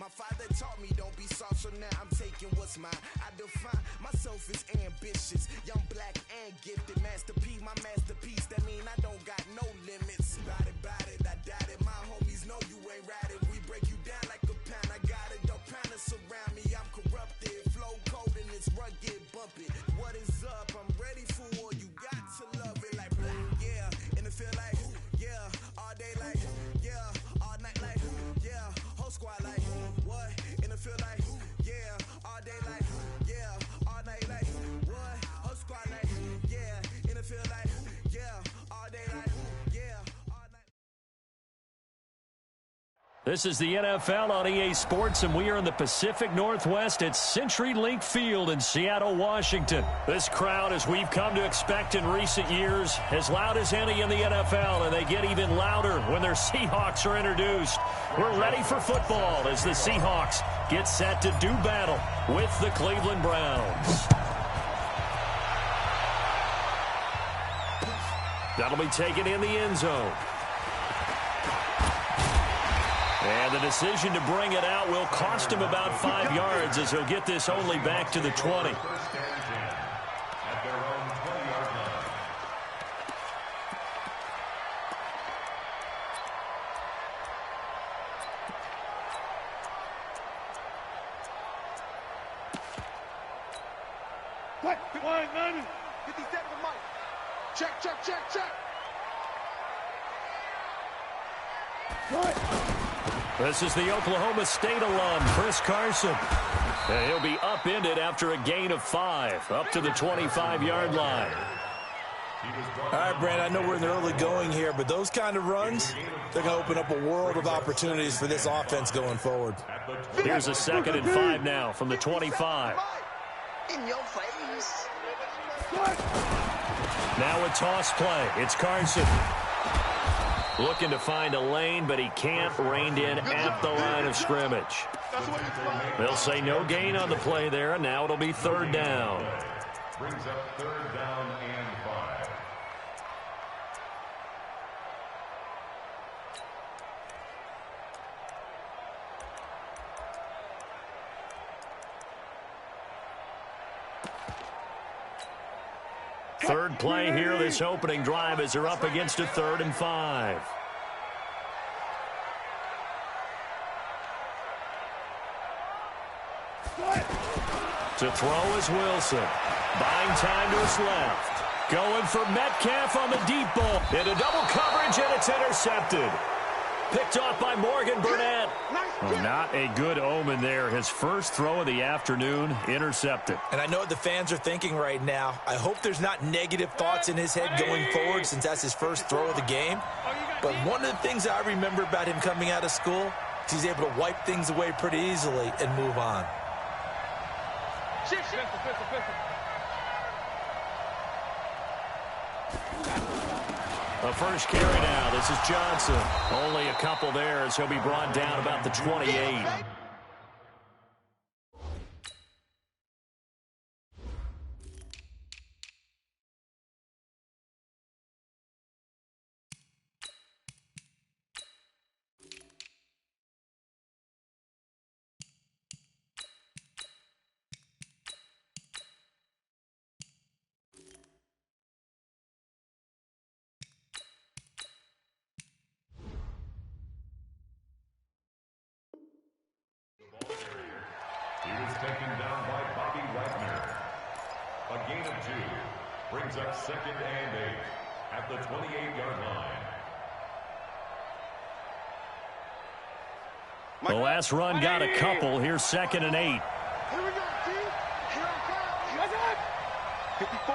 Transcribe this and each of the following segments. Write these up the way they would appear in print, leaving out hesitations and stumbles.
My father taught me don't be soft, so now I'm taking what's mine. I define myself as ambitious, young, black, and gifted. Master P, my masterpiece, that mean I don't got no limits. Bout it, I doubt it. My homies know you ain't ratted. We break you down like a pound. I got it, don't pound us around me. I'm corrupted, flow cold and it's rugged, bumpy. What is up? I'm ready for war. You got to love it like black, yeah. And it feel like, yeah. All day like, yeah. All night like, yeah. Whole squad like, what? And it feel like, yeah. All day like, yeah. All night like, what? Whole squad like, yeah. And it feel like, yeah. All day like, yeah. All night. This is the NFL on EA Sports, and we are in the Pacific Northwest at CenturyLink Field in Seattle, Washington. This crowd, as we've come to expect in recent years, as loud as any in the NFL, and they get even louder when their Seahawks are introduced. We're ready for football as the Seahawks get set to do battle with the Cleveland Browns. That'll be taken in the end zone. And the decision to bring it out will cost him about 5 yards as he'll get this only back to the 20. What? Come on, Madden. 57 Mike. Check. What? This is the Oklahoma State alum, Chris Carson. And he'll be upended after a gain of 5, up to the 25-yard line. All right, Brandon, I know we're in the early going here, but those kind of runs, they're going to open up a world of opportunities for this offense going forward. Here's a 2nd and 5 now from the 25. In your face. Now a toss play. It's Carson. Looking to find a lane, but he can't. Reined in at the line of scrimmage. They'll say no gain on the play there, and now it'll be 3rd down. Brings up 3rd down and 5. Third play here, this opening drive, as they're up against a 3rd and 5. To throw is Wilson. Buying time to his left. Going for Metcalf on the deep ball. Into double coverage, and it's intercepted. Picked off by Morgan Burnett. Well, not a good omen there. His first throw of the afternoon, intercepted. And I know what the fans are thinking right now. I hope there's not negative thoughts in his head going forward since that's his first throw of the game. But one of the things I remember about him coming out of school is he's able to wipe things away pretty easily and move on. A first carry now. This is Johnson. Only a couple there as he'll be brought down about the 28. He was taken down by Bobby Wagner. A gain of 2 brings up 2nd and 8 at the 28-yard line. The last run got a couple. Here's 2nd and 8. Here we go, team. Here I come. What's up? 54.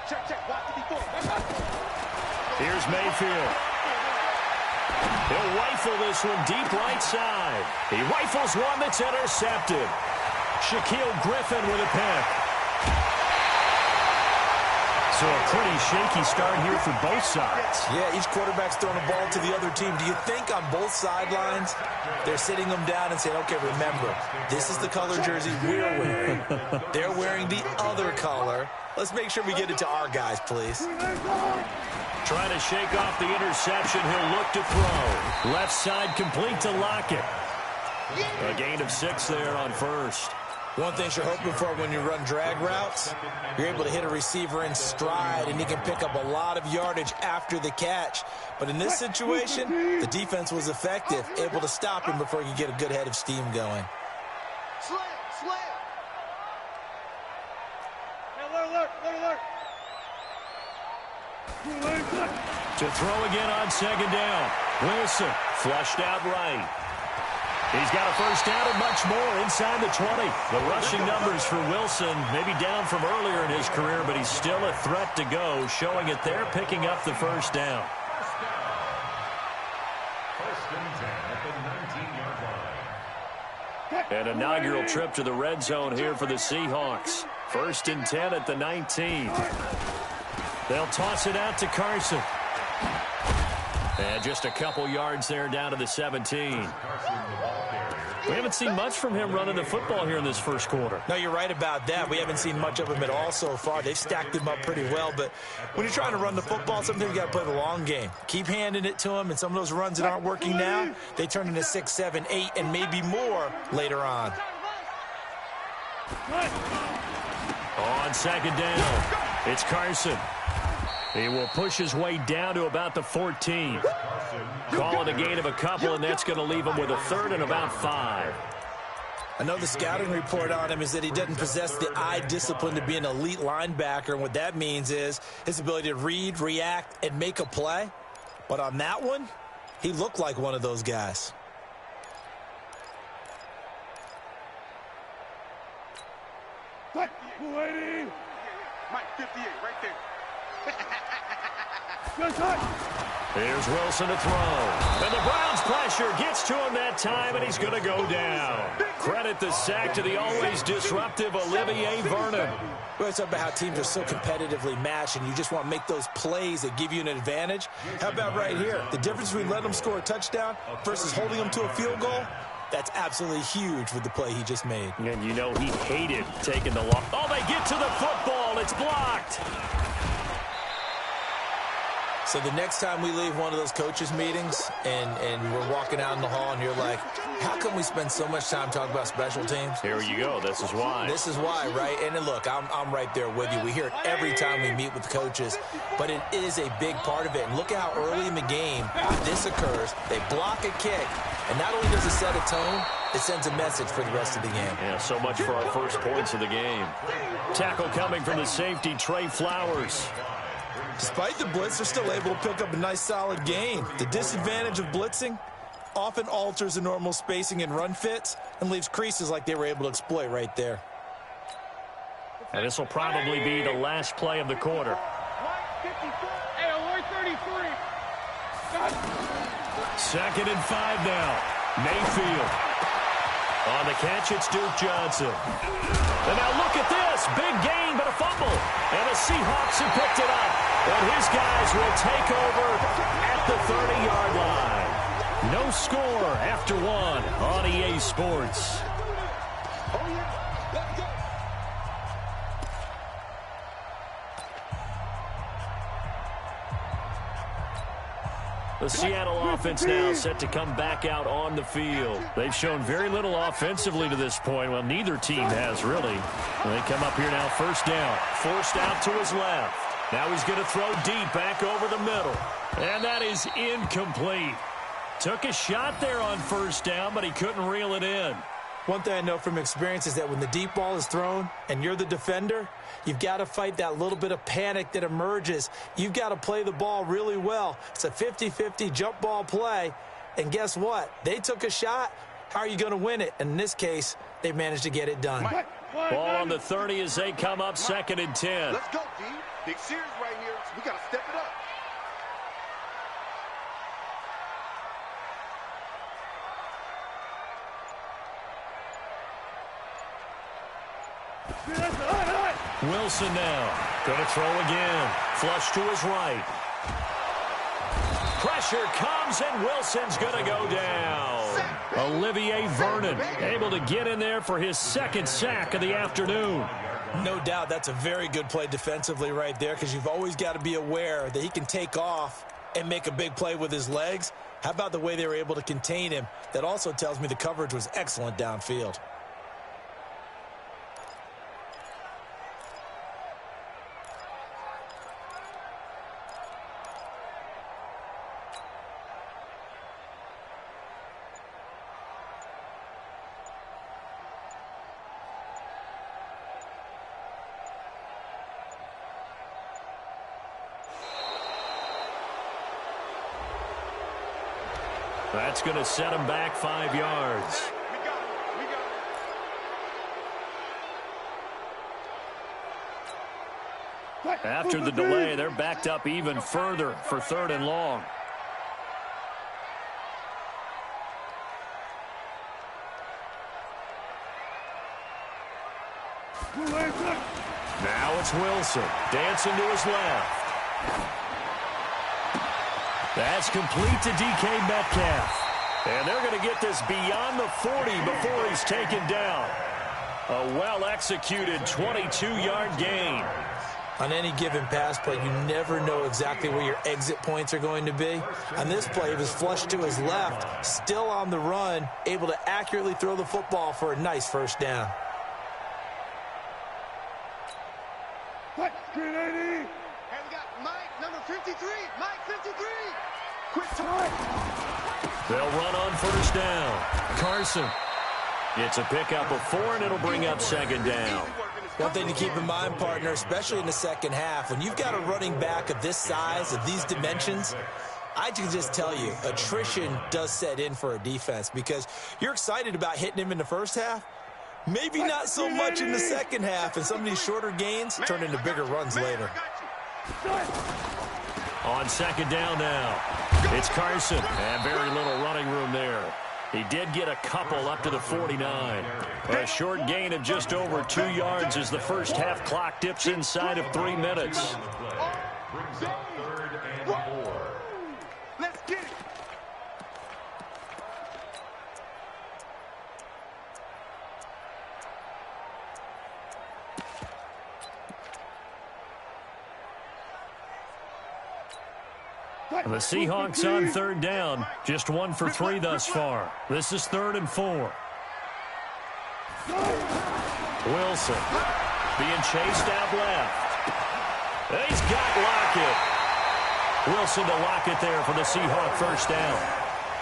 Check. Watch 54. Here's Mayfield. He'll rifle this one deep right side. He rifles one that's intercepted. Shaquille Griffin with a pick. So a pretty shaky start here for both sides. Yeah, each quarterback's throwing a ball to the other team. Do you think on both sidelines they're sitting them down and saying, okay, remember, this is the color jersey we're wearing. They're wearing the other color. Let's make sure we get it to our guys, please. Trying to shake off the interception. He'll look to throw. Left side complete to Lockett. A gain of 6 there on first. One thing you're hoping for when you run drag routes, you're able to hit a receiver in stride, and he can pick up a lot of yardage after the catch. But in this situation, the defense was effective, able to stop him before he could get a good head of steam going. Slam, slam. Alert. To throw again on second down. Wilson flushed out right. He's got a first down and much more inside the 20. The rushing numbers for Wilson maybe down from earlier in his career, but he's still a threat to go, showing it there, picking up the first down. First and 10 at the 19-yard line. An inaugural trip to the red zone here for the Seahawks. First and 10 at the 19. They'll toss it out to Carson. And just a couple yards there down to the 17. We haven't seen much from him running the football here in this first quarter. No, you're right about that. We haven't seen much of him at all so far. They've stacked him up pretty well, but when you're trying to run the football, sometimes you got to play the long game. Keep handing it to him, and some of those runs that aren't working now, they turn into 6, 7, 8, and maybe more later on. On second down, it's Carson. He will push his way down to about the 14. Calling a gain of a couple, and that's going to leave him with a third and about 5. I know the scouting report on him is that he doesn't possess the eye discipline to be an elite linebacker, and what that means is his ability to read, react, and make a play. But on that one, he looked like one of those guys. Mike 58, right there. Here's Wilson to throw. And the Browns' pressure gets to him that time, and he's going to go down. Credit the sack to the always disruptive Olivier Vernon. We always talk about how teams are so competitively matched, and you just want to make those plays that give you an advantage. How about right here? The difference between letting them score a touchdown versus holding them to a field goal, that's absolutely huge with the play he just made. And you know he hated taking the loss. Oh, they get to the football. It's blocked. So the next time we leave one of those coaches' meetings and we're walking out in the hall and you're like, how come we spend so much time talking about special teams? Here you go. This is why. This is why, right? And then look, I'm right there with you. We hear it every time we meet with coaches, but it is a big part of it. And look at how early in the game this occurs. They block a kick, and not only does it set a tone, it sends a message for the rest of the game. Yeah, so much for our first points of the game. Tackle coming from the safety, Trey Flowers. Despite the blitz, they're still able to pick up a nice, solid gain. The disadvantage of blitzing often alters the normal spacing and run fits and leaves creases like they were able to exploit right there. And this will probably be the last play of the quarter. Hey, alert 33. Second and 5 now. Mayfield. On the catch, it's Duke Johnson. And now look at this. Big gain, but a fumble. And the Seahawks have picked it up. And his guys will take over at the 30-yard line. No score after 1 on EA Sports. The Seattle offense now set to come back out on the field. They've shown very little offensively to this point. Well, neither team has really. They come up here now, first down. Forced out to his left. Now he's going to throw deep back over the middle. And that is incomplete. Took a shot there on first down, but he couldn't reel it in. One thing I know from experience is that when the deep ball is thrown and you're the defender, you've got to fight that little bit of panic that emerges. You've got to play the ball really well. It's a 50-50 jump ball play. And guess what? They took a shot. How are you going to win it? And in this case, they managed to get it done. Ball on the 30 as they come up second and 10. Let's go, D. Big series right here. We got to step it up. Wilson now. Going to throw again. Flush to his right. Pressure comes, and Wilson's going to go down. Olivier Vernon able to get in there for his second sack of the afternoon. No doubt that's a very good play defensively right there, because you've always got to be aware that he can take off and make a big play with his legs, How about the way they were able to contain him? That also tells me the coverage was excellent downfield. That's going to set him back 5 yards. After the delay, they're backed up even further for 3rd and long. Now it's Wilson dancing to his left. That's complete to DK Metcalf. And they're going to get this beyond the 40 before he's taken down. A well-executed 22-yard gain. On any given pass play, you never know exactly where your exit points are going to be. On this play, he was flushed to his left, still on the run, able to accurately throw the football for a nice first down. Screen 80. And we got Mike, number 53. Mike, 53. Quick time. They'll run on first down. Carson. It's a pickup of 4, and it'll bring up 2nd down. One thing to keep in mind, partner, especially in the second half, when you've got a running back of this size, of these dimensions, I can just tell you, attrition does set in for a defense because you're excited about hitting him in the first half. Maybe not so much in the second half, and some of these shorter gains turn into bigger runs later. On 2nd down now, it's Carson, and very little running room there. He did get a couple up to the 49. A short gain of just over 2 yards as the first half clock dips inside of 3 minutes. Brings up 3rd and 4. Let's get it. The Seahawks on 3rd down. Just 1 for 3 thus far. This is 3rd and 4. Wilson being chased out left. He's got Lockett. Wilson to Lockett there for the Seahawk first down.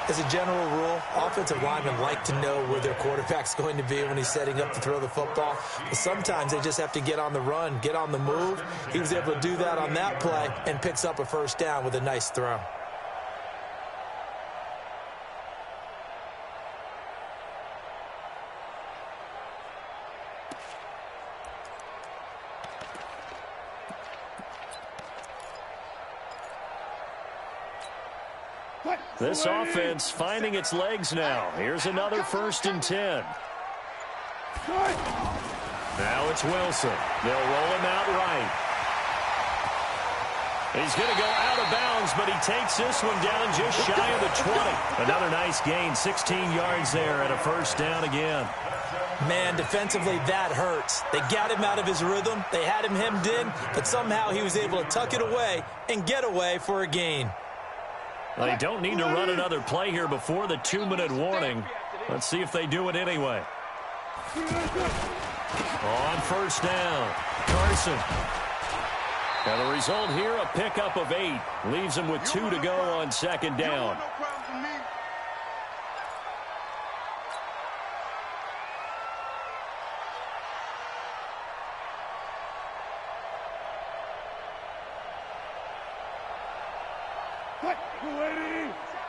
As a general rule, offensive linemen like to know where their quarterback's going to be when he's setting up to throw the football. But sometimes they just have to get on the run, get on the move. He was able to do that on that play and picks up a first down with a nice throw. This offense finding its legs now. Here's another 1st and 10. Now it's Wilson. They'll roll him out right. He's going to go out of bounds, but he takes this one down just shy of the 20. Another nice gain, 16 yards there and a first down again. Man, defensively, that hurts. They got him out of his rhythm. They had him hemmed in, but somehow he was able to tuck it away and get away for a gain. They don't need to run another play here before the 2-minute warning. Let's see if they do it anyway. On first down, Carson. And the result here, a pickup of 8. Leaves him with 2 to go on 2nd down.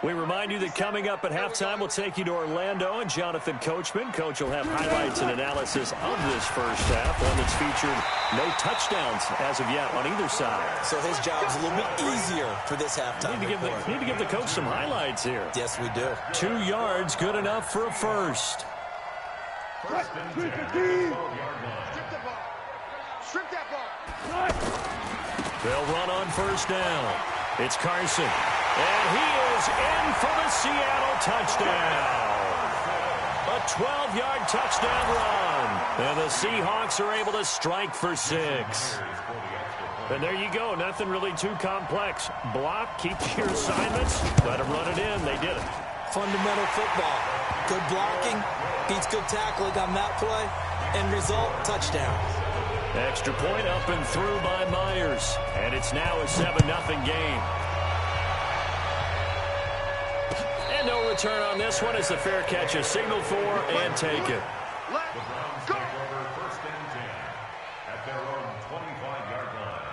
We remind you that coming up at halftime, we'll take you to Orlando and Jonathan Coachman. Coach will have highlights and analysis of this first half, one that's featured no touchdowns as of yet on either side. So his job's a little bit easier for this halftime. Need to give the coach some highlights here. Yes, we do. 2 yards, good enough for a first. Strip that ball. They'll run on first down. It's Carson. And he is in for the Seattle touchdown. A 12-yard touchdown run. And the Seahawks are able to strike for 6. And there you go. Nothing really too complex. Block, keep your assignments, let them run it in. They did it. Fundamental football. Good blocking beats good tackling on that play. End result, touchdown. Extra point up and through by Myers. And it's now a 7-0 game. And no return on this one as the fair catch is signaled for and taken. The Browns take over 1st and 10 at their own 25-yard line.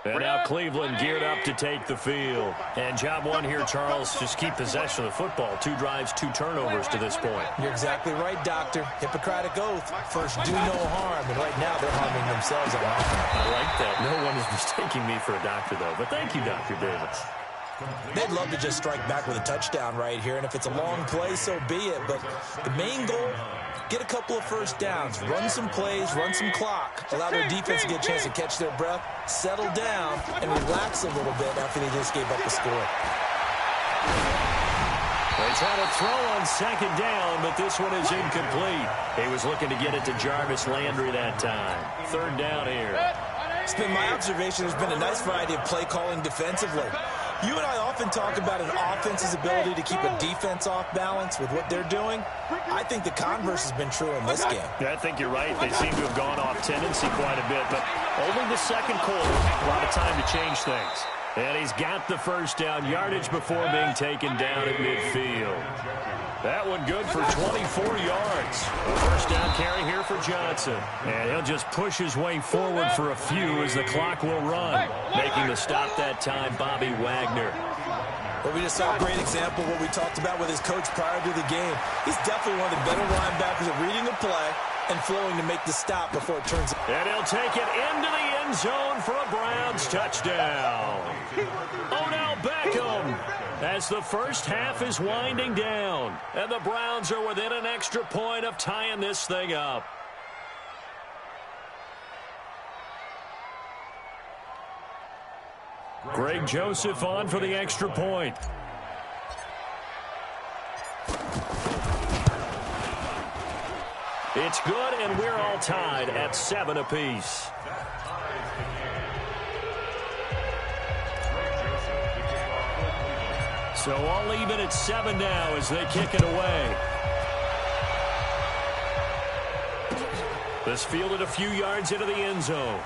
And now Cleveland geared up to take the field. And job one here, Charles, just keep possession of the football. 2 drives, 2 turnovers to this point. You're exactly right, Doctor. Hippocratic oath. First, do no harm. And right now, they're harming themselves on offense. I like that. No one is mistaking me for a doctor, though. But thank you, Dr. Davis. They'd love to just strike back with a touchdown right here. And if it's a long play, so be it. But the main goal, get a couple of first downs, run some plays, run some clock, allow their defense to get a chance to catch their breath, settle down, and relax a little bit after they just gave up the score. They try to throw on 2nd down, but this one is incomplete. He was looking to get it to Jarvis Landry that time. 3rd down here. It's been my observation there's been a nice variety of play calling defensively. You and I often talk about an offense's ability to keep a defense off balance with what they're doing. I think the converse has been true in this game. Yeah, I think you're right. They seem to have gone off tendency quite a bit, but only the 2nd quarter. A lot of time to change things. And he's got the 1st down yardage before being taken down at midfield. That one good for 24 yards. 1st down carry here for Johnson. And he'll just push his way forward for a few as the clock will run. Making the stop that time, Bobby Wagner. Well, we just saw a great example of what we talked about with his coach prior to the game. He's definitely one of the better linebackers at reading the play and flowing to make the stop before it turns. And he'll take it into the end zone for a Browns touchdown. Odell Beckham as the first half is winding down. And the Browns are within an extra point of tying this thing up. Greg Joseph on for the extra point. It's good, and we're all tied at 7 apiece. So all even at 7 now as they kick it away. This fielded a few yards into the end zone.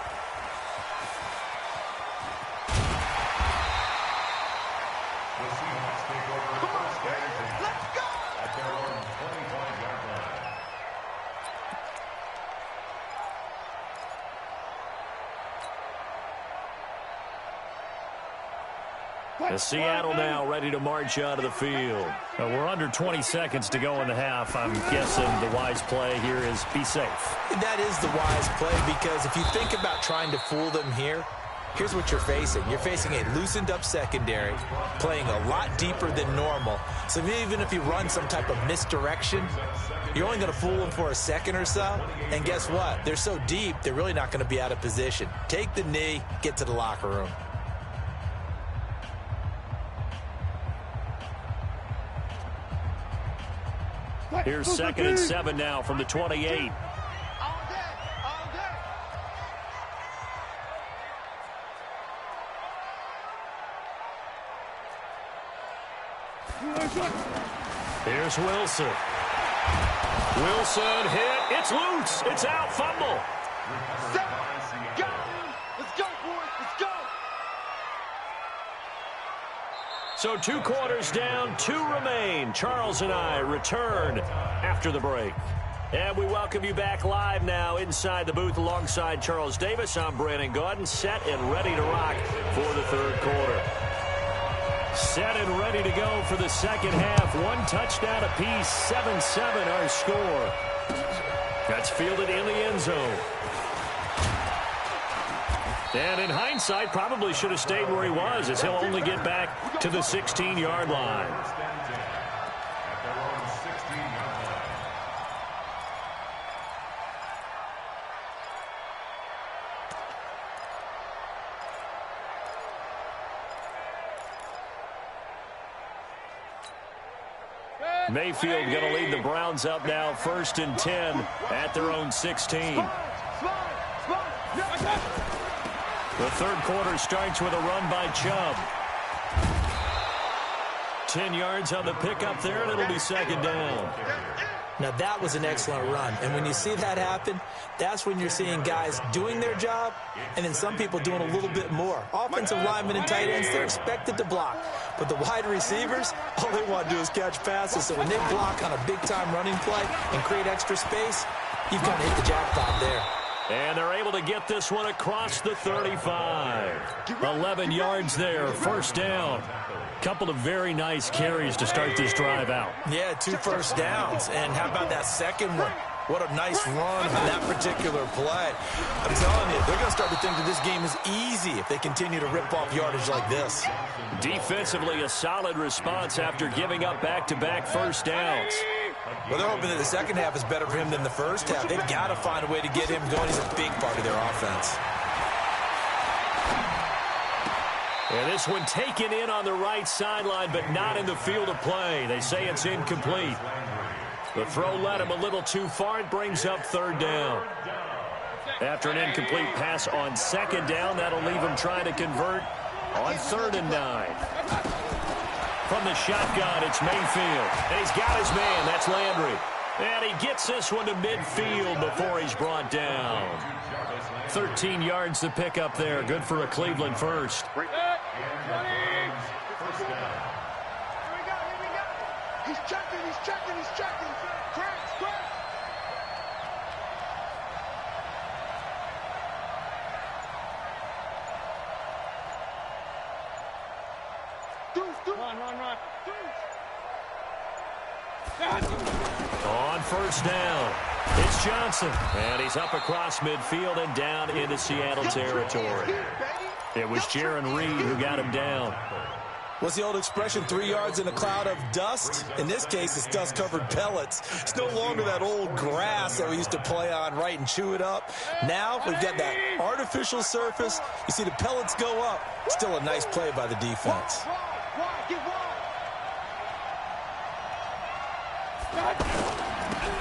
As Seattle now ready to march out of the field. We're under 20 seconds to go in the half. I'm guessing the wise play here is be safe. That is the wise play because if you think about trying to fool them here, here's what you're facing. You're facing a loosened up secondary, playing a lot deeper than normal. So even if you run some type of misdirection, you're only going to fool them for a second or so. And guess what? They're so deep, they're really not going to be out of position. Take the knee, get to the locker room. Here's 2nd and 7 now from the 28. Here's Wilson. Wilson hit. It's loose. It's out. Fumble. Let's go, boys. Let's go. So 2 quarters down, 2 remain. Charles and I return after the break. And we welcome you back live now inside the booth alongside Charles Davis. I'm Brandon Gaudin, set and ready to rock for the 3rd quarter. Set and ready to go for the 2nd half. 1 touchdown apiece, 7-7 our score. That's fielded in the end zone. And in hindsight, probably should have stayed where he was as he'll only get back to the 16-yard line. Mayfield going to lead the Browns up now 1st and 10 at their own 16. The third quarter starts with a run by Chubb. 10 yards on the pickup there, and it'll be 2nd down. Now, that was an excellent run. And when you see that happen, that's when you're seeing guys doing their job and then some people doing a little bit more. Offensive linemen and tight ends, they're expected to block. But the wide receivers, all they want to do is catch passes. So when they block on a big-time running play and create extra space, you've kind of hit the jackpot there. And they're able to get this one across the 35. 11 yards there, 1st down. Couple of very nice carries to start this drive out. Yeah, 2 first downs. And how about that second one? What a nice run on that particular play. I'm telling you, they're going to start to think that this game is easy if they continue to rip off yardage like this. Defensively, a solid response after giving up back-to-back first downs. Well, they're hoping that the second half is better for him than the first half. They've got to find a way to get him going. He's a big part of their offense. And this one taken in on the right sideline, but not in the field of play. They say it's incomplete. The throw led him a little too far. It brings up 3rd down. After an incomplete pass on 2nd down, that'll leave him trying to convert on 3rd and 9. From the shotgun, it's Mayfield. And he's got his man. That's Landry. And he gets this one to midfield before he's brought down. 13 yards to pick up there. Good for a Cleveland first. He's checking. Crack. Run. On 1st down, it's Johnson. And he's up across midfield and down into Seattle territory. It was Jaron Reed who got him down. What's the old expression, 3 yards in a cloud of dust? In this case, it's dust-covered pellets. It's no longer that old grass that we used to play on, right, and chew it up. Now we've got that artificial surface. You see the pellets go up. Still a nice play by the defense.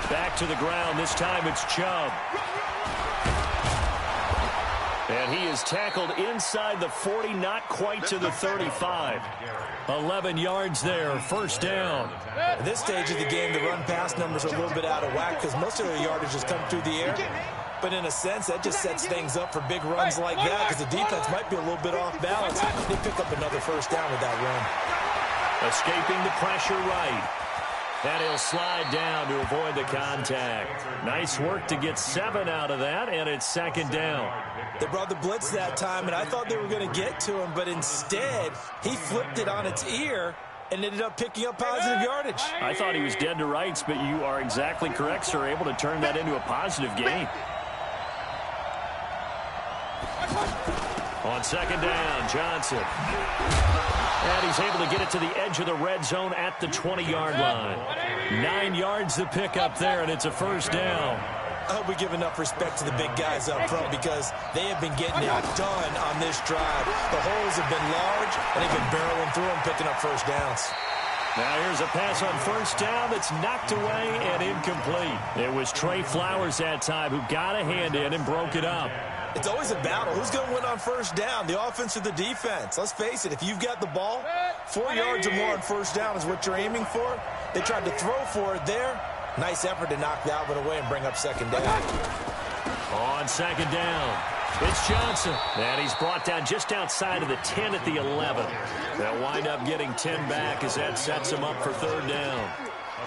Back to the ground. This time it's Chubb. And he is tackled inside the 40, not quite to the 35. 11 yards there, 1st down. At this stage of the game, the run-pass numbers are a little bit out of whack because most of their yardage has come through the air. But in a sense, that just sets things up for big runs like that because the defense might be a little bit off balance. They pick up another 1st down with that run. Escaping the pressure right. And he'll slide down to avoid the contact. Nice work to get 7 out of that, and it's 2nd down. They brought the blitz that time, and I thought they were going to get to him, but instead, he flipped it on its ear and ended up picking up positive yardage. I thought he was dead to rights, but you are exactly correct, sir, able to turn that into a positive gain. On 2nd down, Johnson. And he's able to get it to the edge of the red zone at the 20-yard line. 9 yards to pick up there, and it's a 1st down. I hope we give enough respect to the big guys up front because they have been getting it done on this drive. The holes have been large, and they've been barreling through them, picking up 1st downs. Now here's a pass on 1st down that's knocked away and incomplete. It was Trey Flowers that time who got a hand in and broke it up. It's always a battle. Who's going to win on 1st down, the offense or the defense? Let's face it, if you've got the ball, 4 yards or more on 1st down is what you're aiming for. They tried to throw for it there. Nice effort to knock that one away and bring up 2nd down. On 2nd down, it's Johnson. And he's brought down just outside of the 10 at the 11. They'll wind up getting 10 back as that sets him up for 3rd down.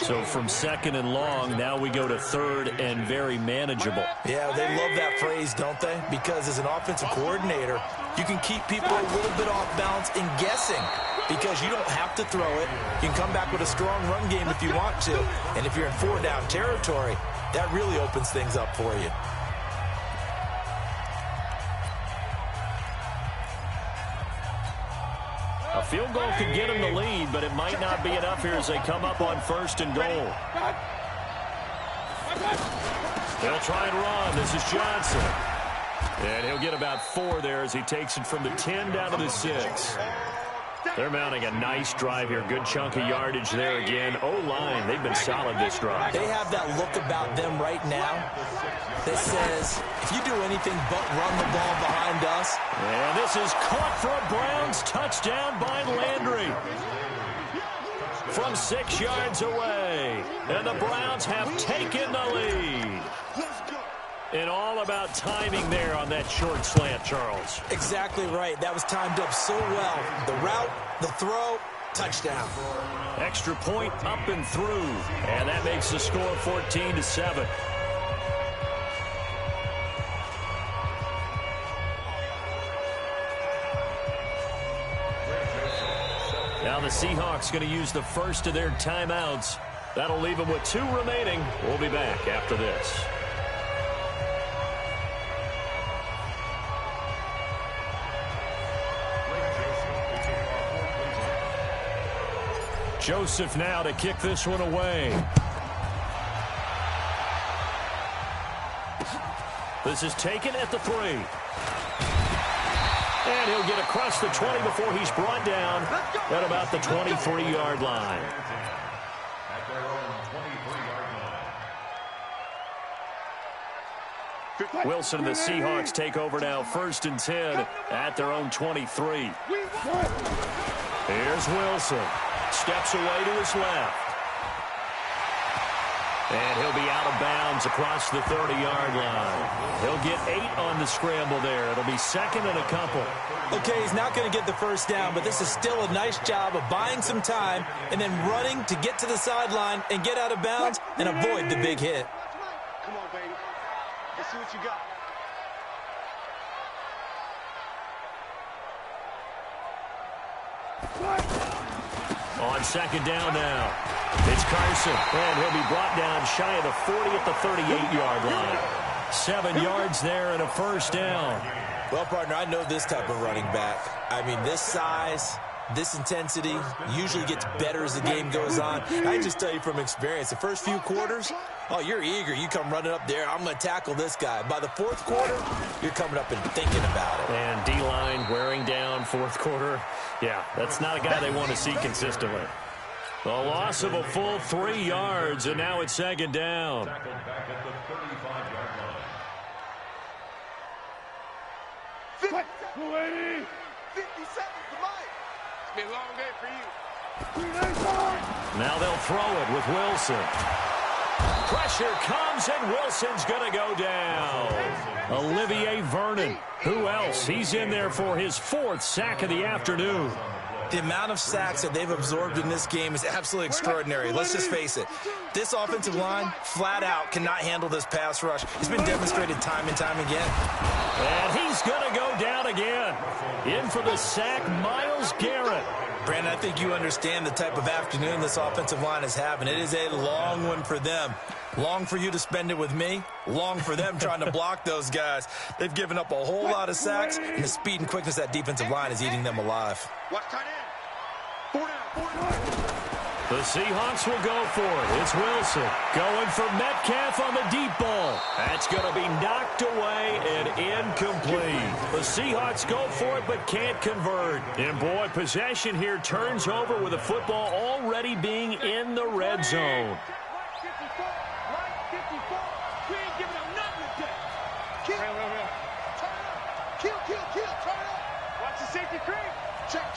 So from 2nd and long, now we go to 3rd and very manageable. Yeah, they love that phrase, don't they? Because as an offensive coordinator, you can keep people a little bit off balance and guessing because you don't have to throw it. You can come back with a strong run game if you want to. And if you're in 4-down territory, that really opens things up for you. A field goal could get them the lead, but it might not be enough here as they come up on 1st and goal. They'll try and run. This is Johnson. And he'll get about 4 there as he takes it from the 10 down to the 6. They're mounting a nice drive here. Good chunk of yardage there again. O-line, they've been solid this drive. They have that look about them right now that says, if you do anything but run the ball behind us. And this is caught for a Browns touchdown by Landry. From 6 yards away. And the Browns have taken the lead. And all about timing there on that short slant, Charles. Exactly right. That was timed up so well. The route, the throw, touchdown. Extra point up and through. And that makes the score 14-7. Now the Seahawks going to use the first of their timeouts. That'll leave them with 2 remaining. We'll be back after this. Joseph now to kick this one away. This is taken at the 3. And he'll get across the 20 before he's brought down at about the 23-yard line. At their own 23-yard line. Wilson and the Seahawks take over now, 1st and 10 at their own 23. Here's Wilson. Steps away to his left. And he'll be out of bounds across the 30-yard line. He'll get 8 on the scramble there. It'll be 2nd and a couple. Okay, he's not going to get the first down, but this is still a nice job of buying some time and then running to get to the sideline and get out of bounds and avoid the big hit. Come on, baby. Let's see what you got. On 2nd down now. It's Carson, and he'll be brought down shy of the 40 at the 38-yard line. 7 yards there and a 1st down. Well, partner, I know this type of running back. I mean, this size, this intensity usually gets better as the game goes on. I just tell you from experience, the first few quarters, oh, you're eager. You come running up there, I'm going to tackle this guy. By the 4th quarter, you're coming up and thinking about it. And D-line wearing down 4th quarter. Yeah, that's not a guy they want to see consistently. The loss of a full 3 yards, and now it's 2nd down. Tackled back at the 35-yard line. 50 seconds to mine. It's been a long day for you. Now they'll throw it with Wilson. Pressure comes, and Wilson's going to go down. Olivier Vernon. Who else? He's in there for his 4th sack of the afternoon. The amount of sacks that they've absorbed in this game is absolutely extraordinary. Let's just face it. This offensive line, flat out, cannot handle this pass rush. It's been demonstrated time and time again. And he's going to go down again. In for the sack, Myles Garrett. Brandon, I think you understand the type of afternoon this offensive line is having. It is a long one for them. Long for you to spend it with me. Long for them trying to block those guys. They've given up a whole lot of sacks, and the speed and quickness of that defensive line is eating them alive. Watch tight end. 4 down. The Seahawks will go for it. It's Wilson going for Metcalf on the deep ball. That's going to be knocked away and incomplete. The Seahawks go for it but can't convert. And boy, possession here turns over with the football already being in the red zone. Watch the safety creep. Check.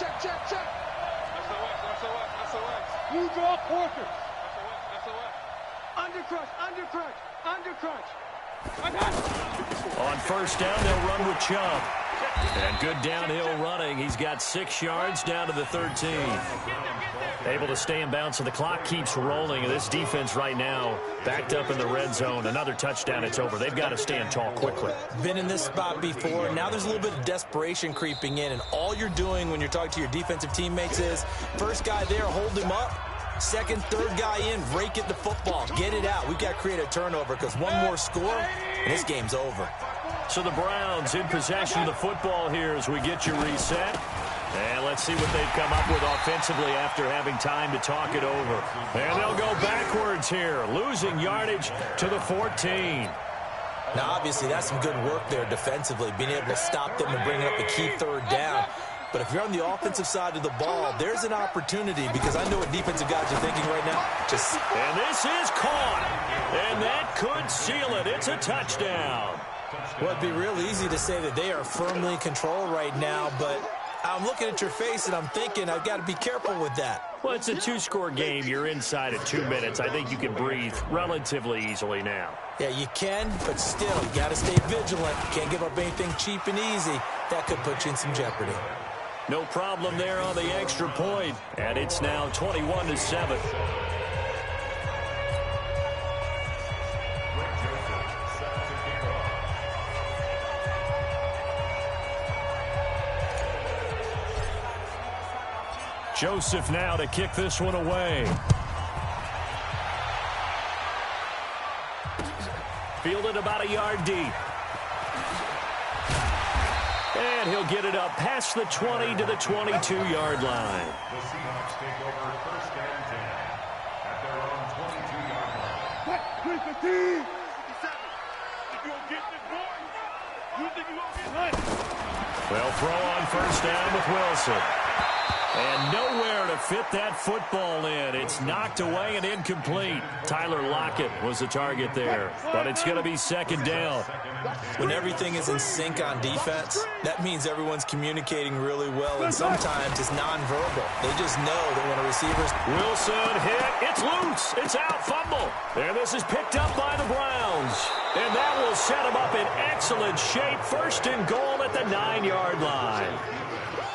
You draw quarters. Undercrush. I got it. On 1st down, they'll run with Chubb. And good downhill running. He's got 6 yards down to the 13. Able to stay in bounds, so the clock keeps rolling. And this defense right now backed up in the red zone. Another touchdown, it's over. They've got to stand tall quickly. Been in this spot before. Now there's a little bit of desperation creeping in. And all you're doing when you're talking to your defensive teammates is, first guy there, hold him up. Second, third guy in, rake at the football. Get it out. We've got to create a turnover because one more score, and this game's over. So the Browns in possession of the football here as we get you reset. And let's see what they've come up with offensively after having time to talk it over. And they'll go backwards here, losing yardage to the 14. Now, obviously, that's some good work there defensively, being able to stop them and bring up a key 3rd down. But if you're on the offensive side of the ball, there's an opportunity because I know what defensive guys are thinking right now. And this is caught. And that could seal it. It's a touchdown. Well, it'd be real easy to say that they are firmly in control right now, but I'm looking at your face and I'm thinking I've got to be careful with that. Well, it's a two-score game. You're inside at 2 minutes. I think you can breathe relatively easily now. Yeah, you can, but still, you got to stay vigilant. Can't give up anything cheap and easy. That could put you in some jeopardy. No problem there on the extra point, and it's now 21-7. Joseph now to kick this one away. Fielded about a yard deep. And he'll get it up past the 20 to the 22-yard line. The Seahawks take over first and 10 at their own 22-yard line. 57. If you don't get this boy, you think you're going to get hurt. They'll throw on first down with Wilson. And nowhere to fit that football in. It's knocked away and incomplete. Tyler Lockett was the target there, but it's going to be second down. When everything is in sync on defense, that means everyone's communicating really well, and sometimes it's nonverbal. They just know that when a receiver's... Wilson hit. It's loose. It's out. Fumble. And this is picked up by the Browns. And that will set them up in excellent shape. First and goal at the 9-yard line.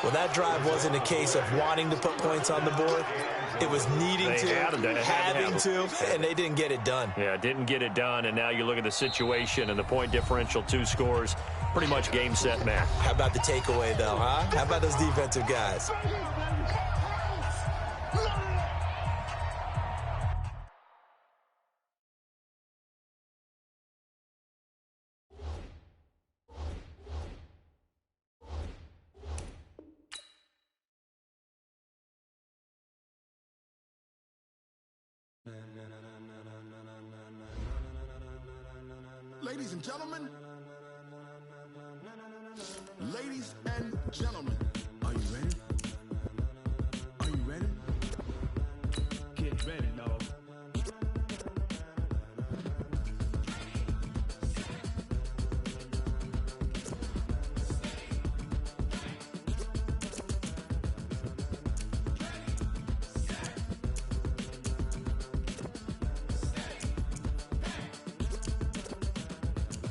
Well, that drive wasn't a case of wanting to put points on the board. It was needing to, having to, and they didn't get it done. Yeah, didn't get it done, and now you look at the situation and the point differential, 2 scores, pretty much game, set, match. How about the takeaway, though, huh? How about those defensive guys? Ladies and gentlemen, are you ready? Are you ready? Get ready, dog.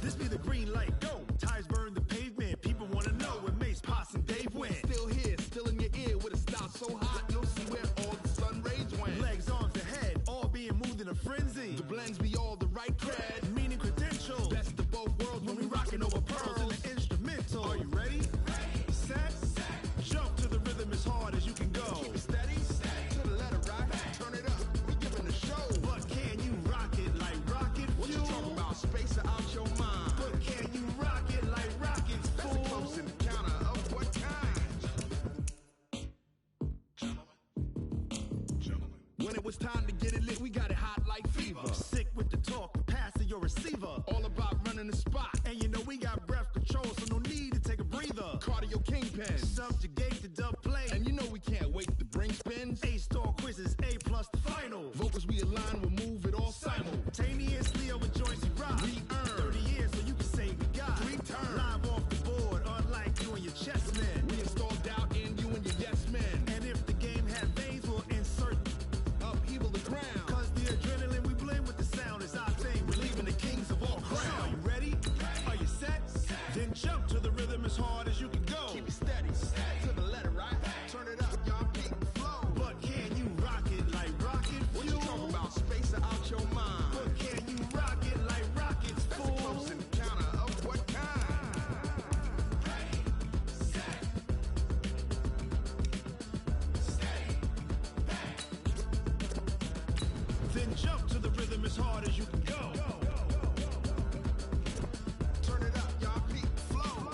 This be the green light, go. Tires burn the pavement. People want to know where Mace, Potts, and Dave went. Still here, still in your ear with a style so hot, you'll see where all the sun rays went. Legs, arms, and head, all being moved in a frenzy. The blends be all the right cred, meaning credentials. Best of both worlds when we rockin' over pearls in the instrumental. Are you ready? Set, jump to the rhythm as hard as you can go. Keep it steady, to the letter right. Turn it up, we giving a show. But can you rock it like rocket fuel? What you talking about? Space out your mind. But can you rock it like rockets, fool? That's a close encounter of what kind? Gentlemen. When it was time to get it lit, we got it hot like fever. Sick with the talk, the pass to your receiver. All about running the spot. And you know we got breath control, so no need to take a breather. Cardio kingpin, subjugate the dub play. And you know we can't wait to bring spins. A-star quizzes, A+ the final. Vocals we align, we'll move it all simultaneously over joints we rock. We earn 30 years, so you can say we got 3 turns. Live off the board, unlike you and your chess men. We install doubt in you and your yes men. And if the game had veins, we'll insert upheaval the ground. Cause the adrenaline we blend with the sound is our thing. We're leaving the kings of all crowns. So are you ready? Are you set? Then jump to the rhythm as hard as you can go. Keep it steady, to the letter right. Turn it up, y'all peak the flow. But can you rock it like rocket fuel? What you talking about? Space out your mind. But can you rock it like rockets, fool? That's a close encounter of what kind? Then jump to the rhythm as hard as you can go. Turn it up, y'all peak the flow.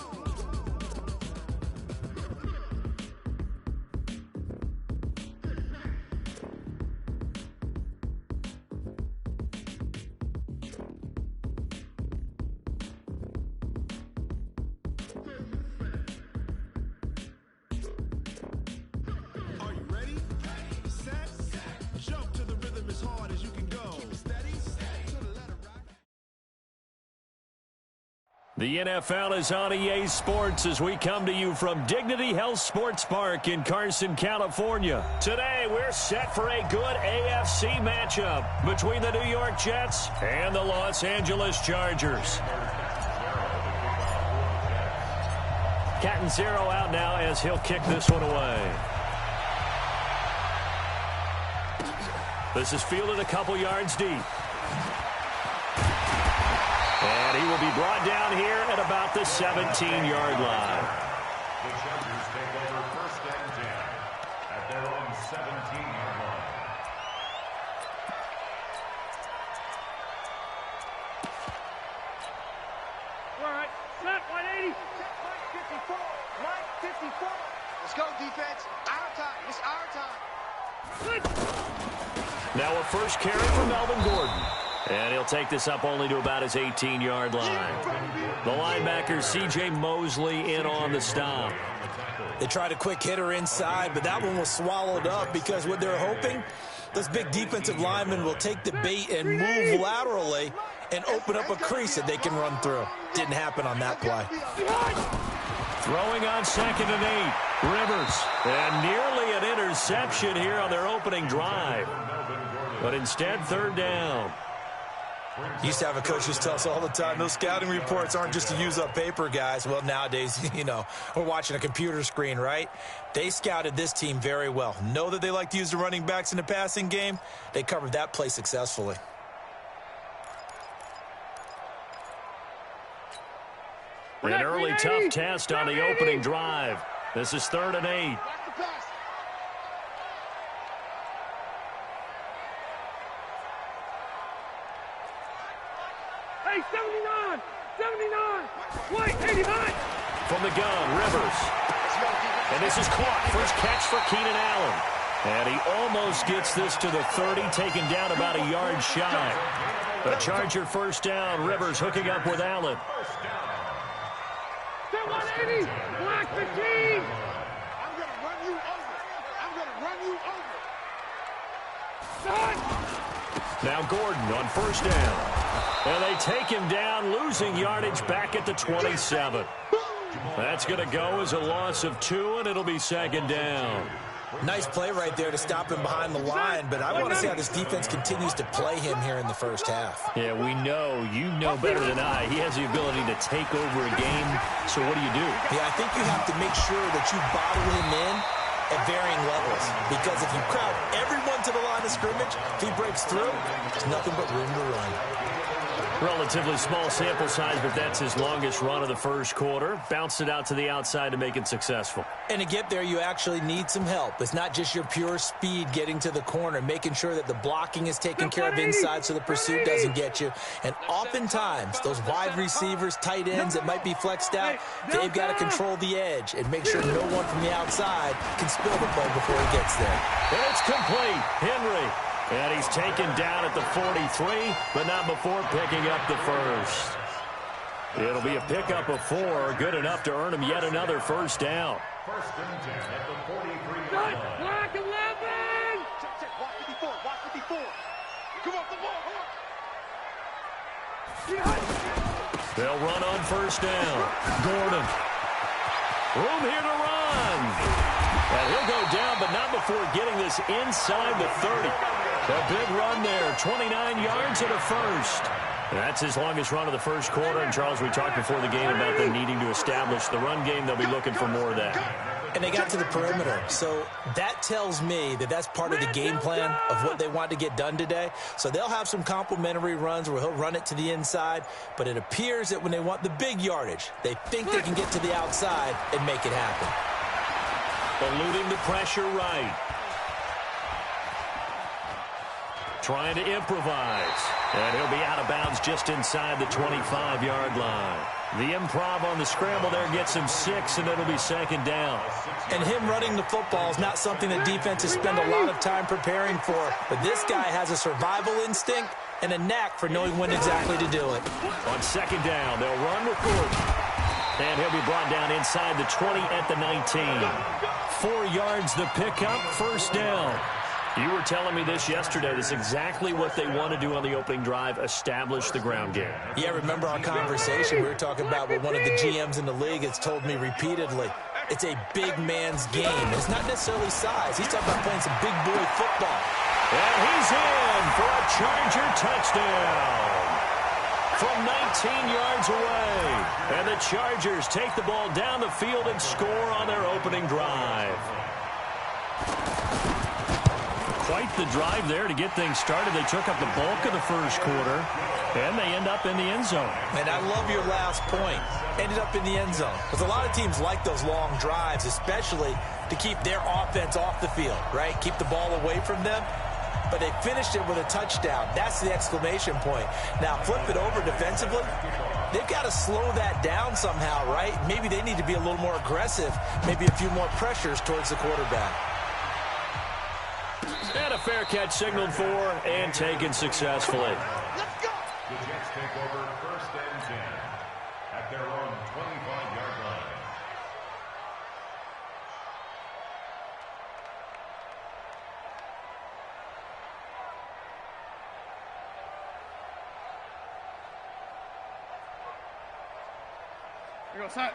The NFL is on EA Sports as we come to you from Dignity Health Sports Park in Carson, California. Today, we're set for a good AFC matchup between the New York Jets and the Los Angeles Chargers. Catanzaro out now as he'll kick this one away. This is fielded a couple yards deep. And he will be brought down here at about the 17-yard line. The Chargers take over 1st and 10 at their own 17-yard line. All right, set 180. Set Mike 54. Mike 54. Let's go, defense. Our time. It's our time. Now a first carry for Melvin Gordon. And he'll take this up only to about his 18-yard line. The linebacker, C.J. Mosley, in on the stop. They tried a quick hitter inside, but that one was swallowed up because what they're hoping, this big defensive lineman will take the bait and move laterally and open up a crease that they can run through. Didn't happen on that play. Throwing on 2nd and 8. Rivers. And nearly an interception here on their opening drive. But instead, 3rd down. Used to have a coach who tell us all the time, those scouting reports aren't just to use up paper, guys. Well, nowadays, we're watching a computer screen, right? They scouted this team very well. Know that they like to use the running backs in the passing game. They covered that play successfully. An early tough test on the opening drive. This is 3rd and 8. Hey, 79! 79! Wait, 89! From the gun, Rivers. And this is caught. First catch for Keenan Allen. And he almost gets this to the 30, taken down about a yard shy. A Charger first down. Rivers hooking up with Allen. 180! Block the team! I'm going to run you over. I'm going to run you over. Now Gordon on first down. And they take him down, losing yardage back at the 27. That's going to go as a loss of 2, and it'll be 2nd down. Nice play right there to stop him behind the line, but I want to see how this defense continues to play him here in the first half. Yeah, we know. You know better than I. He has the ability to take over a game, so what do you do? Yeah, I think you have to make sure that you bottle him in at varying levels, because if you crowd everyone to the line of scrimmage, if he breaks through, there's nothing but room to run. Relatively small sample size, but that's his longest run of the first quarter. Bounced it out to the outside to make it successful. And to get there, you actually need some help. It's not just your pure speed getting to the corner, making sure that the blocking is taken care of inside so the pursuit doesn't get you. And oftentimes, those wide receivers, tight ends that might be flexed out, they've got to control the edge and make sure no one from the outside can spill the play before he gets there. And it's complete. Henry. And he's taken down at the 43, but not before picking up the first. It'll be a pickup of 4, good enough to earn him yet another first down. 1st and 10 at the 43-yard line. Block 11! Check, block 54, block 54. Come on, come on. They'll run on first down. Gordon. Room here to run. And he'll go down, but not before getting this inside the 30. A big run there, 29 yards and a first. That's his longest run of the first quarter. And, Charles, we talked before the game about them needing to establish the run game. They'll be looking for more of that. And they got to the perimeter. So that tells me that that's part of the game plan of what they want to get done today. So they'll have some complementary runs where he'll run it to the inside. But it appears that when they want the big yardage, they think they can get to the outside and make it happen. Eluding the pressure right. Trying to improvise. And he'll be out of bounds just inside the 25-yard line. The improv on the scramble there gets him 6, and it'll be 2nd down. And him running the football is not something that defenses spend a lot of time preparing for. But this guy has a survival instinct and a knack for knowing when exactly to do it. On 2nd down, they'll run with Gordon. And he'll be brought down inside the 20 at the 19. 4 yards the pickup, first down. You were telling me this yesterday. This is exactly what they want to do on the opening drive, establish the ground game. Yeah, remember our conversation? We were talking about what one of the GMs in the league has told me repeatedly. It's a big man's game. It's not necessarily size. He's talking about playing some big boy football. And he's in for a Charger touchdown from 19 yards away. And the Chargers take the ball down the field and score on their opening drive. Quite the drive there to get things started. They took up the bulk of the first quarter, and they end up in the end zone. And I love your last point. Ended up in the end zone. Because a lot of teams like those long drives, especially to keep their offense off the field, right? Keep the ball away from them. But they finished it with a touchdown. That's the exclamation point. Now, flip it over defensively. They've got to slow that down somehow, right? Maybe they need to be a little more aggressive. Maybe a few more pressures towards the quarterback. And a fair catch signaled for and taken successfully. Let's go. The Jets take over 1st and 10 at their own 25-yard line.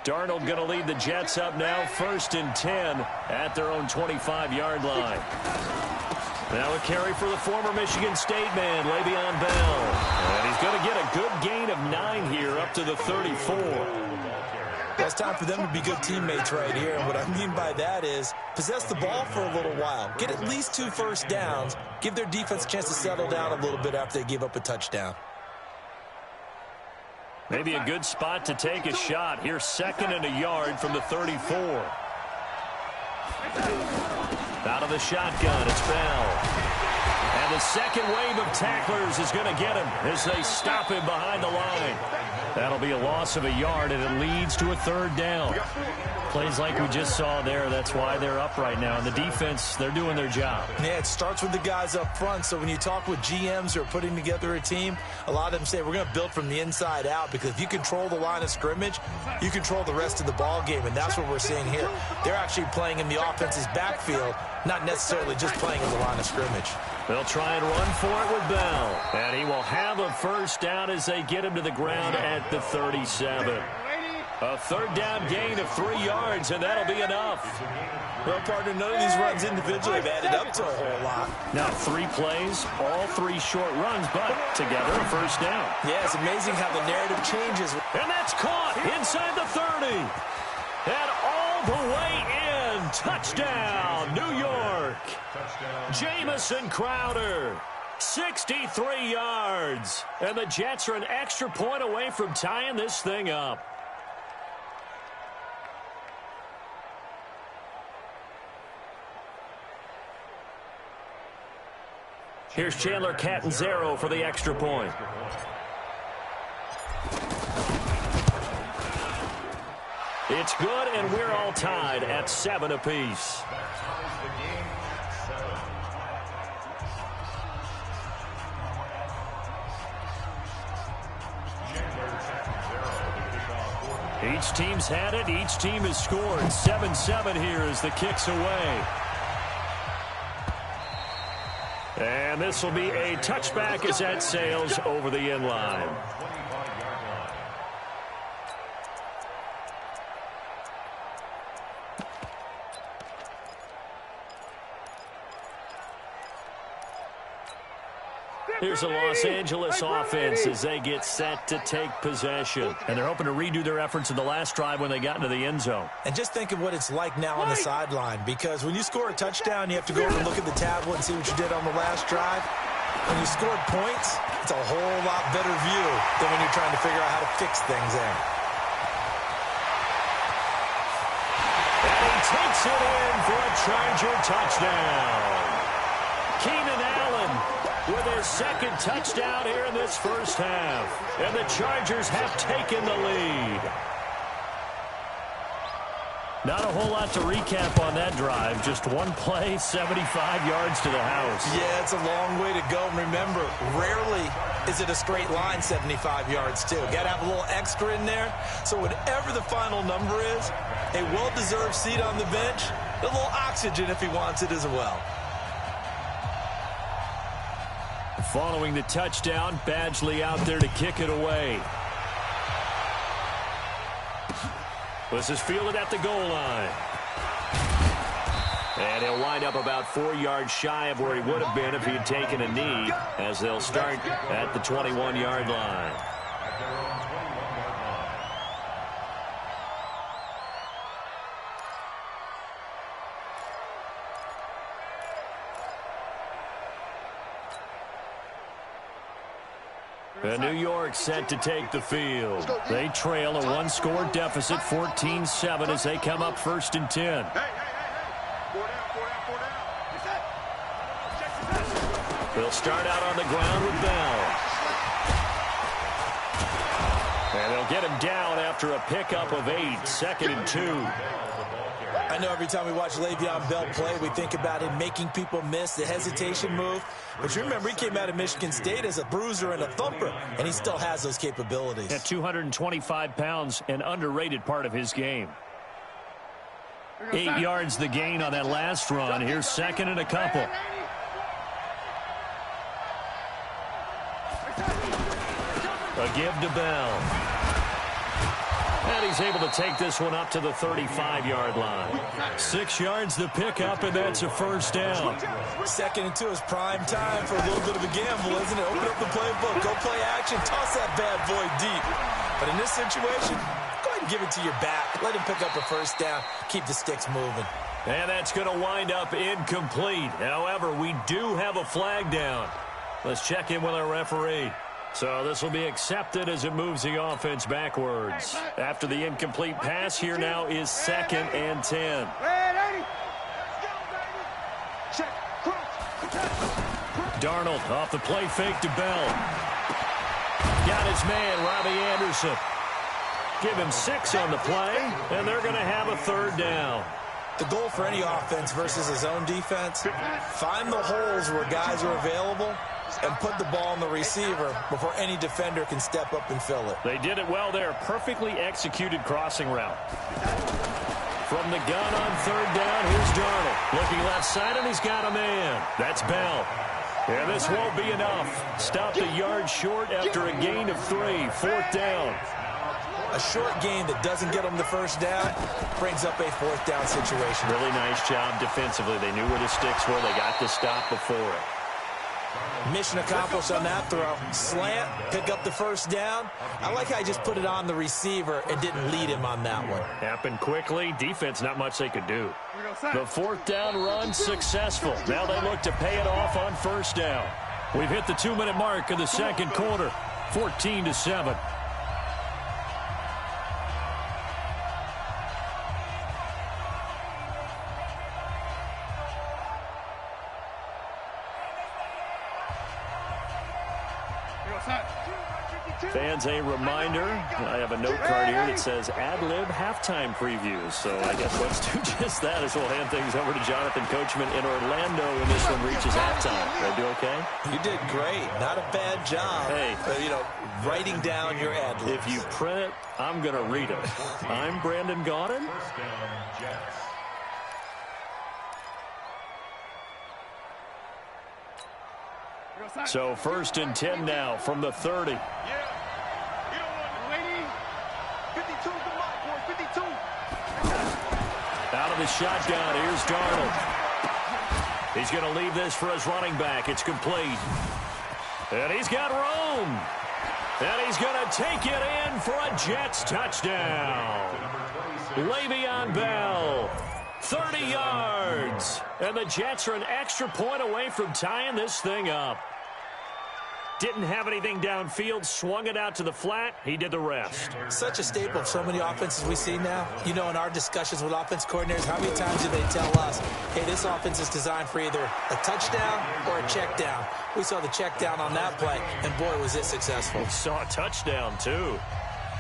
Darnold going to lead the Jets up now, 1st and 10 at their own 25-yard line. Now a carry for the former Michigan State man, Le'Veon Bell. And he's going to get a good gain of 9 here up to the 34. It's time for them to be good teammates right here. And what I mean by that is possess the ball for a little while. Get at least 2 first downs. Give their defense a chance to settle down a little bit after they give up a touchdown. Maybe a good spot to take a shot. Here's 2nd and a yard from the 34. Out of the shotgun, it's Bell. And the second wave of tacklers is going to get him as they stop him behind the line. That'll be a loss of a yard, and it leads to a 3rd down. Plays like we just saw there, that's why they're up right now. And the defense, they're doing their job. Yeah, it starts with the guys up front. So when you talk with GMs who are putting together a team, a lot of them say we're going to build from the inside out, because if you control the line of scrimmage, you control the rest of the ball game, and that's what we're seeing here. They're actually playing in the offense's backfield, not necessarily just playing in the line of scrimmage. They'll try and run for it with Bell. And he will have a 1st down as they get him to the ground at the 37. A 3rd down gain of 3 yards, and that'll be enough. Well, partner, none of these runs individually have added up to a whole lot. Now 3 plays, all 3 short runs, but together a 1st down. Yeah, it's amazing how the narrative changes. And that's caught inside the 30. And all the way in. Touchdown, New York. Jamison Crowder, 63 yards. And the Jets are an extra point away from tying this thing up. Here's Chandler Catanzaro for the extra point. It's good, and we're all tied at 7 apiece. Each team's had it. Each team has scored. 7-7 here as the kick's away. And this will be a touchback as that sails over the end line. Here's a Los Angeles offense as they get set to take possession. And they're hoping to redo their efforts in the last drive when they got into the end zone. And just think of what it's like now on the sideline, because when you score a touchdown, you have to go over and look at the tablet and see what you did on the last drive. When you scored points, it's a whole lot better view than when you're trying to figure out how to fix things there. And he takes it in for a Charger touchdown. Keenan Allen with his 2nd touchdown here in this first half. And the Chargers have taken the lead. Not a whole lot to recap on that drive. Just one play, 75 yards to the house. Yeah, it's a long way to go. And remember, rarely is it a straight line 75 yards, too. Got to have a little extra in there. So whatever the final number is, a well-deserved seat on the bench, a little oxygen if he wants it as well. Following the touchdown, Badgley out there to kick it away. This is fielded at the goal line. And he'll wind up about 4 yards shy of where he would have been if he had taken a knee, as they'll start at the 21-yard line. And New York set to take the field. They trail a one-score deficit, 14-7, as they come up 1st and 10. They'll start out on the ground with Bell. And they'll get him down after a pickup of 8, 2nd and 2. I know every time we watch Le'Veon Bell play, we think about him making people miss, the hesitation move. But you remember, he came out of Michigan State as a bruiser and a thumper, and he still has those capabilities. At 225 pounds, an underrated part of his game. 8 yards the gain on that last run. Here's 2nd and a couple. A give to Bell. And he's able to take this one up to the 35-yard line. 6 yards the pickup, and that's a 1st down. 2nd and 2 is prime time for a little bit of a gamble, isn't it? Open up the playbook, go play action, toss that bad boy deep. But in this situation, go ahead and give it to your back. Let him pick up a 1st down, keep the sticks moving. And that's going to wind up incomplete. However, we do have a flag down. Let's check in with our referee. So this will be accepted as it moves the offense backwards. After the incomplete pass, here now is 2nd and 10. Darnold off the play fake to Bell. Got his man, Robbie Anderson. Give him 6 on the play, and they're going to have a 3rd down. The goal for any offense versus his own defense, find the holes where guys are available and put the ball on the receiver before any defender can step up and fill it. They did it well there. Perfectly executed crossing route. From the gun on 3rd down, here's Darnold. Looking left side, and he's got a man. That's Bell. And this won't be enough. Stopped a yard short after a gain of 3. 4th down. A short gain that doesn't get them the 1st down brings up a 4th down situation. Really nice job defensively. They knew where the sticks were. They got the stop before it. Mission accomplished on that throw. Slant, pick up the 1st down. I like how I just put it on the receiver and didn't lead him on that one. Happened quickly. Defense, not much they could do. The 4th down run successful. Now they look to pay it off on 1st down. We've hit the 2-minute mark of the 2nd quarter. 14-7. Fans, a reminder, I have a note card here that says ad-lib halftime previews. So I guess let's do just that as we'll hand things over to Jonathan Coachman in Orlando when this one reaches halftime. Did I do okay? You did great. Not a bad job. Hey. Writing down your ad-libs. If you print it, I'm going to read it. I'm Brandon Gaudin. So 1st and 10 now from the 30. Out of the shotgun, here's Darnold. He's going to leave this for his running back. It's complete. And he's got room. And he's going to take it in for a Jets touchdown. Le'Veon Bell, 30 yards. And the Jets are an extra point away from tying this thing up. Didn't have anything downfield, swung it out to the flat. He did the rest. Such a staple of so many offenses we see now. You know, in our discussions with offense coordinators, how many times do they tell us, hey, this offense is designed for either a touchdown or a check down. We saw the check down on that play, and boy, was it successful. We saw a touchdown, too.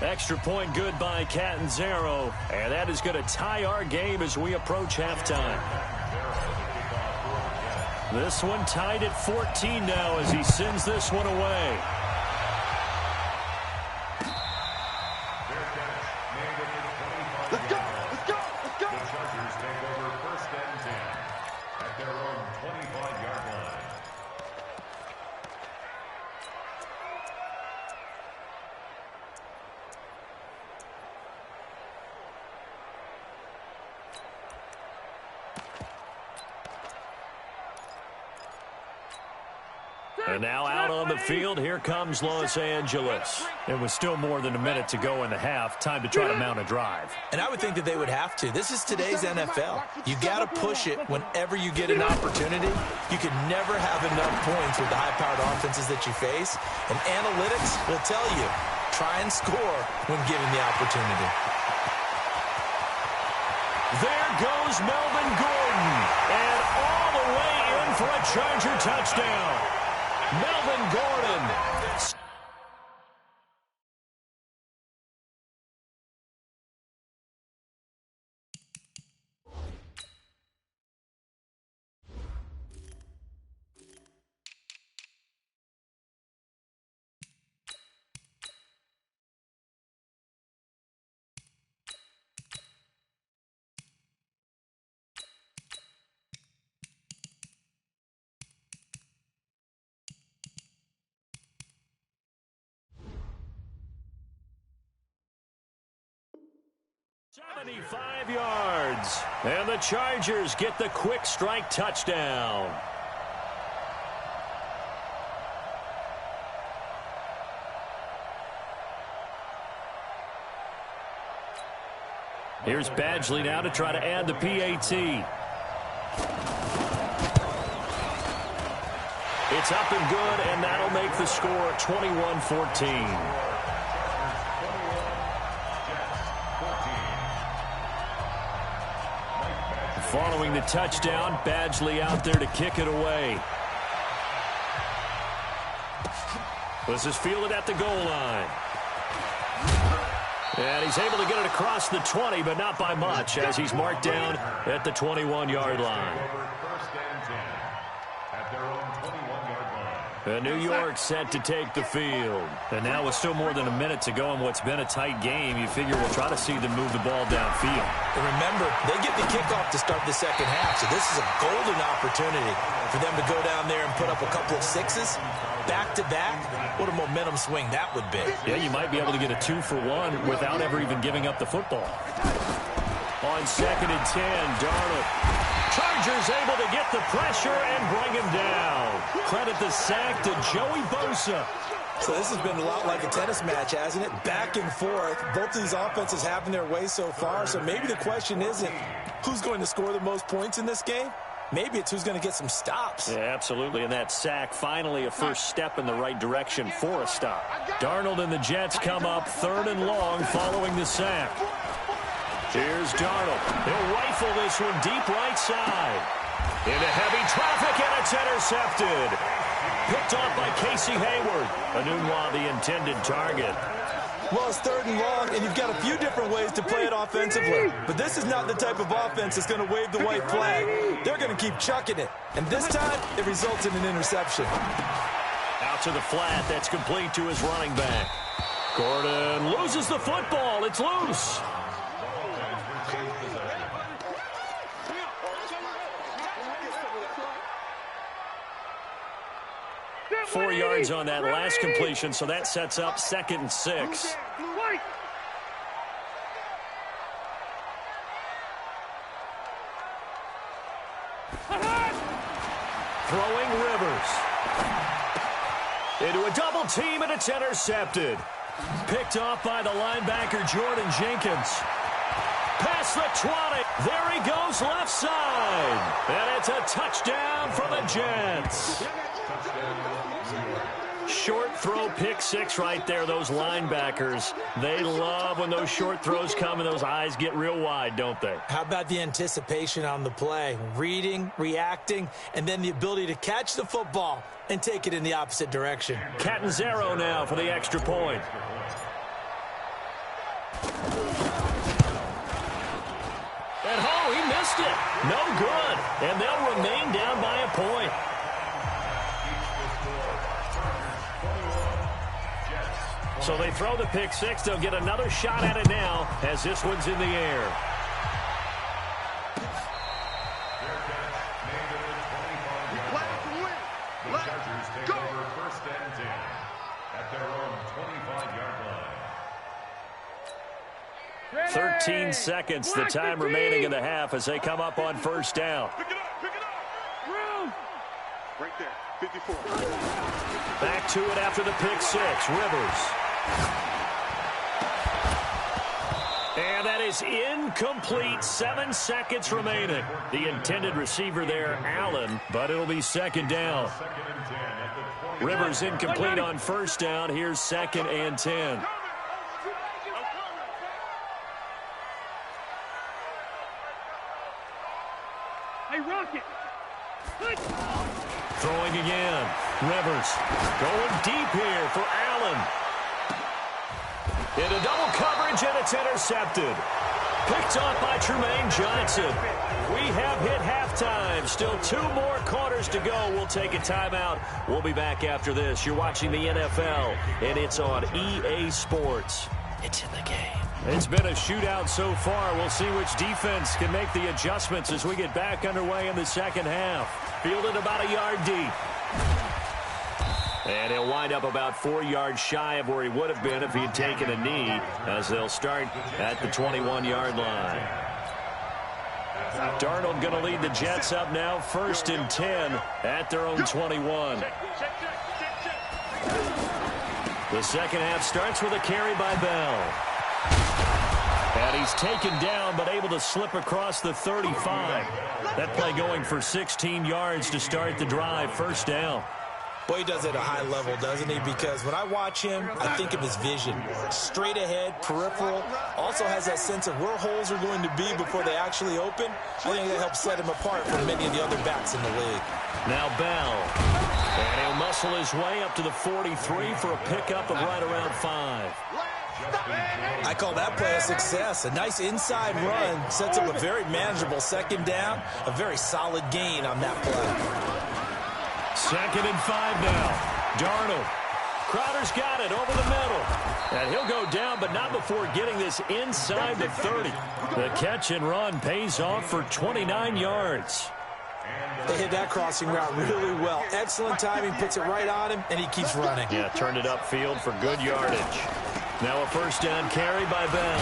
Extra point good by Catanzaro, and that is going to tie our game as we approach halftime. This one tied at 14 now as he sends this one away. Let's go! Let's go! Let's go! The Chargers take over 1st and 10 at their own 25-yard line. And now out on the field, here comes Los Angeles. It was still more than a minute to go in the half. Time to try to mount a drive. And I would think that they would have to. This is today's NFL. You got to push it whenever you get an opportunity. You can never have enough points with the high-powered offenses that you face. And analytics will tell you, try and score when given the opportunity. There goes Melvin Gordon. And all the way in for a Charger touchdown. Melvin Gordon. "75 yards. And the Chargers get the quick strike touchdown. Here's Badgley now to try to add the PAT. It's up and good, and that'll make the score 21-14. Following the touchdown, Badgley out there to kick it away. This is fielded at the goal line. And he's able to get it across the 20, but not by much, as he's marked down at the 21-yard line. And New York set to take the field. And now with still more than a minute to go in what's been a tight game, you figure we'll try to see them move the ball downfield. And remember, they get the kickoff to start the second half, so this is a golden opportunity for them to go down there and put up a couple of sixes back-to-back. What a momentum swing that would be. Yeah, you might be able to get a 2-for-1 without ever even giving up the football. On 2nd and 10, Darnold. Chargers able to get the pressure and bring him down. Credit the sack to Joey Bosa. So this has been a lot like a tennis match, hasn't it? Back and forth. Both of these offenses having their way so far. So maybe the question isn't who's going to score the most points in this game. Maybe it's who's going to get some stops. Yeah, absolutely. And that sack, finally a first step in the right direction for a stop. Darnold and the Jets come up 3rd and long following the sack. Here's Darnold. He'll rifle this one deep right side. Into heavy traffic, and it's intercepted. Picked off by Casey Hayward. Anunwa, the intended target. Well, it's 3rd and long, and you've got a few different ways to play it offensively. But this is not the type of offense that's going to wave the white flag. They're going to keep chucking it. And this time, it results in an interception. Out to the flat. That's complete to his running back. Gordon loses the football. It's loose. 4 yards on that last completion, so that sets up 2nd and 6. Throwing Rivers. Into a double team, and it's intercepted. Picked off by the linebacker, Jordan Jenkins. Past the 20. There he goes, left side. And it's a touchdown for the Jets. Short throw, pick six right there. Those linebackers, they love when those short throws come and those eyes get real wide, don't they? How about the anticipation on the play? Reading, reacting, and then the ability to catch the football and take it in the opposite direction. Catanzaro now for the extra point. And he missed it. No good. And they'll remain down by a point. So they throw the pick six. They'll get another shot at it now as this one's in the air. The Chargers take over 1st and 10 at their own 25-yard line. 13 seconds, the time remaining in the half as they come up on 1st down. Pick it up, pick it up. Room. Right there. 54. Back to it after the pick six. Rivers. And that is incomplete. 7 seconds remaining. The intended receiver there, Allen, but it'll be second down. Rivers incomplete on first down. Here's 2nd and 10. Hey, Rocket. Throwing again. Rivers going deep here for Allen. Into double coverage, and it's intercepted. Picked off by Tremaine Johnson. We have hit halftime. Still 2 more quarters to go. We'll take a timeout. We'll be back after this. You're watching the NFL, and it's on EA Sports. It's in the game. It's been a shootout so far. We'll see which defense can make the adjustments as we get back underway in the second half. Fielded about a yard deep. And he'll wind up about 4 yards shy of where he would have been if he had taken a knee, as they'll start at the 21-yard line. Darnold going to lead the Jets up now, 1st and 10 at their own 21. The second half starts with a carry by Bell. And he's taken down, but able to slip across the 35. That play going for 16 yards to start the drive, 1st down. Boy, he does it at a high level, doesn't he? Because when I watch him, I think of his vision. Straight ahead, peripheral. Also has that sense of where holes are going to be before they actually open. I think that helps set him apart from many of the other backs in the league. Now Bell. And he'll muscle his way up to the 43 for a pickup of right around 5. I call that play a success. A nice inside run sets up a very manageable 2nd down. A very solid gain on that play. 2nd and 5 now. Darnold. Crowder's got it over the middle. And he'll go down, but not before getting this inside the 30. The catch and run pays off for 29 yards. They hit that crossing route really well. Excellent timing, puts it right on him, and he keeps running. Yeah, turned it upfield for good yardage. Now a 1st down carry by Bell.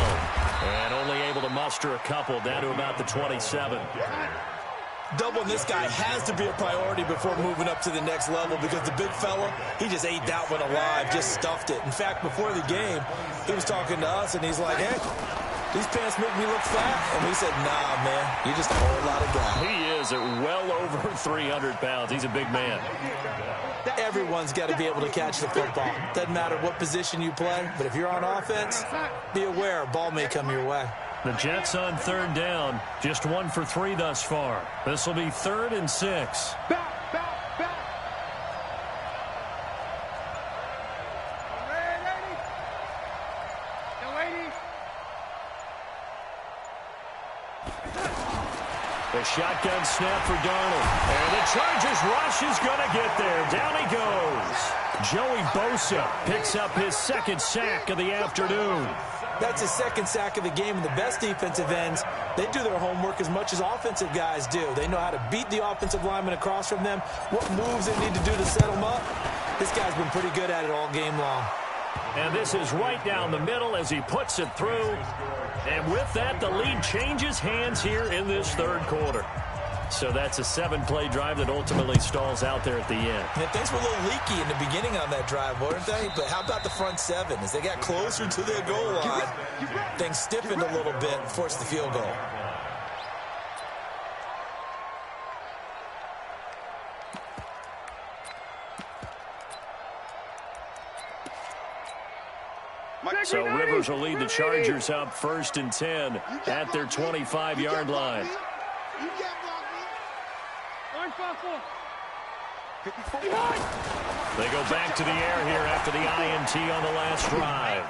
And only able to muster a couple down to about the 27. Doubling this guy has to be a priority before moving up to the next level, because the big fella, he just ate that one alive, just stuffed it. In fact, before the game, he was talking to us, and he's like, hey, these pants make me look fat. And we said, nah, man, you're just a whole lot of guy. He is at well over 300 pounds. He's a big man. Everyone's got to be able to catch the football. Doesn't matter what position you play, but if you're on offense, be aware a ball may come your way. The Jets on 3rd down, just 1 for 3 thus far. This will be 3rd and 6. Back. The shotgun snap for Darnold. And the Chargers rush is going to get there. Down he goes. Joey Bosa picks up his 2nd sack of the afternoon. That's his 2nd sack of the game, and the best defensive ends, they do their homework as much as offensive guys do. They know how to beat the offensive lineman across from them, what moves they need to do to set them up. This guy's been pretty good at it all game long. And this is right down the middle as he puts it through. And with that, the lead changes hands here in this 3rd quarter. So that's a 7-play drive that ultimately stalls out there at the end. And things were a little leaky in the beginning on that drive, weren't they? But how about the front 7? As they got closer to their goal line, things stiffened a little bit and forced the field goal. So Rivers will lead the Chargers up 1st and 10 at their 25-yard line. They go back to the air here after the INT on the last drive.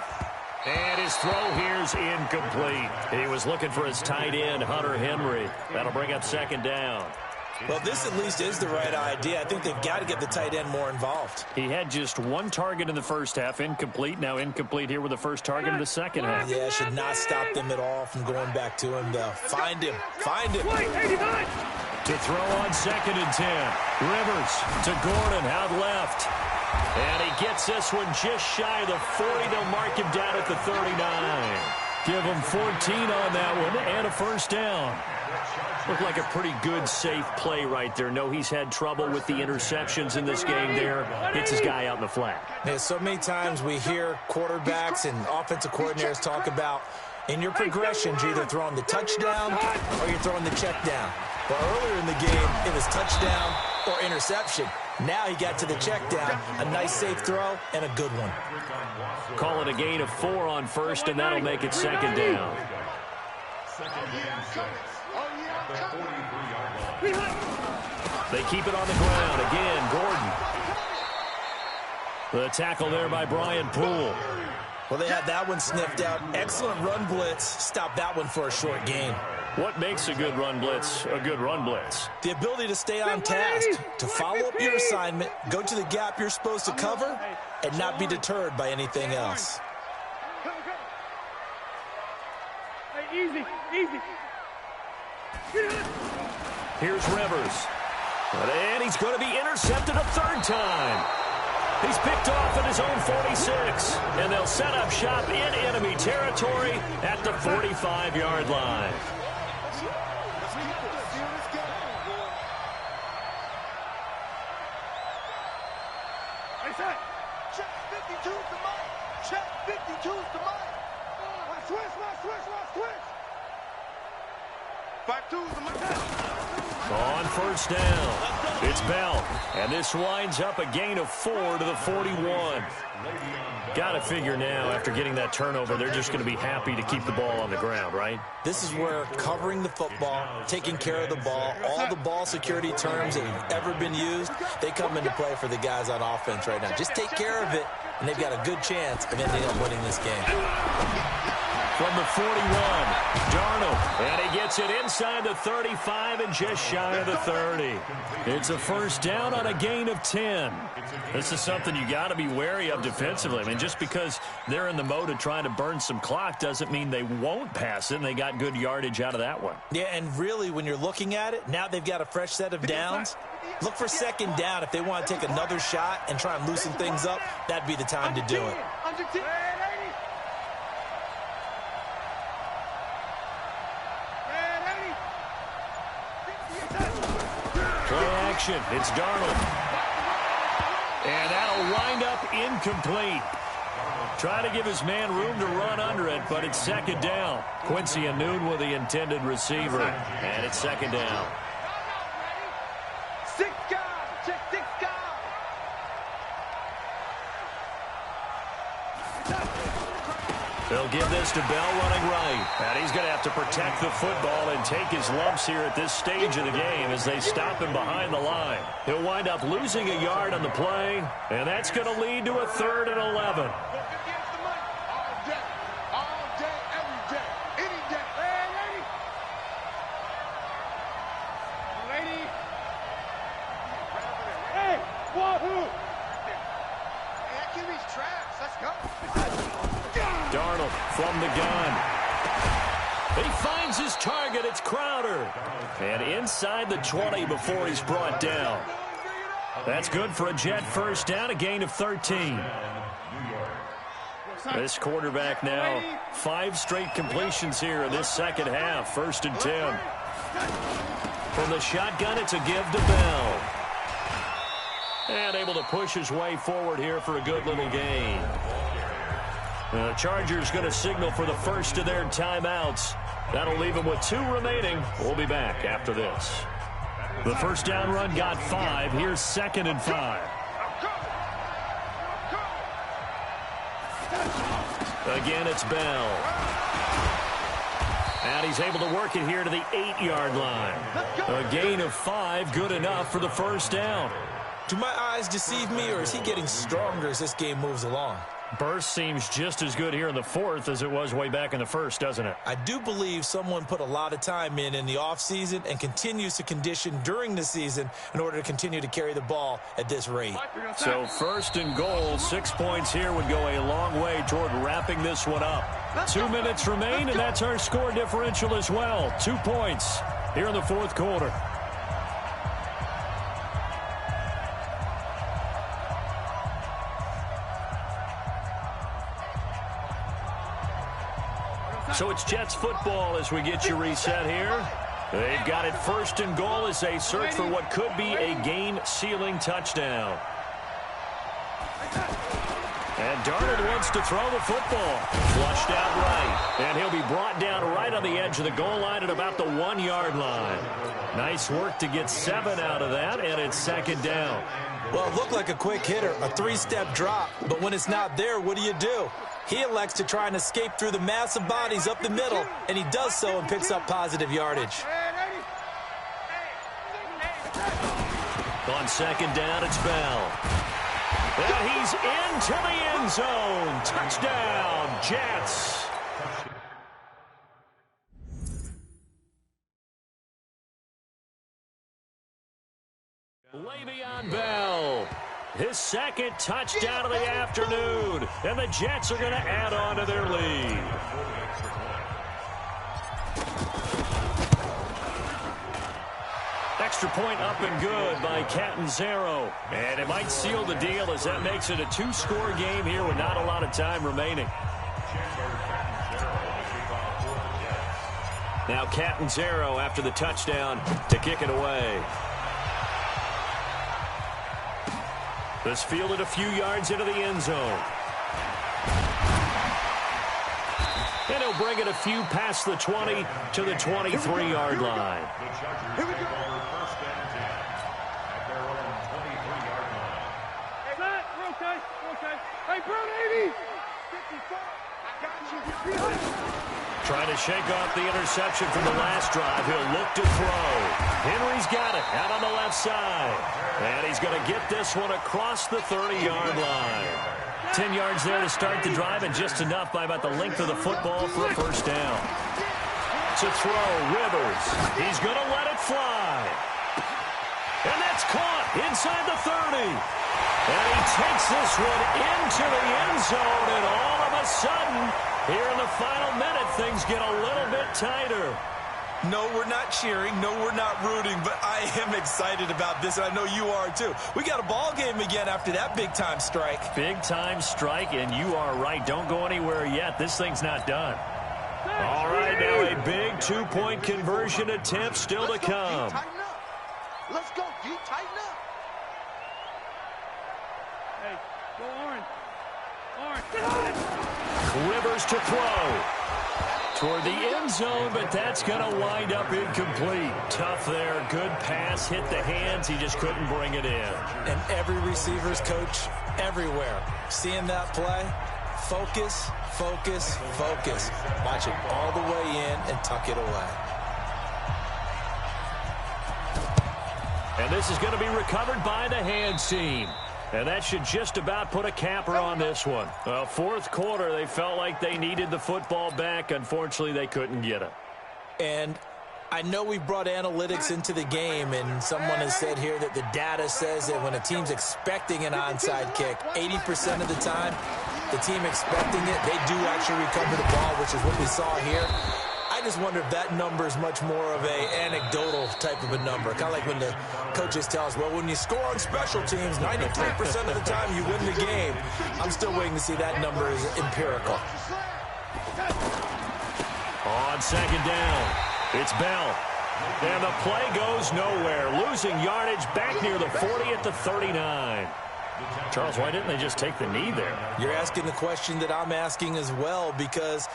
And his throw here's incomplete. He was looking for his tight end, Hunter Henry. That'll bring up 2nd down. Well, this at least is the right idea. I think they've got to get the tight end more involved. He had just 1 target in the first half, incomplete. Now incomplete here with the first target of the second half. Yeah, should not stop them at all from going back to him, though. Find him. Find him. To throw on 2nd and 10. Rivers to Gordon out left. And he gets this one just shy of the 40. They'll mark him down at the 39. Give him 14 on that one and a first down. Looked like a pretty good, safe play right there. No, he's had trouble with the interceptions in this game there. Hits his guy out in the flat. Yeah, so many times we hear quarterbacks and offensive coordinators talk about in your progressions, you're either throwing the touchdown or you're throwing the check down. But earlier in the game, it was touchdown or interception. Now he got to the check down, a nice safe throw, and a good one. Call it a gain of 4 on first, and that'll make it second down. They keep it on the ground. Again, Gordon. The tackle there by Brian Poole. Well, they had that one sniffed out. Excellent run blitz. Stop that one for a short gain. What makes a good run blitz a good run blitz? The ability to stay on task, to follow up your assignment, go to the gap you're supposed to cover, and not be deterred by anything else. Hey, easy. Here's Rivers. And he's going to be intercepted a third time. He's picked off at his own 46. And they'll set up shop in enemy territory at the 45-yard line. Check 52's the mic. Check 52's the mic. Watch switch. 52's the mic. On first down, it's Bell. And this winds up a gain of 4 to the 41. Got to figure now, after getting that turnover, they're just going to be happy to keep the ball on the ground, right? This is where covering the football, taking care of the ball, all the ball security terms that have ever been used, they come into play for the guys on offense right now. Just take care of it, and they've got a good chance of ending up winning this game. From the 41, Darnold, and he gets it inside the 35 and just shy of the 30. It's a first down on a gain of 10. This is something you got to be wary of defensively. I mean, just because they're in the mode of trying to burn some clock doesn't mean they won't pass it, and they got good yardage out of that one. Yeah, and really, when you're looking at it, now they've got a fresh set of downs. Look for second down. If they want to take another shot and try and loosen things up, that'd be the time to do it. Play action. It's Darnold. And that'll wind up incomplete. Trying to give his man room to run under it, but it's second down. Quincy Anoon with the intended receiver. And it's second down. 6 guys. Check 6 guys. They'll give this to Bell running right. And he's going to have to protect the football and take his lumps here at this stage of the game as they stop him behind the line. He'll wind up losing a yard on the play, and that's going to lead to a 3rd and 11. Darnold from the gun. He finds his target. It's Crowder. And inside the 20 before he's brought down. That's good for a Jet first down, a gain of 13. This quarterback now, 5 straight completions here in this second half. 1st and 10. From the shotgun, it's a give to Bell. And able to push his way forward here for a good little gain. The Chargers going to signal for the first of their timeouts. That'll leave them with 2 remaining. We'll be back after this. The first down run got 5. Here's 2nd and 5. Again, it's Bell. And he's able to work it here to the 8-yard line. A gain of 5, good enough for the first down. Do my eyes deceive me, or is he getting stronger as this game moves along? Burst seems just as good here in the 4th as it was way back in the 1st, doesn't it? I do believe someone put a lot of time in the offseason and continues to condition during the season in order to continue to carry the ball at this rate. So 1st and goal, 6 points here would go a long way toward wrapping this one up. 2 minutes remain, and that's our score differential as well. 2 points here in the 4th quarter. So it's Jets football as we get you reset here. They've got it 1st and goal as they search for what could be a game-sealing touchdown. And Darnold wants to throw the football. Flushed out right. And he'll be brought down right on the edge of the goal line at about the 1-yard line. Nice work to get 7 out of that, and it's 2nd down. Well, it looked like a quick hitter, a 3-step drop. But when it's not there, what do? He elects to try and escape through the massive bodies up the middle, and he does so and picks up positive yardage. On 2nd down, it's Bell. And he's into the end zone. Touchdown, Jets. Le'Veon Bell. His 2nd touchdown of the afternoon. And the Jets are going to add on to their lead. Extra point up and good by Catanzaro. And it might seal the deal as that makes it a 2-score game here with not a lot of time remaining. Now Catanzaro after the touchdown to kick it away. This fielded a few yards into the end zone. And he'll bring it a few past the 20 to the 23-yard line. Here we go. Hey, Matt, we're okay. We're okay. Hey, Brown 80. 54. I got you. Trying to shake off the interception from the last drive. He'll look to throw. Henry's got it out on the left side. And he's going to get this one across the 30-yard line. 10 yards there to start the drive, and just enough by about the length of the football for a 1st down. To throw, Rivers. He's going to let it fly. And that's caught inside the 30. And he takes this one into the end zone, and all of a sudden, here in the final minute, things get a little bit tighter. No, we're not cheering. No, we're not rooting, but I am excited about this, and I know you are too. We got a ball game again after that big-time strike. Big-time strike, and you are right. Don't go anywhere yet. This thing's not done. All right, now a big 2-point conversion attempt still to come. Let's go, D. Tighten up. Hey, go Orange. Orange. Rivers to throw. Toward the end zone, but that's going to wind up incomplete. Tough there. Good pass. Hit the hands. He just couldn't bring it in. And every receiver's coach everywhere. Seeing that play, focus, focus, focus. Watch it all the way in and tuck it away. And this is going to be recovered by the hands team. And that should just about put a capper on this one. Well, 4th quarter, they felt like they needed the football back. Unfortunately, they couldn't get it. And I know we brought analytics into the game, and someone has said here that the data says that when a team's expecting an onside kick, 80% of the time, the team expecting it, they do actually recover the ball, which is what we saw here. I just wonder if that number is much more of a anecdotal type of a number. Kind of like when the coaches tell us, well, when you score on special teams, 93% of the time you win the game. I'm still waiting to see that number is empirical. On 2nd down, it's Bell. And the play goes nowhere. Losing yardage back near the 40 at the 39. Charles, why didn't they just take the knee there? You're asking the question that I'm asking as well, because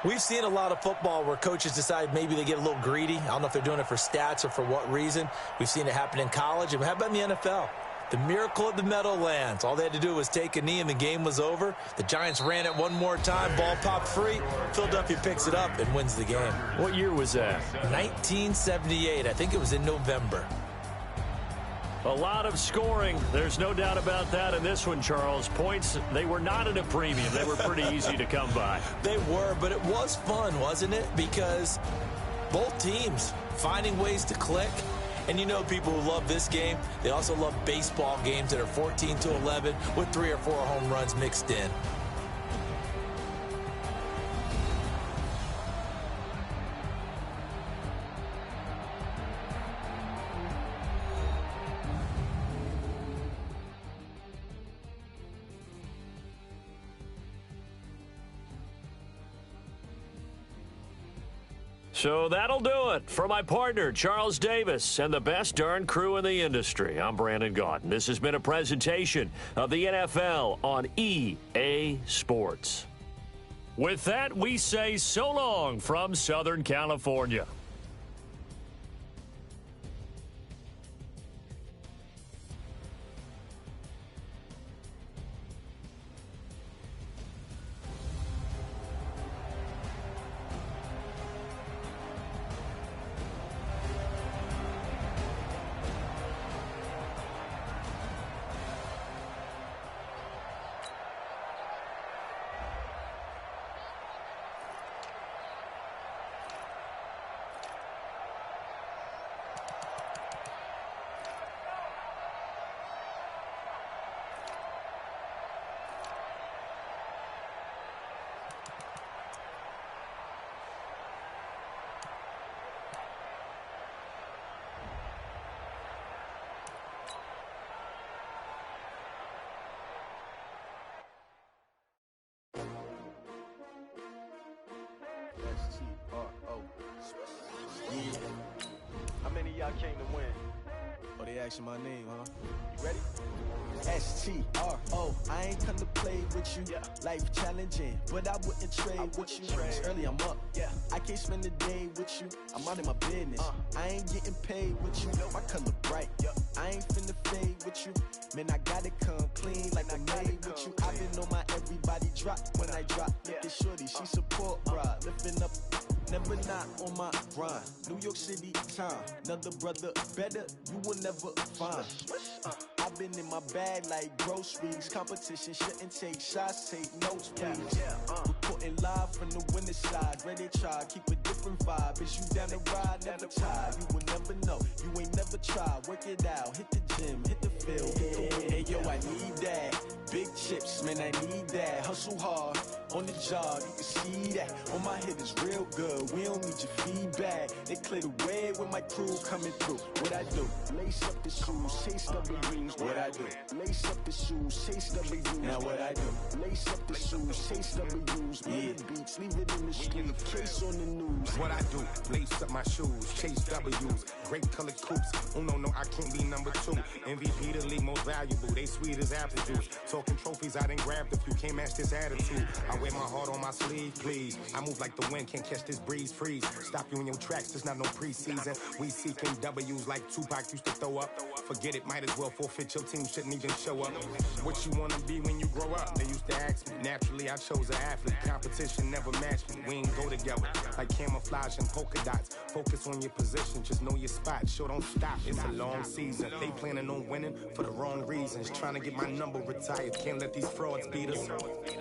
we've seen a lot of football where coaches decide maybe they get a little greedy. I don't know if they're doing it for stats or for what reason. We've seen it happen in college. And how about in the NFL? The miracle of the Meadowlands. All they had to do was take a knee and the game was over. The Giants ran it one more time. Ball popped free. Philadelphia picks it up and wins the game. What year was that? 1978. I think it was in November. A lot of scoring. There's no doubt about that in this one, Charles. Points, they were not at a premium. They were pretty easy to come by. They were, but it was fun, wasn't it? Because both teams finding ways to click. And you know people who love this game, they also love baseball games that are 14-11 with 3 or 4 home runs mixed in. So that'll do it. For my partner, Charles Davis, and the best darn crew in the industry, I'm Brandon Gaudin. This has been a presentation of the NFL on EA Sports. With that, we say so long from Southern California. S-T-R-O. Yeah. How many of y'all came to win? Oh, they asking my name, huh? You ready? S-T-R-O. I ain't come to play with you. Yeah. Life challenging, but I wouldn't trade with you. It's early, I'm up. Yeah. I can't spend the day with you. I'm out of my business. I ain't getting paid with you. My color bright. I ain't finna fade with you. Man, I gotta come clean like I made with you. I've been on my everybody drop when I drop. Look at shorty, she support ride. Lifting up, never not on my grind. New York City time, another brother better, you will never find. I've been in my bag like groceries. Competition shouldn't take shots, take notes, please. Reporting live from the winning side. Ready to try, keep a different vibe. Is you down the ride, never tired. You will never know, you ain't never tried. Work it out, hit the gym, hit the field. Hey yo, I need that. Big chips, man, I need that. Hustle hard, on the job, you can see that. On my head is real good, we don't need your feedback. They clear the way with my crew coming through. What I do? Lace up the shoes, chase W's. What I do? Lace up the shoes, chase W's. Now what I do? Lace up the shoes, chase W's. Yeah, beats, leave it in the street, case on the news. What I do? Lace up my shoes, chase W's. Great colored coops. Oh no, I can't be number 2. MVP the league most valuable. They sweet as apple juice. Talking trophies, I didn't grab the few. Can't match this attitude. I wear my heart on my sleeve, please. I move like the wind, can't catch this breeze, freeze. Stop you in your tracks, there's not no preseason. We seeking W's like Tupac used to throw up. Forget it, might as well forfeit. Your team shouldn't even show up. What you wanna be when you grow up? They used to ask me. Naturally, I chose an athlete. Competition never matched me. We ain't go together like camouflage and polka dots. Focus on your position, just know your spot. Sure, don't stop. It's a long season. They planning on winning for the wrong reasons. Trying to get my number retired. Can't let these frauds beat us.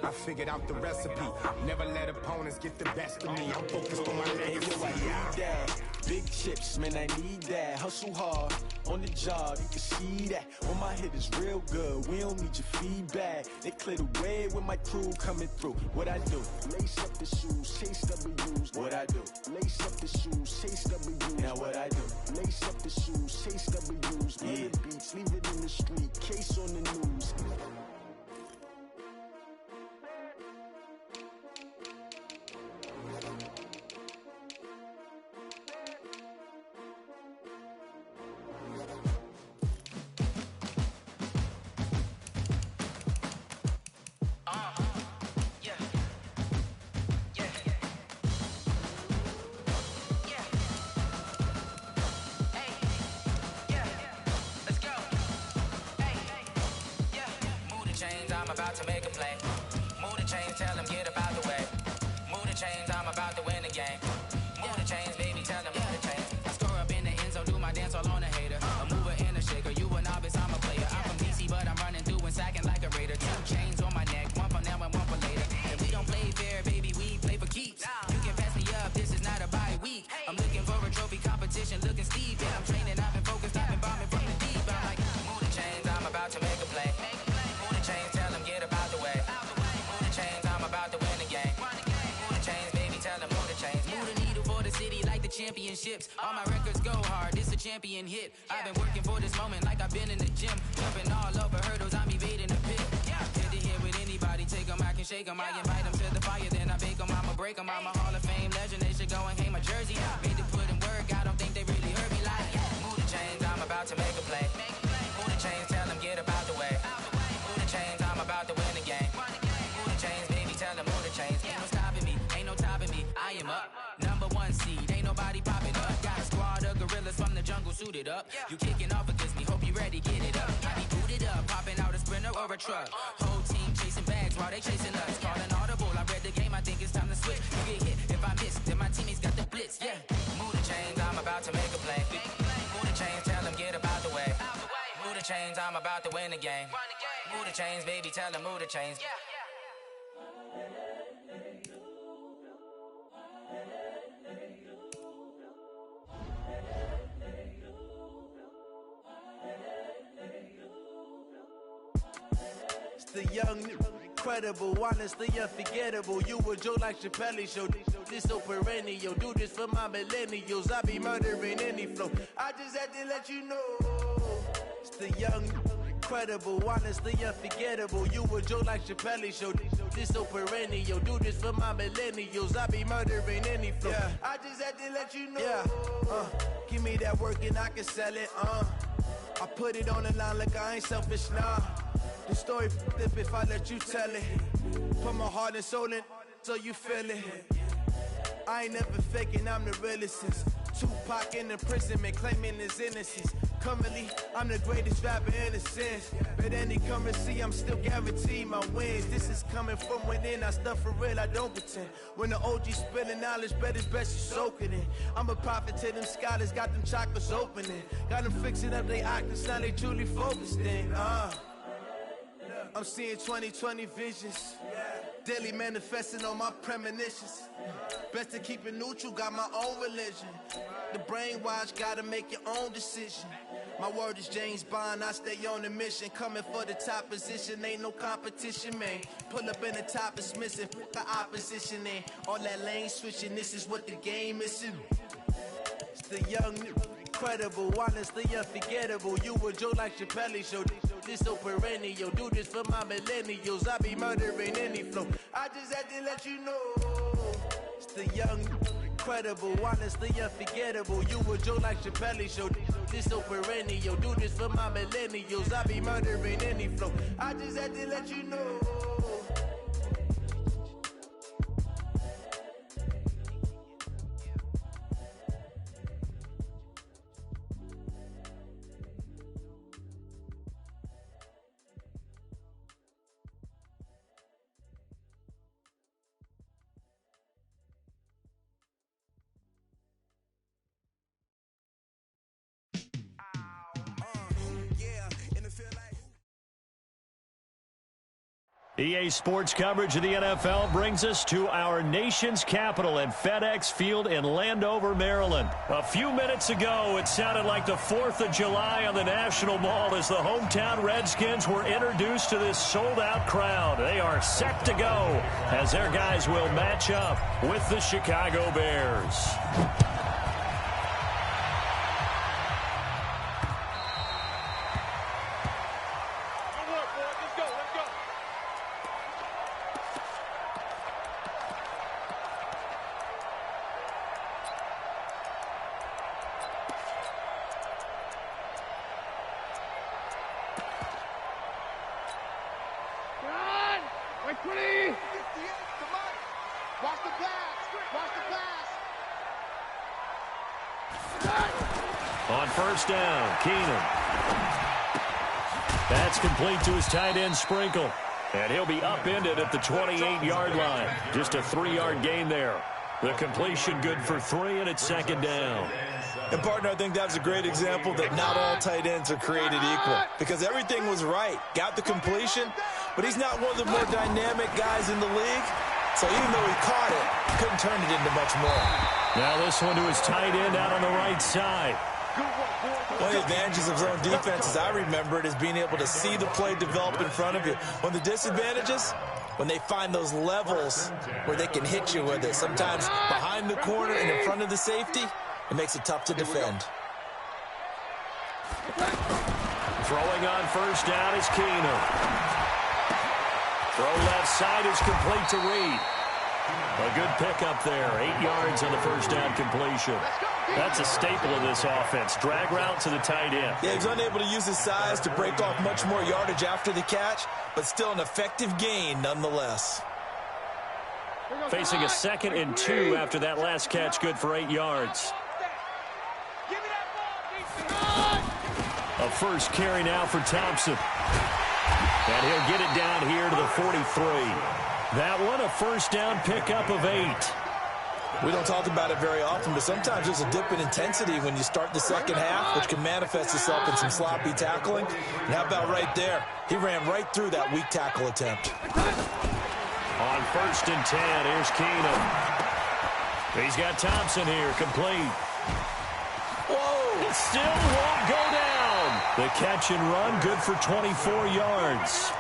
I figured out the recipe. Never let opponents get the best of me. I'm focused on my legacy. I need that. Big chips, man, I need that. Hustle hard, on the job, you can see that. On my head is real good, we don't need your feedback. They clear the way with my crew coming through. What I do? Lace up the shoes, chase W's. What I do? Lace up the shoes, chase W's. Now what I do? Lace up the shoes, chase W's. Yeah, beats, leave it in the street, case on the news. I'm about to make a play. Move the chains, tell them get up out the way. Move the chains, I'm about to win the game. Move the chains, baby, tell them move the chains. I score up in the end zone, do my dance all on a hater. A mover and a shaker, you a novice, I'm a player. I'm from DC, but I'm running through and sacking like a raider. 2 chains on my neck, one for now and one for later. And we don't play fair, baby, we play for keeps. You can pass me up, this is not a bye week. I'm looking for a trophy competition, looking steep. And I'm training, I've been focused, I've been bombing from the deep. I'm like, move the chains, I'm about to make a play. Move the chains, tell them get up out the way. Move the chains, I'm about to win the game. Move the chains, baby, tell them move the chains. Move the needle for the city like the championships. All my records go hard, this a champion hit. I've been working for this moment like I've been in the gym. Jumping all over hurdles, I'm evading the pit. Head to head with anybody, take them, I can shake them. I invite them to the fire, then I bake them. I'ma break them, I'm a Hall of Fame legend. They should go and hang my jersey. Made to put in work, I don't think they really heard me like. Move the chains, I'm about to make a play. Move the chains, tell them get about the way. Move the chains, I'm about to win the game. Move the chains, baby, tell them move the chains. Ain't no stopping me, ain't no topping me. I am up, #1 seed, ain't nobody popping up. Got a squad of gorillas from the jungle suited up. You kicking off against me, hope you ready, get it up. I be booted up, popping out a sprinter or a truck. Whole team chasing bags while they chasing us. Calling audible, I read the game, I think it's time to switch. You get hit if I miss, then my teammates got the blitz, yeah. Move the chains, I'm about to make a play. Move the chains, tell them get about the way. Move the chains, I'm about to win the game. Move the chains, baby, tell them move the chains. The young, incredible, honestly unforgettable. You a Joe like Chappelle show. This so perennial. Do this for my millennials. I be murdering any flow. I just had to let you know. It's the young, incredible, honestly unforgettable. You a Joe like Chappelle show. This so perennial. Do this for my millennials. I be murdering any flow. Yeah. I just had to let you know. Yeah. Give me that work and I can sell it. I put it on the line like I ain't selfish, nah. The story flip if I let you tell it. Put my heart and soul in so you feel it. I ain't never faking, I'm the realest since Tupac in imprisonment, claiming his innocence. Currently, I'm the greatest rapper in a sense. But any currency, I'm still guaranteed my wins. This is coming from within, I stuff for real, I don't pretend. When the OG spilling knowledge, bet it's best you soak it in. I'm a prophet to them scholars, got them chakras opening. Got them fixing up they octaves, now they truly focused in. I'm seeing 2020 visions. Daily manifesting on my premonitions. Best to keep it neutral, got my own religion. The brainwash, gotta make your own decision. My word is James Bond, I stay on the mission. Coming for the top position, ain't no competition, man. Pull up in the top, it's missing, put the opposition in. All that lane switching, this is what the game is. It's the young, incredible, honestly unforgettable. You a Joe like Chappelle show. This so perennial. Do this for my millennials. I be murdering any flow. I just had to let you know. It's the young, incredible, honestly unforgettable. You a Joe like Chappelle show. This so perennial. Do this for my millennials. I be murdering any flow. I just had to let you know. EA Sports coverage of the NFL brings us to our nation's capital at FedEx Field in Landover, Maryland. A few minutes ago, it sounded like the 4th of July on the National Mall as the hometown Redskins were introduced to this sold-out crowd. They are set to go as their guys will match up with the Chicago Bears. On first down, Keenum. That's complete to his tight end, Sprinkle. And he'll be upended at the 28-yard line. Just a 3-yard gain there. The completion good for 3, and it's second down. And, partner, I think that's a great example that not all tight ends are created equal. Because everything was right. Got the completion, but he's not one of the more dynamic guys in the league. So even though he caught it, couldn't turn it into much more. Now this one to his tight end out on the right side. One of the advantages of zone defense, as I remember it, is being able to see the play develop in front of you. One of the disadvantages, when they find those levels where they can hit you with it. Sometimes behind the corner and in front of the safety, it makes it tough to defend. Throwing on first down is Keenum. Throw left side is complete to Reed. A good pickup there. 8 yards on the first down completion. That's a staple of this offense. Drag route to the tight end. Yeah, he's unable to use his size to break off much more yardage after the catch, but still an effective gain nonetheless. Facing a 2nd and 2 after that last catch, good for 8 yards. A first carry now for Thompson. And he'll get it down here to the 43. That one, a first down pickup of 8. We don't talk about it very often, but sometimes there's a dip in intensity when you start the second half, which can manifest itself in some sloppy tackling. And how about right there? He ran right through that weak tackle attempt. On 1st and 10, here's Keenum. He's got Thompson here, complete. Whoa! It still won't go down. The catch and run, good for 24 yards.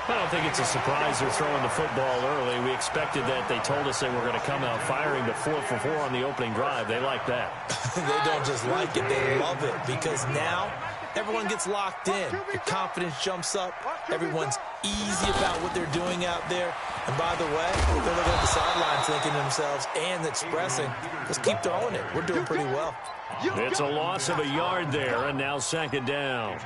I don't think it's a surprise they're throwing the football early. We expected that. They told us they were going to come out firing the 4 for 4 on the opening drive. They like that. They don't just like it, they love it, because now everyone gets locked in. Your confidence jumps up. Everyone's easy about what they're doing out there. And by the way, they're looking at the sidelines thinking to themselves and expressing, let's keep throwing it. We're doing pretty well. It's a loss of a yard there, and now 2nd down.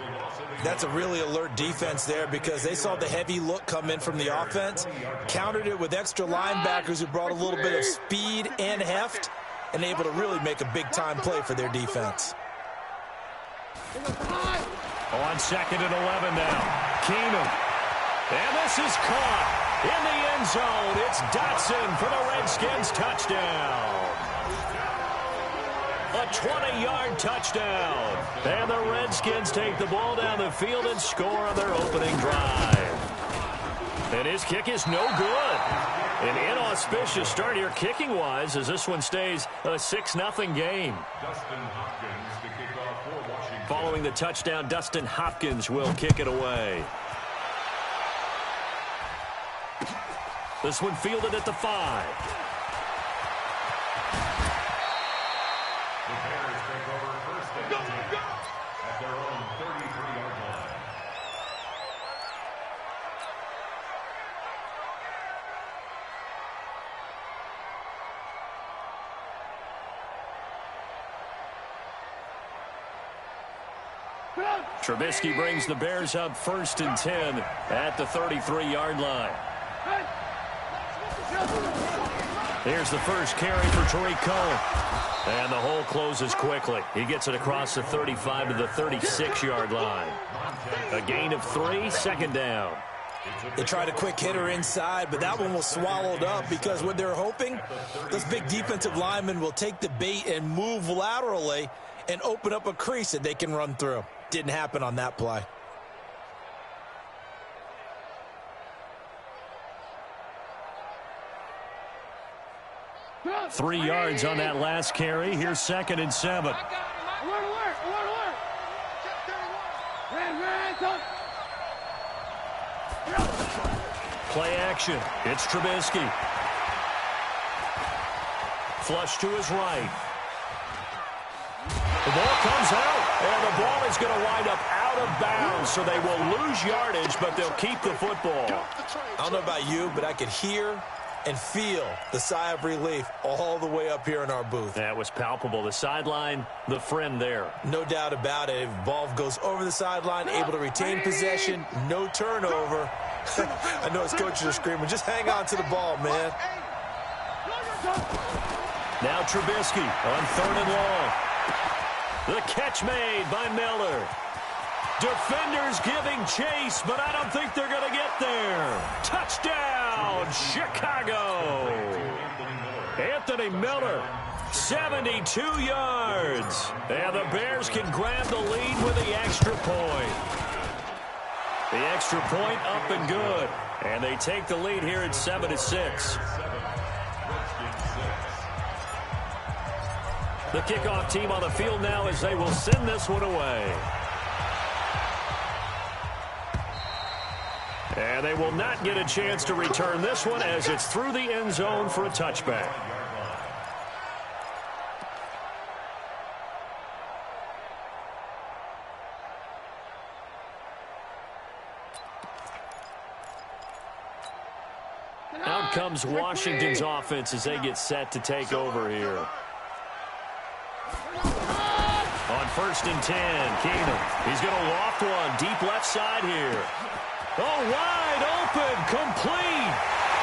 That's a really alert defense there because they saw the heavy look come in from the offense, countered it with extra linebackers who brought a little bit of speed and heft, and able to really make a big-time play for their defense. On 2nd and 11 now. Keenum. And this is caught in the end zone. It's Dotson for the Redskins touchdown. A 20-yard touchdown. And the Redskins take the ball down the field and score on their opening drive. And his kick is no good. An inauspicious start here kicking-wise as this one stays a 6-0 game. Following the touchdown, Dustin Hopkins will kick it away. This one fielded at the 5. The Bears take over 1st and 10 at their own 33-yard line. Trubisky brings the Bears up 1st and 10 at the 33-yard line. Here's the first carry for Tariq Cohen. And the hole closes quickly. He gets it across the 35 to the 36-yard line. A gain of 3, 2nd down. They tried a quick hitter inside, but that one was swallowed up because what they're hoping, those big defensive linemen will take the bait and move laterally and open up a crease that they can run through. Didn't happen on that play. Three yards on that last carry. Here's 2nd and 7. Play action. It's Trubisky. Flush to his right. The ball comes out, and the ball is going to wind up out of bounds, so they will lose yardage, but they'll keep the football. I don't know about you, but I could hear and feel the sigh of relief all the way up here in our booth. That was palpable. The sideline, the friend there. No doubt about it. If the ball goes over the sideline, able to retain possession, no turnover. I know his coaches are screaming, just hang on to the ball, man. Now Trubisky on 3rd and long. The catch made by Miller. Defenders giving chase, but I don't think they're going to get there. Touchdown, Chicago. Anthony Miller, 72 yards. And the Bears can grab the lead with the extra point. The extra point up and good. And they take the lead here at 7-6. The kickoff team on the field now as they will send this one away. And they will not get a chance to return this one as it's through the end zone for a touchback. Out comes Washington's offense as they get set to take over here. On 1st and 10, Keenum. He's going to loft one deep left side here. Oh, wide open, complete.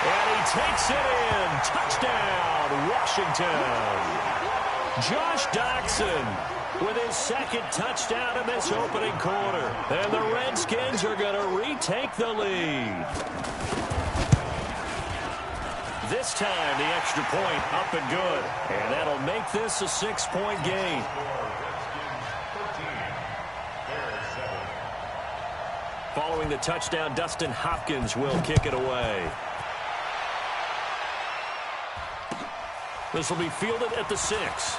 And he takes it in. Touchdown, Washington. Josh Doctson with his second touchdown in this opening quarter. And the Redskins are going to retake the lead. This time, the extra point up and good. And that'll make this a 6-point game. Following the touchdown, Dustin Hopkins will kick it away. This will be fielded at the 6.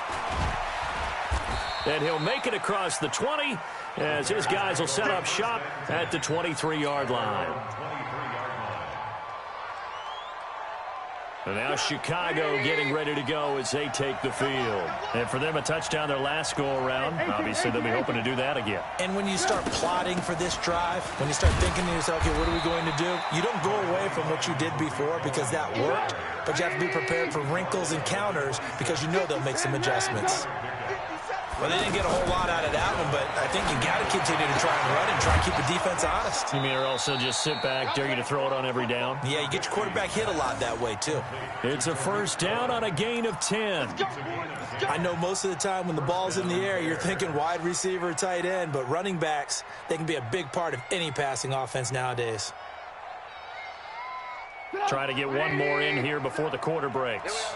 And he'll make it across the 20 as his guys will set up shop at the 23-yard line. And now Chicago getting ready to go as they take the field. And for them, a touchdown their last go-around. Obviously, they'll be hoping to do that again. And when you start plotting for this drive, when you start thinking to yourself, okay, what are we going to do? You don't go away from what you did before because that worked, but you have to be prepared for wrinkles and counters because you know they'll make some adjustments. Well, they didn't get a whole lot out of that one, but I think you got to continue to try and run and try and keep the defense honest. You mean or also just sit back, dare you to throw it on every down? Yeah, you get your quarterback hit a lot that way, too. It's a 1st down on a gain of 10. I know most of the time when the ball's in the air, you're thinking wide receiver, tight end, but running backs, they can be a big part of any passing offense nowadays. Try to get one more in here before the quarter breaks.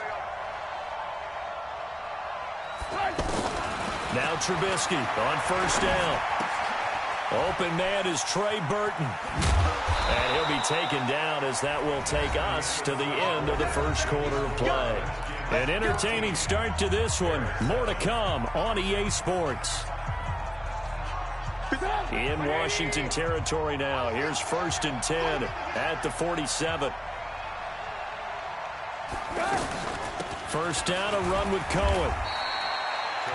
Now Trubisky on 1st down. Open man is Trey Burton. And he'll be taken down as that will take us to the end of the 1st quarter of play. An entertaining start to this one. More to come on EA Sports. In Washington territory now. Here's 1st and 10 at the 47. 1st down, a run with Cohen.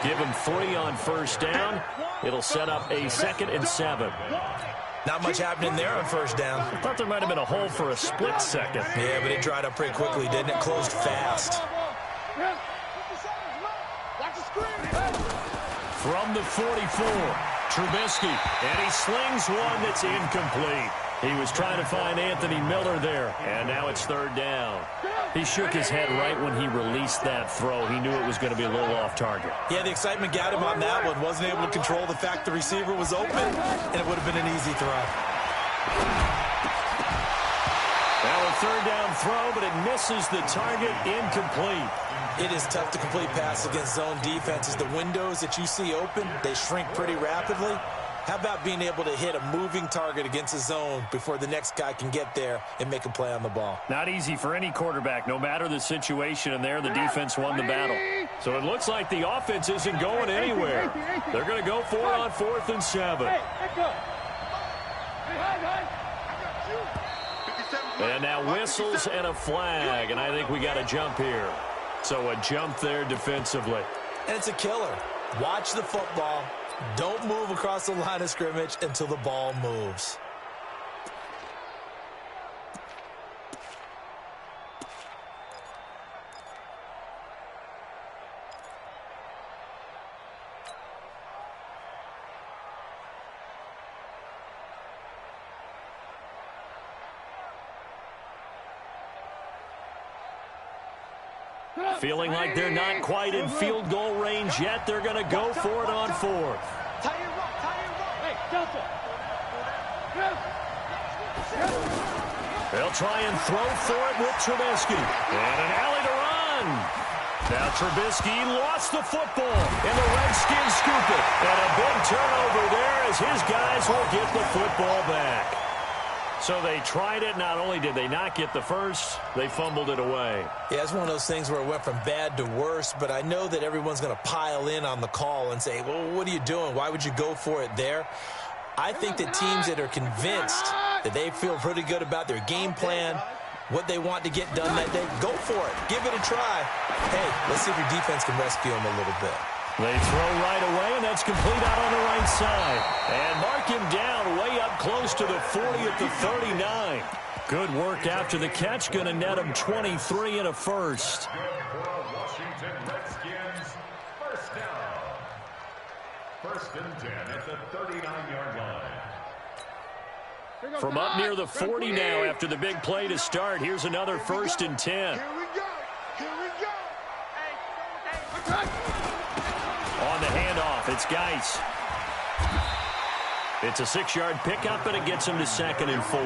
Give him 3 on 1st down. It'll set up a 2nd and 7. Not much happening there on 1st down. I thought there might have been a hole for a split second. Yeah, but it dried up pretty quickly, didn't it? Closed fast. From the 44, Trubisky, and he slings one that's incomplete. He was trying to find Anthony Miller there, and now it's 3rd down. He shook his head right when he released that throw. He knew it was going to be a little off target. Yeah, the excitement got him on that one. Wasn't able to control the fact the receiver was open, and it would have been an easy throw. Now a 3rd down throw, but it misses the target, incomplete. It is tough to complete pass against zone defenses. The windows that you see open, they shrink pretty rapidly. How about being able to hit a moving target against a zone before the next guy can get there and make a play on the ball? Not easy for any quarterback, no matter the situation, and there the defense won the battle. So it looks like the offense isn't going anywhere. They're going to go for it on 4th and 7. And now whistles and a flag, and I think we got a jump here. So a jump there defensively. And it's a killer. Watch the football. Don't move across the line of scrimmage until the ball moves. Feeling like they're not quite in field goal range yet. They're going to go for it on 4th. They'll try and throw for it with Trubisky. And an alley to run. Now Trubisky lost the football, and the Redskins scoop it. And a big turnover there as his guys will get the football back. So they tried it. Not only did they not get the first, they fumbled it away. Yeah, it's one of those things where it went from bad to worse, but I know that everyone's going to pile in on the call and say, well, what are you doing? Why would you go for it there? I think that teams that are convinced that they feel pretty good about their game plan, what they want to get done that day, go for it. Give it a try. Hey, let's see if your defense can rescue them a little bit. They throw right away, and that's complete out on the right side. And mark him down way up close to the 40 at the 39. Good work after the catch. Going to net him 23 and a first. Washington Redskins, first down. First and 10 at the 39-yard line. From up near the 40 now after the big play to start. Here's another first and 10. Here we go. Here we go. On the handoff, it's Geis. It's a 6-yard pickup, and it gets him to 2nd and 4.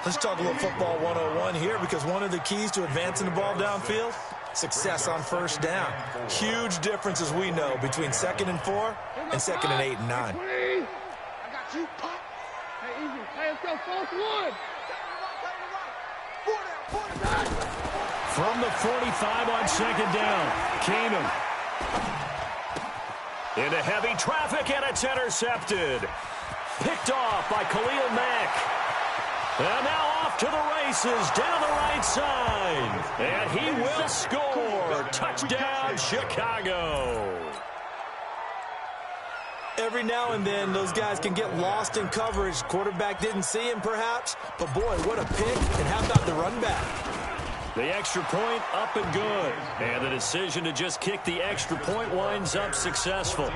Let's talk a little football 101 here, because one of the keys to advancing the ball downfield, success on first down. Huge difference, as we know, between 2nd and 4 and 2nd and 8 and 9. I got you, Pop. Hey, easy. Hey, let's go. Fourth one. From the 45 on 2nd down, Keenum. Into heavy traffic, and it's intercepted. Picked off by Khalil Mack. And now off to the races, down the right side. And he will score. Touchdown, Chicago. Every now and then, those guys can get lost in coverage. Quarterback didn't see him, perhaps. But, boy, what a pick. And how about the run back? The extra point up and good. And the decision to just kick the extra point winds up successful.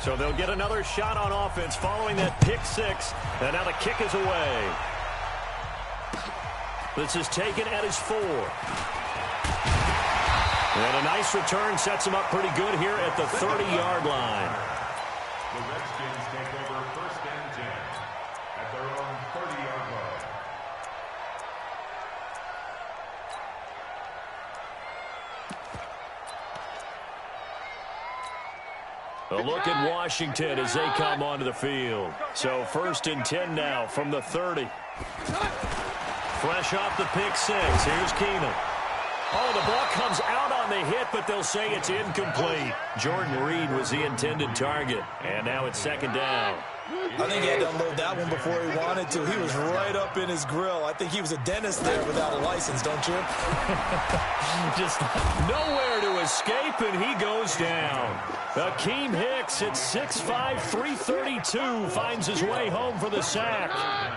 So they'll get another shot on offense following that pick 6. And now the kick is away. This is taken at his 4. And a nice return sets him up pretty good here at the 30-yard line. The Redskins take over first and 10 at their own 30-yard line. A look at Washington as they come onto the field. So first and 10 now from the 30. Fresh off the pick 6. Here's Keenum. Oh, the ball comes out on the hit, but they'll say it's incomplete. Jordan Reed was the intended target, and now it's 2nd down. I think he had to unload that one before he wanted to. He was right up in his grill. I think he was a dentist there without a license, don't you? Just nowhere to escape, and he goes down. Akeem Hicks at 6'5", 332, finds his way home for the sack.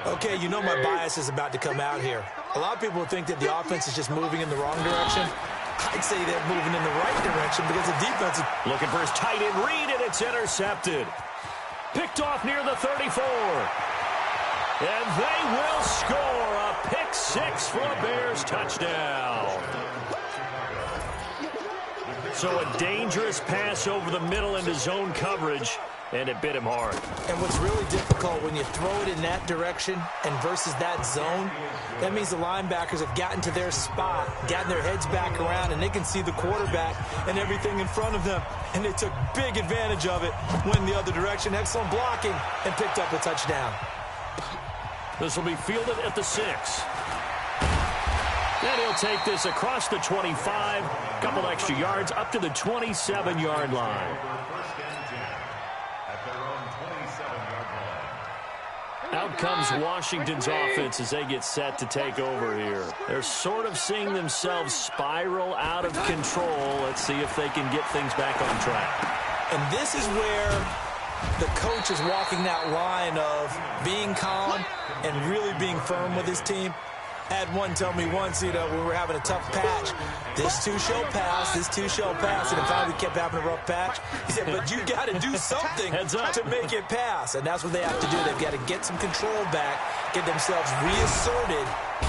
Okay, you know my bias is about to come out here. A lot of people think that the offense is just moving in the wrong direction. I'd say they're moving in the right direction because the defense is... Looking for his tight end Reed, and it's intercepted. Picked off near the 34. And they will score a pick 6 for a Bears touchdown. So a dangerous pass over the middle into zone coverage, and it bit him hard. And what's really difficult when you throw it in that direction and versus that zone, that means the linebackers have gotten to their spot, gotten their heads back around, and they can see the quarterback and everything in front of them. And they took big advantage of it, went the other direction, excellent blocking, and picked up a touchdown. This will be fielded at the 6. And he'll take this across the 25, couple extra yards up to the 27-yard line. Out comes Washington's offense as they get set to take over here. They're sort of seeing themselves spiral out of control. Let's see if they can get things back on track. And this is where the coach is walking that line of being calm and really being firm with his team. I had one tell me once, when we were having a tough patch, this too shall pass, this too shall pass. And it finally kept having a rough patch. He said, but you got to do something to make it pass. And that's what they have to do. They've got to get some control back, get themselves reasserted.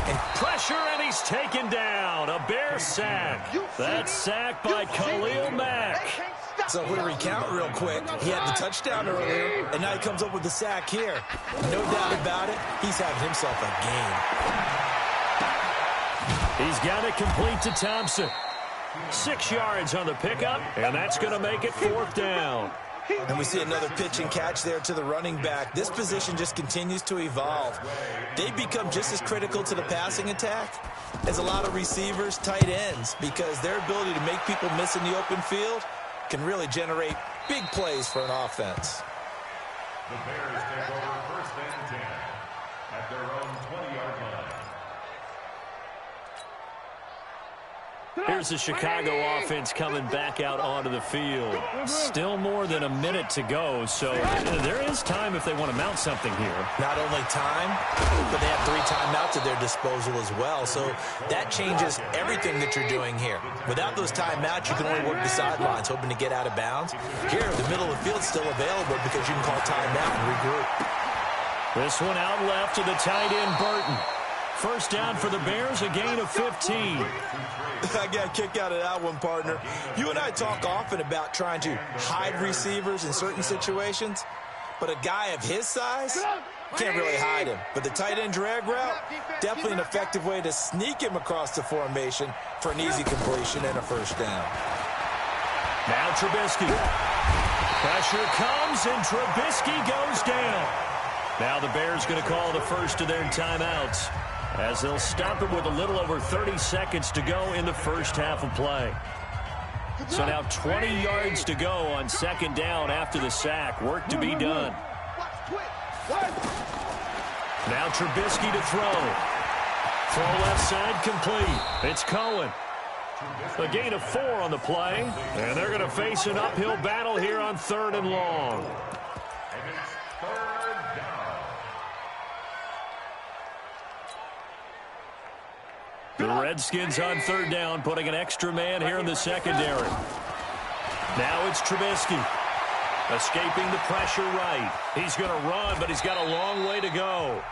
And pressure, and he's taken down. A Bear sack. That's sacked by Khalil Mack. So if we recount real quick, he had the touchdown earlier, and now he comes up with the sack here. No doubt about it, he's having himself a game. He's got it complete to Thompson. 6 yards on the pickup, and that's going to make it 4th down. And we see another pitch and catch there to the running back. This position just continues to evolve. They become just as critical to the passing attack as a lot of receivers, tight ends, because their ability to make people miss in the open field can really generate big plays for an offense. The Bears take over first and 10 at their own 20-yard line. Here's the Chicago offense coming back out onto the field. Still more than a minute to go, so there is time if they want to mount something here. Not only time, but they have 3 timeouts at their disposal as well, so that changes everything that you're doing here. Without those timeouts, you can only work the sidelines, hoping to get out of bounds. Here, the middle of the field's still available because you can call timeout and regroup. This one out left to the tight end, Burton. First down for the Bears, a gain of 15. I got a kick out of that one, partner. You and I talk often about trying to hide receivers in certain situations, but a guy of his size can't really hide him. But the tight end drag route, definitely an effective way to sneak him across the formation for an easy completion and a first down. Now Trubisky. Pressure comes, and Trubisky goes down. Now the Bears going to call the first of their timeouts, as they'll stop it with a little over 30 seconds to go in the first half of play. So now 20 yards to go on second down after the sack. Work to be done. Now Trubisky to throw. Throw left side complete. It's Cohen. A gain of 4 on the play, and they're going to face an uphill battle here on 3rd and long. The Redskins on 3rd down, putting an extra man here in the secondary. Now it's Trubisky. Escaping the pressure right. He's going to run, but he's got a long way to go.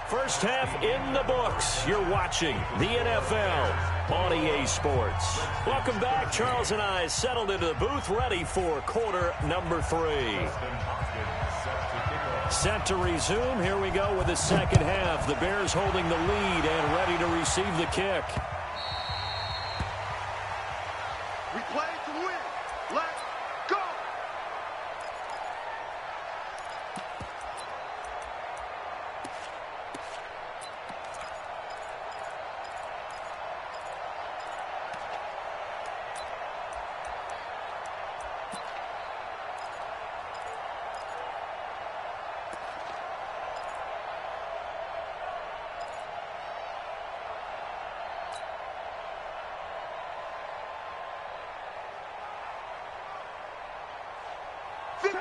First half in the books. You're watching the NFL on EA Sports. Welcome back. Charles and I settled into the booth, ready for quarter number 3. Set to resume. Here we go with the second half. The Bears holding the lead and ready to receive the kick. We play to win. Let's go.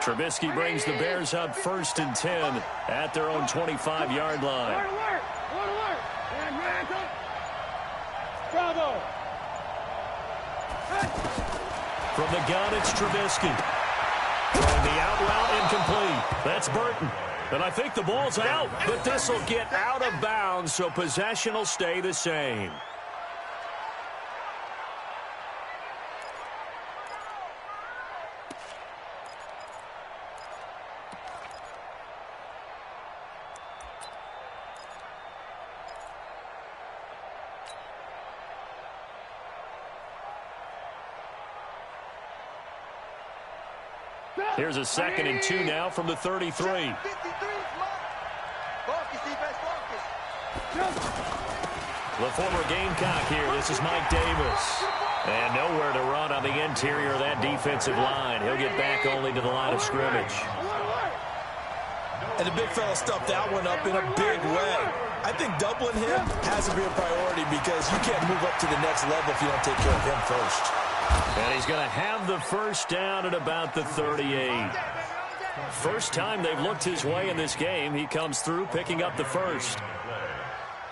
Trubisky brings the Bears up 1st and 10 at their own 25-yard line. Alert, alert, alert, alert. Bravo. From the gun, it's Trubisky. Throwing the out route incomplete. That's Burton. And I think the ball's out, but this will get out of bounds, so possession will stay the same. Here's a 2nd and 2 now from the 33. The former Gamecock here. This is Mike Davis. And nowhere to run on the interior of that defensive line. He'll get back only to the line of scrimmage. And the big fella stuffed that one up in a big way. I think doubling him has to be a priority because you can't move up to the next level if you don't take care of him first. And he's going to have the first down at about the 38. First time they've looked his way in this game. He comes through picking up the first.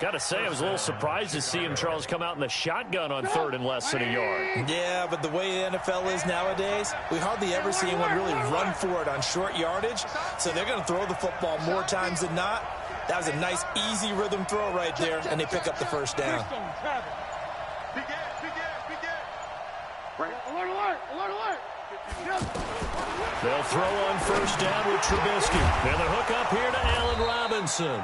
Got to say, I was a little surprised to see him, Charles, come out in the shotgun on 3rd and less than a yard. Yeah, but the way the NFL is nowadays, we hardly ever see anyone really run for it on short yardage. So they're going to throw the football more times than not. That was a nice, easy rhythm throw right there, and they pick up the first down. Alert, alert, alert, alert. They'll throw on first down with Trubisky. And the hook up here to Allen Robinson.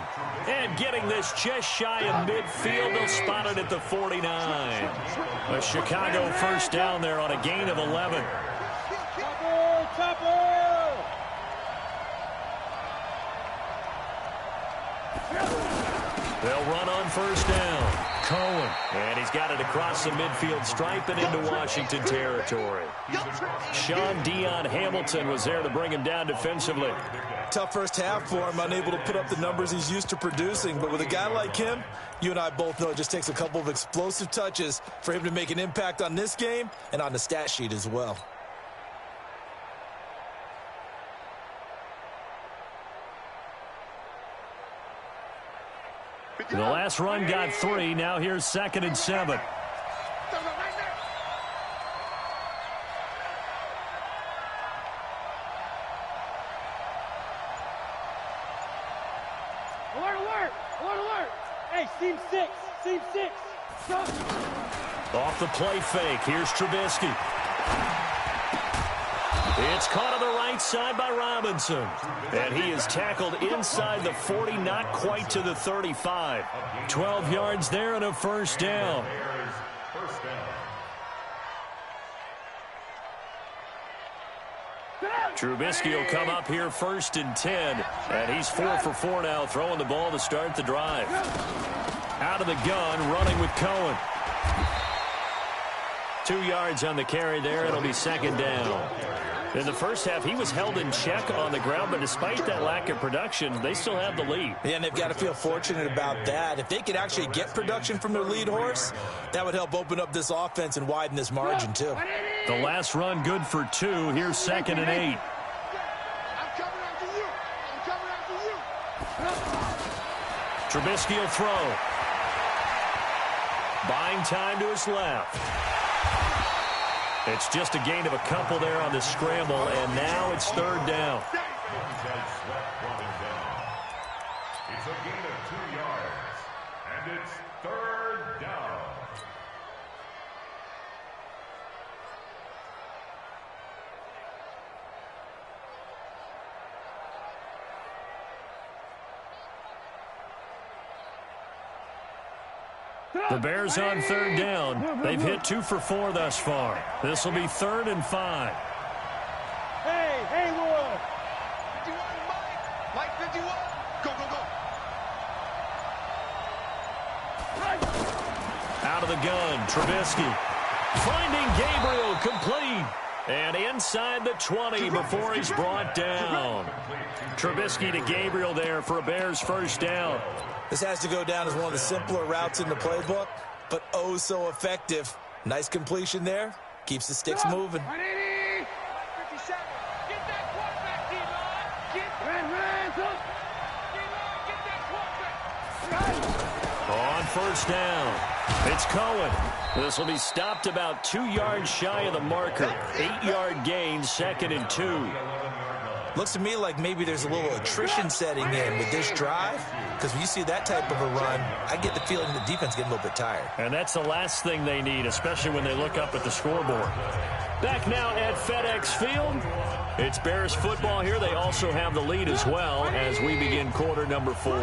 And getting this just shy of midfield, they'll spot it at the 49. A Chicago first down there on a gain of 11. They'll run on first down. Cohen. And he's got it across the midfield stripe and into Washington territory. Sean Dion Hamilton was there to bring him down defensively. Tough first half for him, unable to put up the numbers he's used to producing. But with a guy like him, you and I both know it just takes a couple of explosive touches for him to make an impact on this game and on the stat sheet as well. The last run got 3. Now here's 2nd and 7. Off the play fake. Here's Trubisky. It's caught on the right side by Robinson. And he is tackled inside the 40, not quite to the 35. 12 yards there and a first down. Trubisky will come up here 1st and 10. And he's 4 for 4 now, throwing the ball to start the drive. Out of the gun, running with Cohen. 2 yards on the carry there. It'll be 2nd down. In the first half, he was held in check on the ground, but despite that lack of production, they still have the lead. Yeah, and they've got to feel fortunate about that. If they could actually get production from their lead horse, that would help open up this offense and widen this margin, too. The last run good for 2. Here's 2nd and 8. I'm coming after you. I'm coming after you. Trubisky will throw. Buying time to his left. It's just a gain of a couple there on the scramble, and now it's 3rd down. It's a gain of 2 yards, and it's 3rd down. The Bears on 3rd down. They've hit 2 for 4 thus far. This will be 3rd and 5. Hey, Haywood. 51, Mike 51. Go, go, go. Out of the gun, Trubisky. Finding Gabriel, complete. And inside the 20 before he's brought down. Trubisky to Gabriel there for a Bears first down. This has to go down as one of the simpler routes in the playbook, but oh so effective. Nice completion there. Keeps the sticks moving. 180. 57. Get that quarterback, D-line. Get that quarterback. On first down, it's Cohen. This will be stopped about 2 yards shy of the marker. 8-yard gain, 2nd and 2. Looks to me like maybe there's a little attrition setting in with this drive, because when you see that type of a run, I get the feeling the defense getting a little bit tired. And that's the last thing they need, especially when they look up at the scoreboard. Back now at FedEx Field. It's Bears football here. They also have the lead as well as we begin quarter number 4.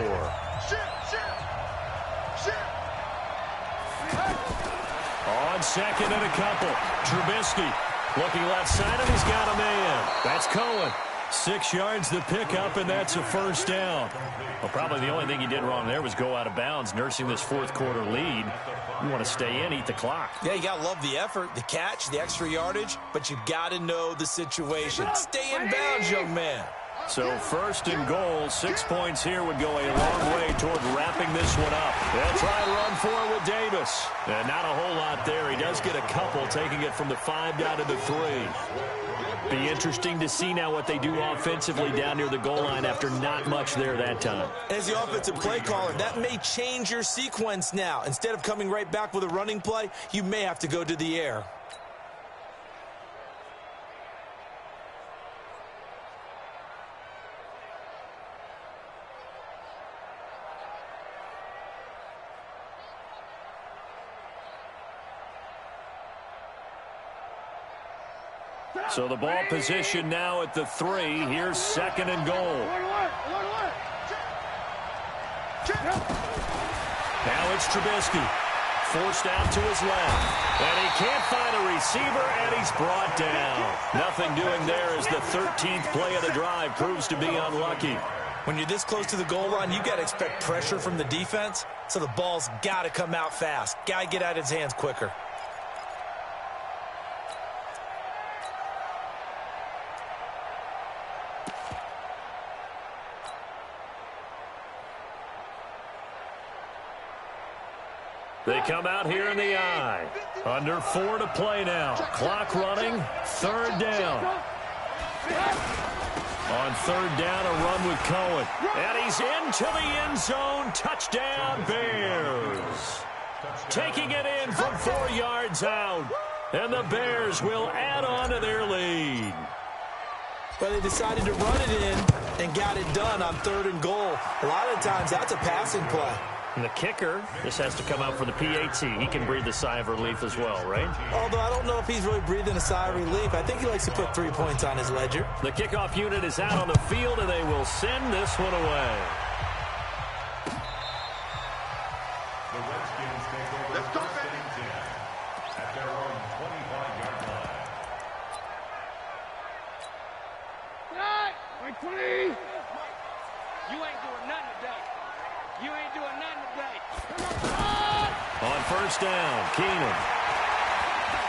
On 2nd and a couple. Trubisky looking left side, and he's got a man. That's Cohen. 6 yards to pick up, and that's a first down. Well, probably the only thing he did wrong there was go out of bounds, nursing this 4th quarter lead. You want to stay in, eat the clock. Yeah, you got to love the effort, the catch, the extra yardage, but you got to know the situation. Stay in bounds, young man. So 1st and goal, 6 points here would go a long way toward wrapping this one up. They'll try and run for it with Davis. And not a whole lot there. He does get a couple, taking it from the 5 down to the 3. Be interesting to see now what they do offensively down near the goal line after not much there that time. As the offensive play caller, that may change your sequence now. Instead of coming right back with a running play, you may have to go to the air. So the ball position now at the 3. Here's 2nd and goal. Now it's Trubisky. Forced out to his left. And he can't find a receiver, and he's brought down. Nothing doing there as the 13th play of the drive proves to be unlucky. When you're this close to the goal line, you got to expect pressure from the defense, so the ball's got to come out fast. Got to get out of his hands quicker. They come out here in the I. Under 4 to play now. Clock running. 3rd down. On 3rd down, a run with Cohen. And he's into the end zone. Touchdown, Bears. Taking it in from 4 yards out. And the Bears will add on to their lead. But they decided to run it in and got it done on 3rd and goal. A lot of times, that's a passing play. And the kicker, this has to come out for the PAT. He can breathe a sigh of relief as well, right? Although I don't know if he's really breathing a sigh of relief. I think he likes to put 3 points on his ledger. The kickoff unit is out on the field, and they will send this one away. The Redskins take over first and 10 at their own 25-yard line. You ain't doing nothing today. You ain't doing nothing today. On 1st down, Keenum.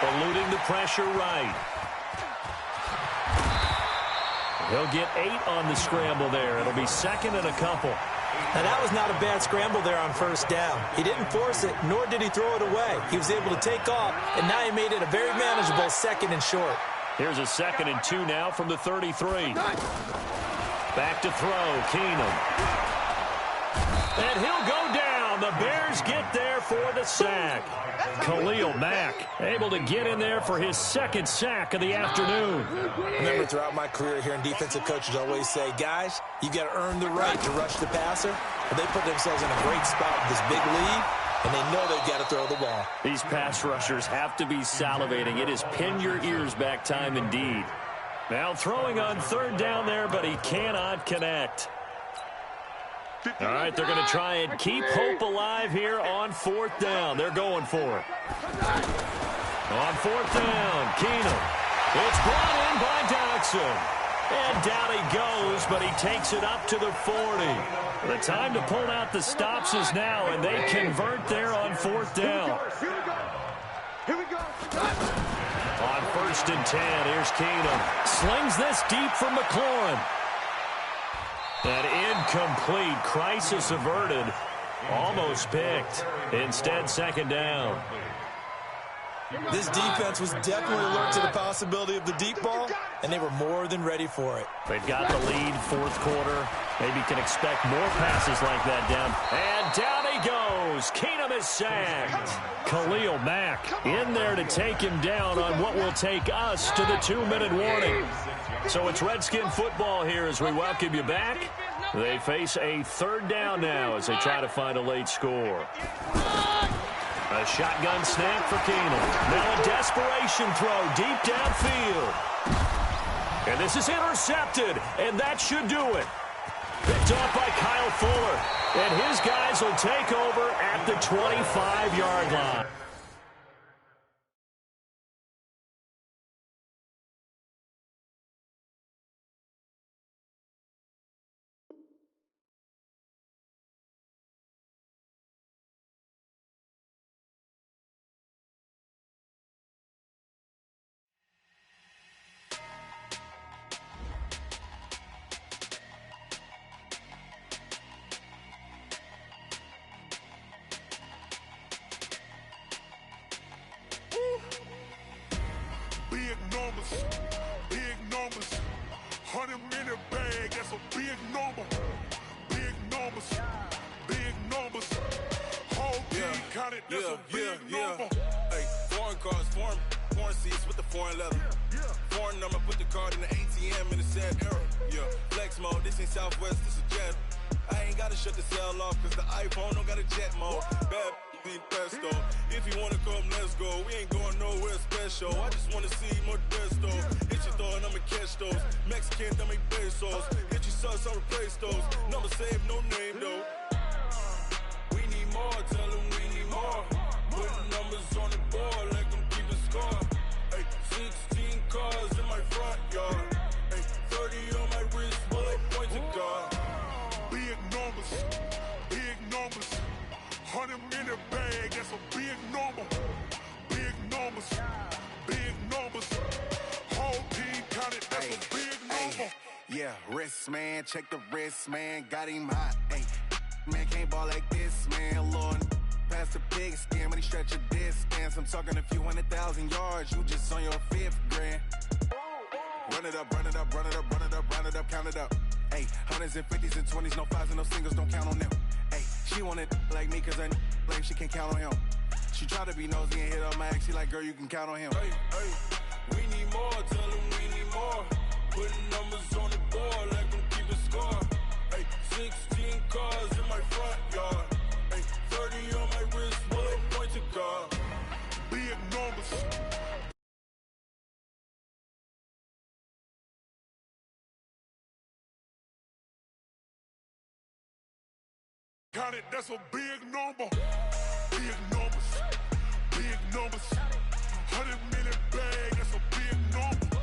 Eluding the pressure right. He'll get 8 on the scramble there. It'll be 2nd and a couple. Now, that was not a bad scramble there on 1st down. He didn't force it, nor did he throw it away. He was able to take off, and now he made it a very manageable 2nd and short. Here's a 2nd and 2 now from the 33. Back to throw, Keenum. And he'll go down. The Bears get there for the sack. Khalil Mack able to get in there for his 2nd sack of the afternoon. Remember, throughout my career here in defensive coaches always say, guys, you got to earn the right to rush the passer. But they put themselves in a great spot with this big lead, and they know they've got to throw the ball. These pass rushers have to be salivating. It is pin your ears back time indeed. Now throwing on 3rd down there, but he cannot connect. All right, they're going to try and keep hope alive here on 4th down. They're going for it. On 4th down, Keenum. It's brought in by Dodson. And down he goes, but he takes it up to the 40. The time to pull out the stops is now, and they convert there on 4th down. Here we go. On 1st and 10, here's Keenum. Slings this deep from McLaurin. An incomplete, crisis averted. Almost picked. Instead, 2nd down. This defense was definitely alert to the possibility of the deep ball, and they were more than ready for it. They've got the lead, 4th quarter. Maybe can expect more passes like that down. And down he goes. Keenum is sacked. Khalil Mack in there to take him down on what will take us to the 2-minute warning. So it's Redskin football here as we welcome you back. They face a 3rd down now as they try to find a late score. A shotgun snap for Keenum. Now a desperation throw deep downfield. And this is intercepted, and that should do it. Picked off by Kyle Fuller. And his guys will take over at the 25-yard line. Big numbers, 100-minute bag, that's a big number. Big numbers, whole team counted, that's a big number. Hey, foreign cars, foreign seats with the foreign leather. Foreign number, put the card in the ATM in the sad era. Yeah, flex mode, this ain't Southwest, this a jet. I ain't gotta shut the cell off, cause the iPhone don't got a jet mode. Bad ain't pesto. If you wanna come, let's go. We ain't going nowhere special. I just wanna see more desto. Hit your thought, I'ma catch those. Mexican, dummy pesos. Hit your sauce, I'll replace those. Number save, no name though. We need more, tell them we need more. Putting numbers on the board, like them keeping score. Hey, 16 cars in my front yard. Hey, 30 on my wrist, while I point to God. Big numbers, 100-minute bag, that's a big number. Big numbers, whole team counted, that's a big number. Yeah, wrist man, check the wrist man, got him hot. Ay, man can't ball like this, man. Lord, past the pig skin, but he stretch your distance. I'm talking a few 100,000 yards, you just on your 5th grand. Run it up, run it up, run it up, run it up, round it up, count it up. Ayy, hundreds and 50s and 20s, no 5s and no singles, don't count on them. Ayy, she want it like me, cause I like she can count on him. She try to be nosy and hit up my ex, she like, girl, you can count on him. Hey, hey, we need more, tell him we need more. Putting numbers on the board like I'm keeping score. Hey, 16 cars in my front yard. Hey, 30 on my wrist, one pointed car. Big numbers. Count it, that's a big number. Big numbers. Big numbers. 100 million bag, that's a big number.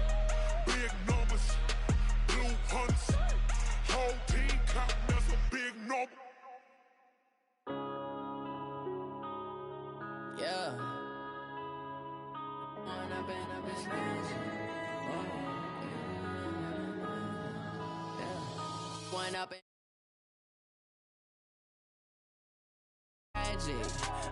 Big numbers. Blue hunts. Whole team count, that's a big number. Yeah. One up in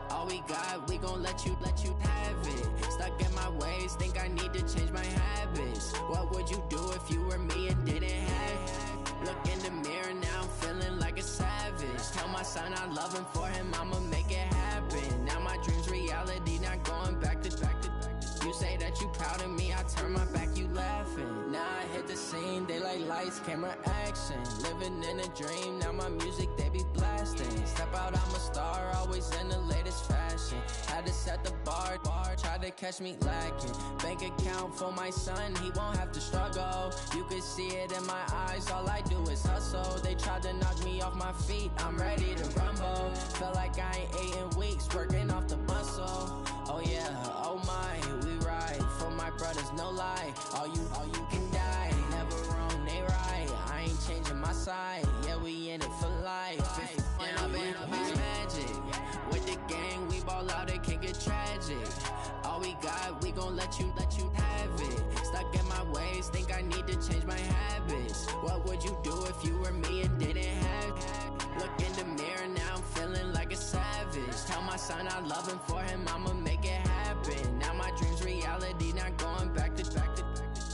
all we got, we gon' let you have it. Stuck in my ways, think I need to change my habits. What would you do if you were me and didn't have it? Look in the mirror now, I'm feeling like a savage. Tell my son I love him, for him I'ma make it happen. Now my dream's reality, not going back to. You say that you proud of me, I turn my back, you laughing. Now I hit the scene, they like lights, camera, action. Living in a dream, now my music, they be blasting. Step out, I'm a star, always in the latest fashion. Had to set the bar, try to catch me lacking. Bank account for my son, he won't have to struggle. You can see it in my eyes, all I do is hustle. They tried to knock me off my feet, I'm ready to rumble. Felt like I ain't ate in weeks, working off the muscle. Oh yeah, oh my, we ride for my brothers, no lie. All you can die, never wrong, they right. I ain't changing my side, yeah, we in it for life. And I've been magic with the gang, we ball out, it can get tragic. All we got, we gon' let you have it. Stuck in my ways, think I need to change my habits. What would you do if you were me and didn't have it? Look in the mirror now, I'm feeling like a savage. Tell my son I love him, for him I'ma make it happen. Now my dream's reality, not going back to.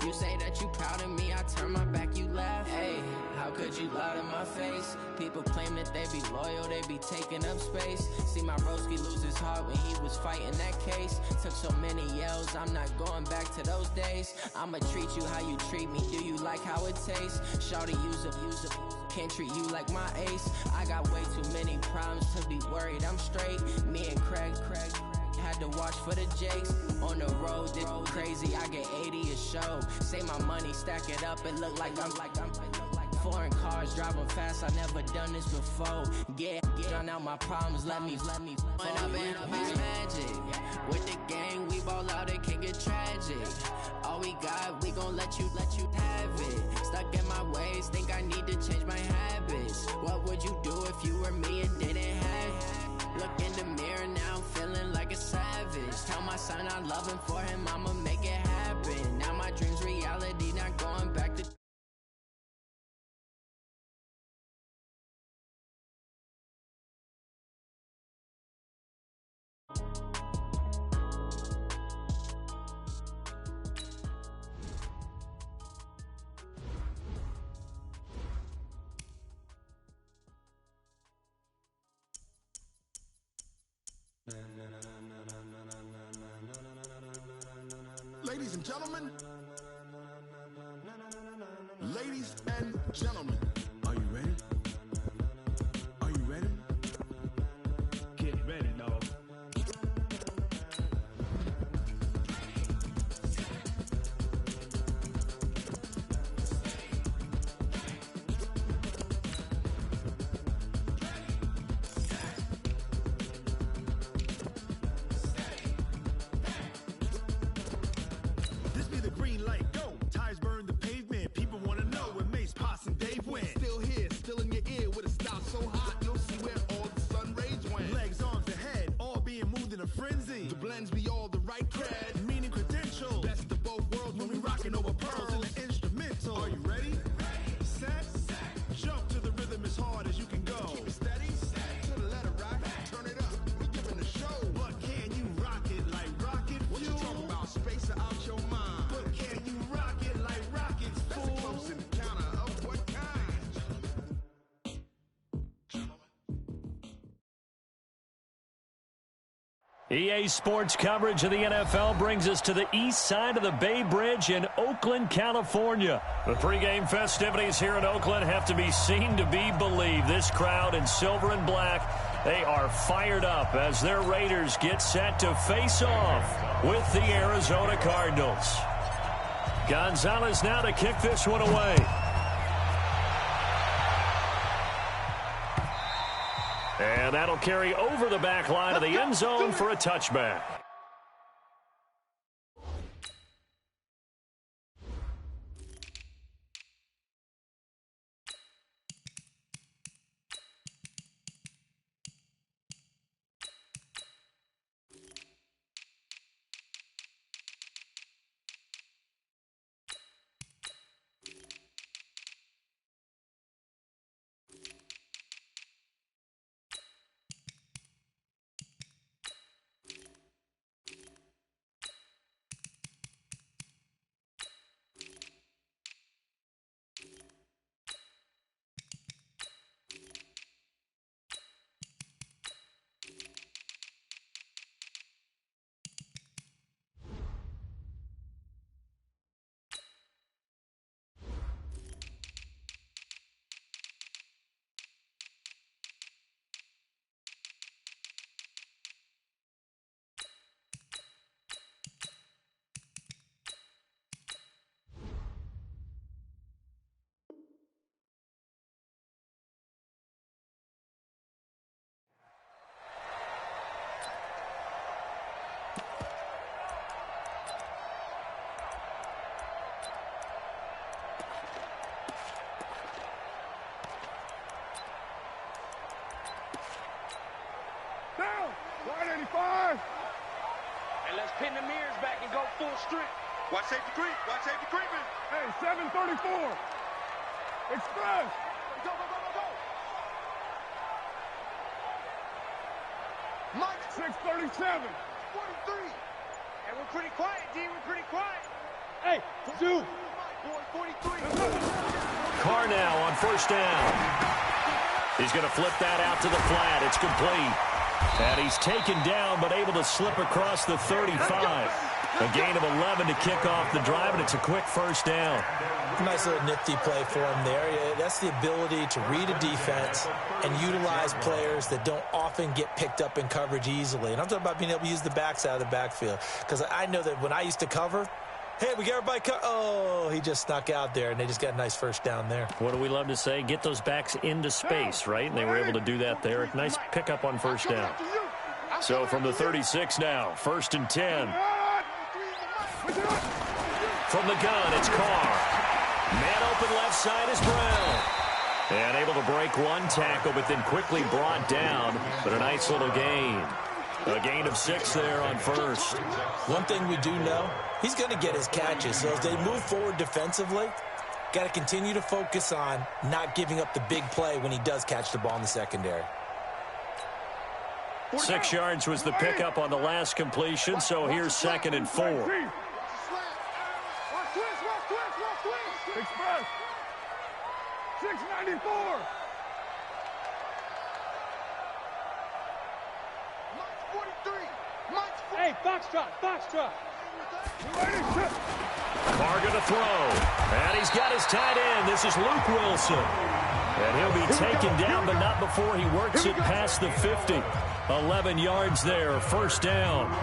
You say that you proud of me, I turn my back, you laugh. Hey, how could you lie to my face? People claim that they be loyal, they be taking up space. See my broski lose his heart when he was fighting that case. Took so many yells, I'm not going back to those days. I'ma treat you how you treat me, do you like how it tastes? Shawty, use up, can't treat you like my ace. I got way too many problems to be worried, I'm straight. Me and Craig had to watch for the Jakes. On the road, this crazy, I get 80 a show. Say my money, stack it up, it look like I'm foreign cars, driving fast, I never done this before. Get drown out my problems, let me When I've been magic with the gang, we ball out, it can get tragic. All we got, we gon' let you have it. Stuck in my ways, think I need to change my habits. What would you do if you were me and didn't have it? Look in the mirror now, I'm feeling like a savage. Tell my son I love him, for him I'ma make it happen. Now my dream's reality, not going back to. Ladies and gentlemen, ladies and gentlemen, are you ready? Are you ready? Get ready, dog. This be the green light, go. Tires burn the pavement. People wanna know where Mace, Potts, and Dave went. EA Sports coverage of the NFL brings us to the east side of the Bay Bridge in Oakland, California. The pregame festivities here in Oakland have to be seen to be believed. This crowd in silver and black, they are fired up as their Raiders get set to face off with the Arizona Cardinals. Gonzalez now to kick this one away. And that'll carry over the back line of the end zone for a touchback. Down! Line 85! And let's pin the mirrors back and go full strength. Watch safety creep. Watch safety creeping. Hey, 734. Express. Go, go, go, go, go. Mike. 637. 43. And we're pretty quiet, D. We're pretty quiet. Hey, 2. Boy, 43. Carr now on first down. He's going to flip that out to the flat. It's complete. And he's taken down, but able to slip across the 35. A gain of 11 to kick off the drive, and it's a quick first down. Nice little nifty play for him there. That's the ability to read a defense and utilize players that don't often get picked up in coverage easily. And I'm talking about being able to use the backside of the backfield. Because I know that when I used to cover, hey, we got everybody oh, he just snuck out there, and they just got a nice first down there. What do we love to say? Get those backs into space, right? And they were able to do that there. Nice pickup on first down. So from the 36 now, 1st and 10. From the gun, it's Carr. Man open left side is Brown. And able to break one tackle, but then quickly brought down. But a nice little gain. A gain of 6 there on first. One thing we do know, he's going to get his catches. So as they move forward defensively, got to continue to focus on not giving up the big play when he does catch the ball in the secondary. 6 yards was the pickup on the last completion, so here's 2nd and 4. Express. 694. Hey, Foxtrot, Foxtrot. Carr going to throw. And he's got his tight end. This is Luke Wilson. And he'll be taken down, but not before he works it past the 50. 11 yards there, first down.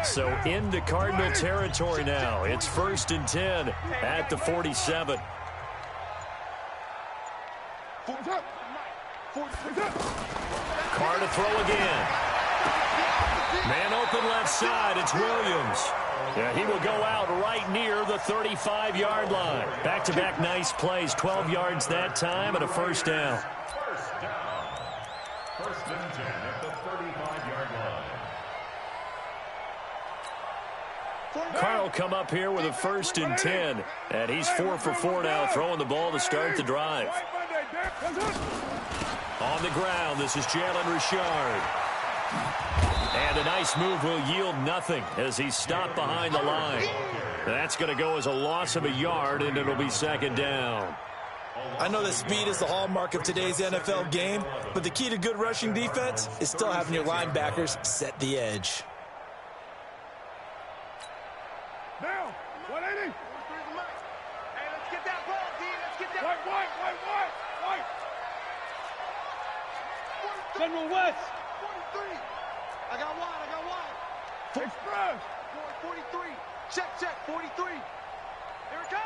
So into Cardinal territory now. It's 1st and 10 at the 47. Carr to throw again. Man open left side. It's Williams. Yeah, he will go out right near the 35-yard line. Back-to-back nice plays. 12 yards that time and a first down. First down. 1st and 10 at the 35-yard line. Carr will come up here with a 1st and 10. And he's 4 for 4 now, throwing the ball to start the drive. On the ground, this is Jalen Richard. And a nice move will yield nothing as he's stopped behind the line. That's going to go as a loss of a yard, and it'll be second down. I know that speed is the hallmark of today's NFL game, but the key to good rushing defense is still having your linebackers set the edge. Down. 180. Hey, let's get that ball, D. Let's get that. White. General West. 43. I got wide. Express. 43. Check. 43. Here it comes.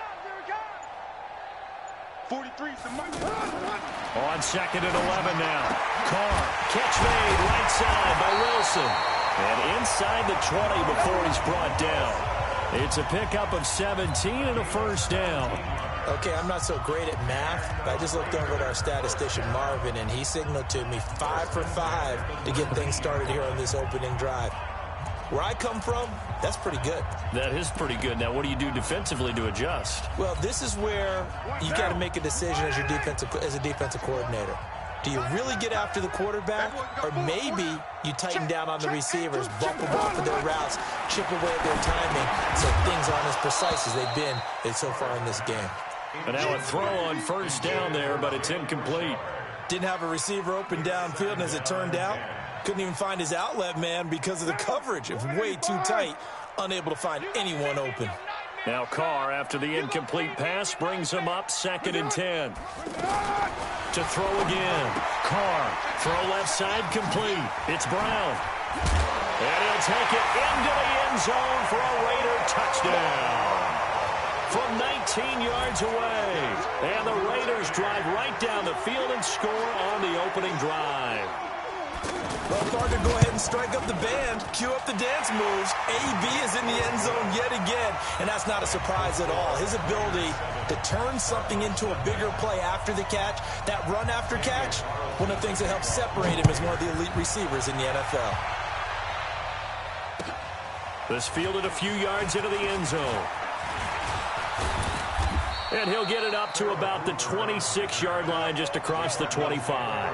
43 is the money. On second and 11 now. Carr, catch made right side by Wilson. And inside the 20 before he's brought down. It's a pickup of 17 and a first down. Okay, I'm not so great at math, but I just looked over at our statistician, Marvin, and he signaled to me 5 for 5 to get things started here on this opening drive. Where I come from, that's pretty good. That is pretty good. Now, what do you do defensively to adjust? Well, this is where you got to make a decision as a defensive coordinator. Do you really get after the quarterback, or maybe you tighten down on the receivers, bump them off of their routes, chip away at their timing, so things aren't as precise as they've been so far in this game. And now a throw on first down there, but it's incomplete. Didn't have a receiver open downfield, and as it turned out, couldn't even find his outlet man because of the coverage. It was way too tight, unable to find anyone open. Now Carr, after the incomplete pass, brings him up second and 10. To throw again. Carr, throw left side complete. It's Brown. And he'll take it into the end zone for a Raider touchdown. From 19 yards away. And the Raiders drive right down the field and score on the opening drive. Well, Gardner, go ahead and strike up the band, cue up the dance moves. AB is in the end zone yet again, and that's not a surprise at all. His ability to turn something into a bigger play after the catch, that run after catch, one of the things that helps separate him as one of the elite receivers in the NFL. This fielded a few yards into the end zone. And he'll get it up to about the 26-yard line just across the 25.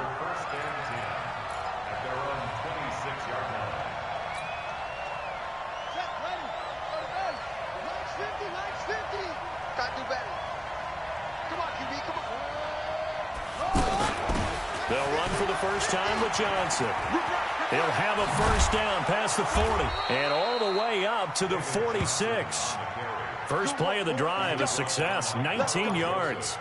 They'll run for the first time with Johnson. He'll have a first down past the 40 and all the way up to the 46. First play of the drive, a success, 19 yards.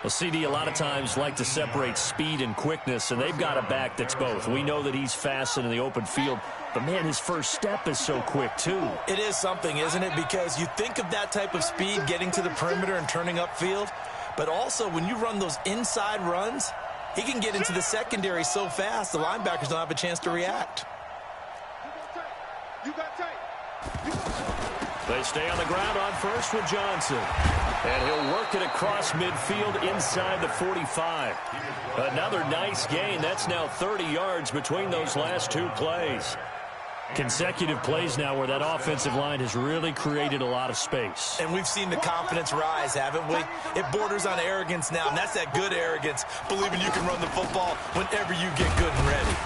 Well, CD a lot of times like to separate speed and quickness, and they've got a back that's both. We know that he's fast in the open field, but, man, his first step is so quick, too. It is something, isn't it? Because you think of that type of speed getting to the perimeter and turning upfield, but also when you run those inside runs, he can get into the secondary so fast the linebackers don't have a chance to react. They stay on the ground on first with Johnson. And he'll work it across midfield inside the 45. Another nice gain. That's now 30 yards between those last two plays. Consecutive plays now where that offensive line has really created a lot of space. And we've seen the confidence rise, haven't we? It borders on arrogance now, and that's that good arrogance, believing you can run the football whenever you get good and ready.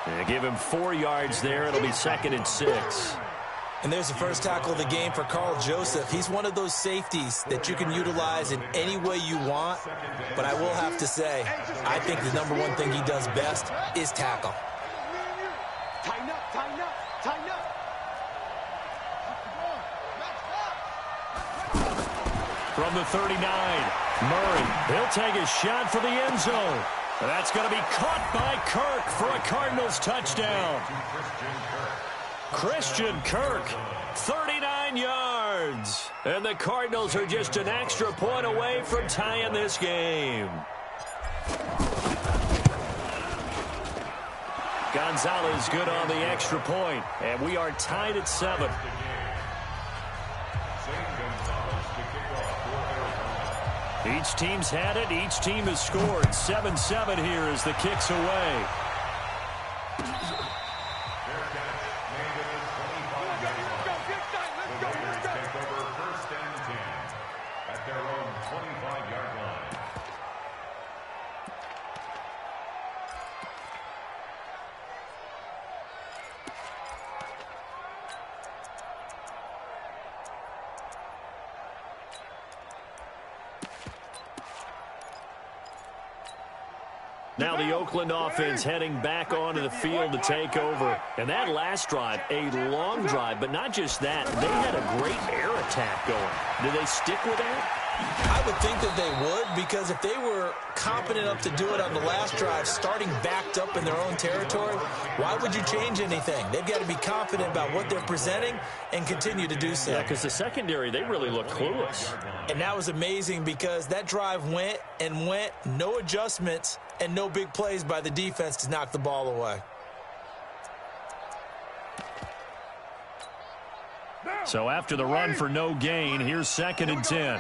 They give him 4 yards there. It'll be second and 6. And there's the first tackle of the game for Carl Joseph. He's one of those safeties that you can utilize in any way you want. But I will have to say, I think the number one thing he does best is tackle. Tighten up. From the 39, Murray, he'll take a shot for the end zone. That's going to be caught by Kirk for a Cardinals touchdown. Christian Kirk, 39 yards. And the Cardinals are just an extra point away from tying this game. Gonzalez good on the extra point, and we are tied at 7. Each team's had it. Each team has scored. 7-7 here as the kick's away. Now the Oakland offense heading back onto the field to take over. And that last drive, a long drive, but not just that. They had a great air attack going. Do they stick with that? I would think that they would, because if they were competent enough to do it on the last drive, starting backed up in their own territory, why would you change anything? They've got to be confident about what they're presenting and continue to do so. Yeah, because the secondary, they really looked clueless. And that was amazing because that drive went and went, no adjustments, and no big plays by the defense to knock the ball away. So after the run for no gain, here's 2nd and 10.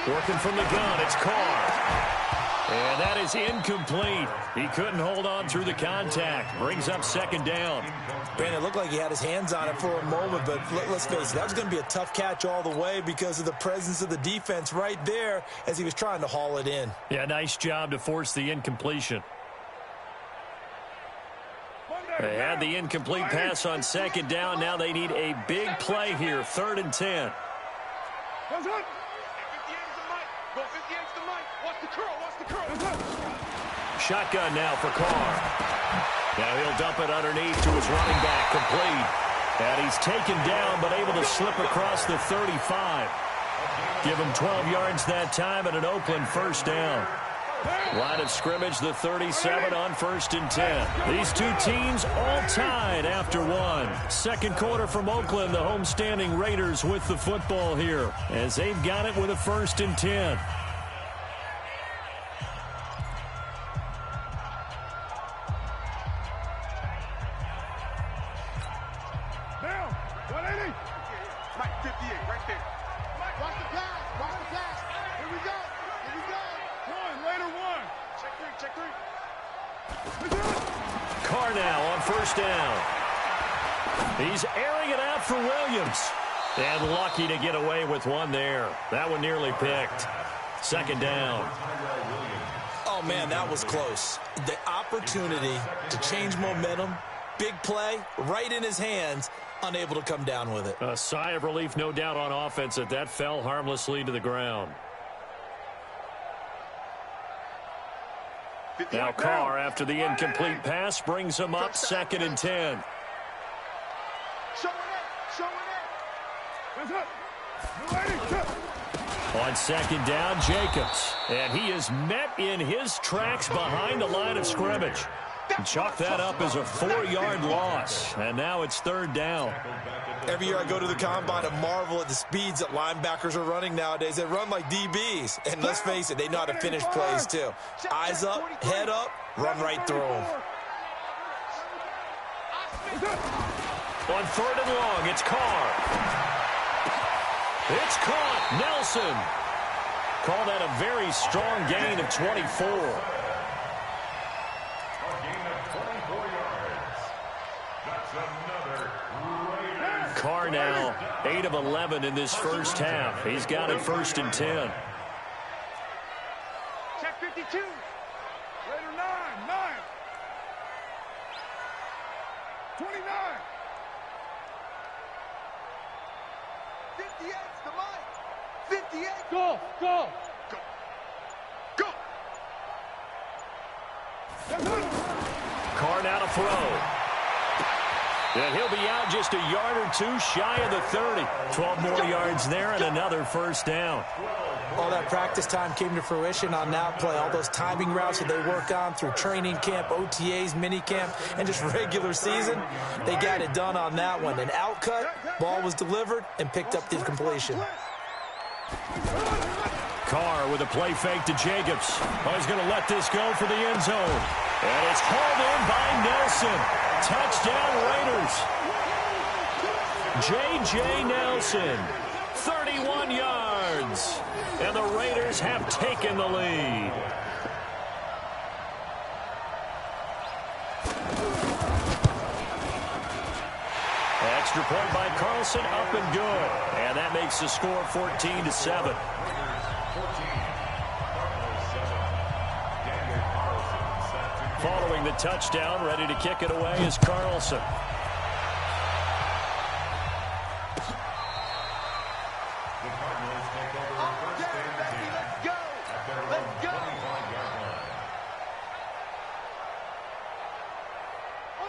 Working from the gun, it's Carr. And that is incomplete. He couldn't hold on through the contact. Brings up 2nd down. Brandon, it looked like he had his hands on it for a moment, but let's face it, that was going to be a tough catch all the way because of the presence of the defense right there as he was trying to haul it in. Yeah, nice job to force the incompletion. They had the incomplete pass on 2nd down. Now they need a big play here, 3rd and 10. Shotgun now for Carr. Now he'll dump it underneath to his running back, complete. And he's taken down but able to slip across the 35. Give him 12 yards that time and an Oakland 1st down. Line of scrimmage, the 37 on 1st and 10. These two teams all tied after one. Second quarter from Oakland, the homestanding Raiders with the football here as they've got it with a 1st and 10. Carr now on 1st down. He's airing it out for Williams. And lucky to get away with one there. That one nearly picked. 2nd down. Oh, man, that was close. The opportunity to change momentum, big play, right in his hands, unable to come down with it. A sigh of relief, no doubt, on offense that fell harmlessly to the ground. Now Carr, after the incomplete pass, brings him up 2nd and 10. On 2nd down, Jacobs. And he is met in his tracks behind the line of scrimmage. Chalk that up as a 4-yard loss. And now it's 3rd down. Every year I go to the combine and marvel at the speeds that linebackers are running nowadays. They run like DBs. And let's face it, they know how to finish plays too. Eyes up, head up, run right through them. On 3rd and long, it's Carr. It's caught. Nelson. Call that a very strong gain of 24. Carr now 8 of 11 in this first half. He's got it 1st and 10. Check 52. Raider 9. 29. 58's the mic. 58. Go. Carr now to throw. And he'll be out just a yard or two shy of the 30. 12 more yards there and another 1st down. All that practice time came to fruition on that play. All those timing routes that they work on through training camp, OTAs, mini camp, and just regular season, they got it done on that one. An outcut, ball was delivered, and picked up the completion. Carr with a play fake to Jacobs. Oh, he's going to let this go for the end zone. And it's hauled in by Nelson. Touchdown Raiders. J.J. Nelson, 31 yards. And the Raiders have taken the lead. Extra point by Carlson, up and good. And that makes the score 14-7. Following the touchdown, ready to kick it away is Carlson.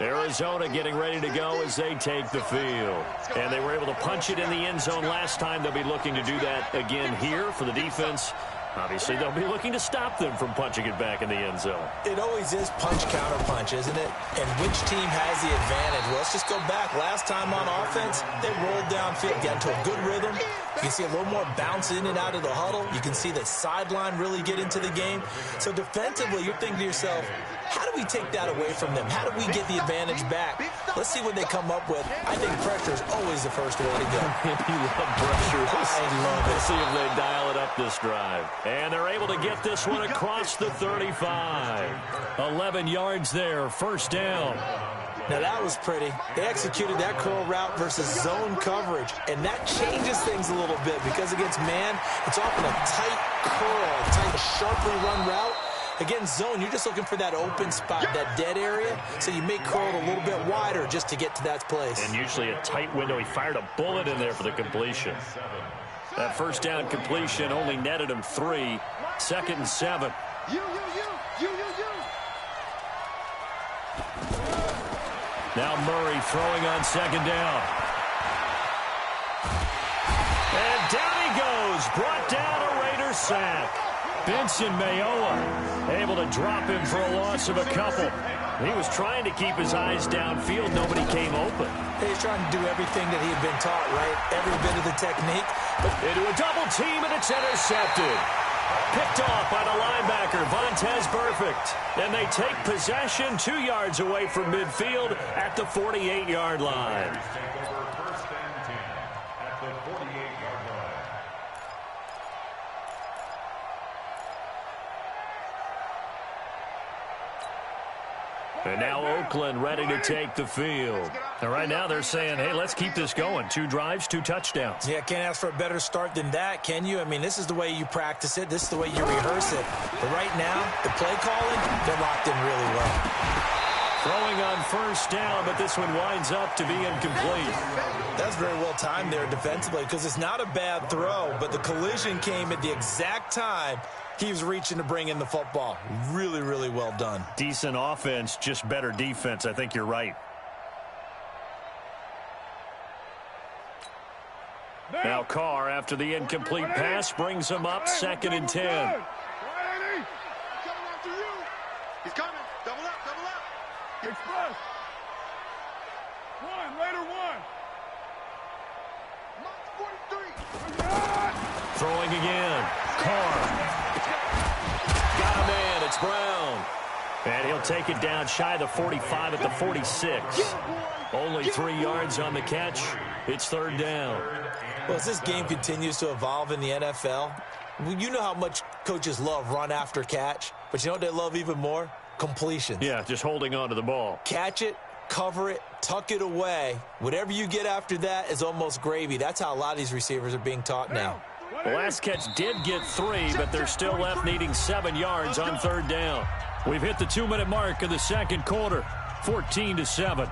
Arizona getting ready to go as they take the field. And they were able to punch it in the end zone last time. They'll be looking to do that again here for the defense. Obviously, they'll be looking to stop them from punching it back in the end zone. It always is punch-counter-punch, isn't it? And which team has the advantage? Well, let's just go back. Last time on offense, they rolled downfield, got into a good rhythm. You can see a little more bounce in and out of the huddle. You can see the sideline really get into the game. So defensively, you're thinking to yourself, how do we take that away from them? How do we get the advantage back? Let's see what they come up with. I think pressure is always the first way to go. You love pressure. I love it. Let's see if they dial it up this drive. And they're able to get this one across the 35. 11 yards there, first down. Now, that was pretty. They executed that curl route versus zone coverage, and that changes things a little bit because against man, it's often a tight curl, tight, sharply run route. Against zone, you're just looking for that open spot, that dead area, so you may curl it a little bit wider just to get to that place. And usually a tight window. He fired a bullet in there for the completion. That first down completion only netted him 3. 2nd and 7. Now Murray throwing on 2nd down. And down he goes. Brought down a Raider sack. Benson Mayowa able to drop him for a loss of a couple. He was trying to keep his eyes downfield. Nobody came open. He's trying to do everything that he had been taught, right? Every bit of the technique. But into a double team, and it's intercepted. Picked off by the linebacker, Vontaze Burfict. And they take possession 2 yards away from midfield at the 48-yard line. And now Oakland ready to take the field. And right now they're saying, hey, let's keep this going. 2 drives, 2 touchdowns. Yeah, can't ask for a better start than that, can you? I mean, this is the way you practice it. This is the way you rehearse it. But right now, the play calling, they're locked in really well. Throwing on first down, but this one winds up to be incomplete. That's very well timed there defensively because it's not a bad throw, but the collision came at the exact time he was reaching to bring in the football. Really, really well done. Decent offense, just better defense. I think you're right. Now Carr, after the incomplete pass, brings him up 2nd and 10. He's coming. Double up, double up. Express. Later one. Throwing again. Carr. Got a man. It's Brown. And he'll take it down shy of the 45 at the 46. Only 3 yards on the catch. It's 3rd down. Well, as this game continues to evolve in the NFL, you know how much coaches love run after catch, but you know what they love even more? Completions. Yeah, just holding on to the ball. Catch it, cover it, tuck it away. Whatever you get after that is almost gravy. That's how a lot of these receivers are being taught now. The last catch did get 3, but they're still left needing 7 yards on 3rd down. We've hit the 2-minute mark of the 2nd quarter, 14-7.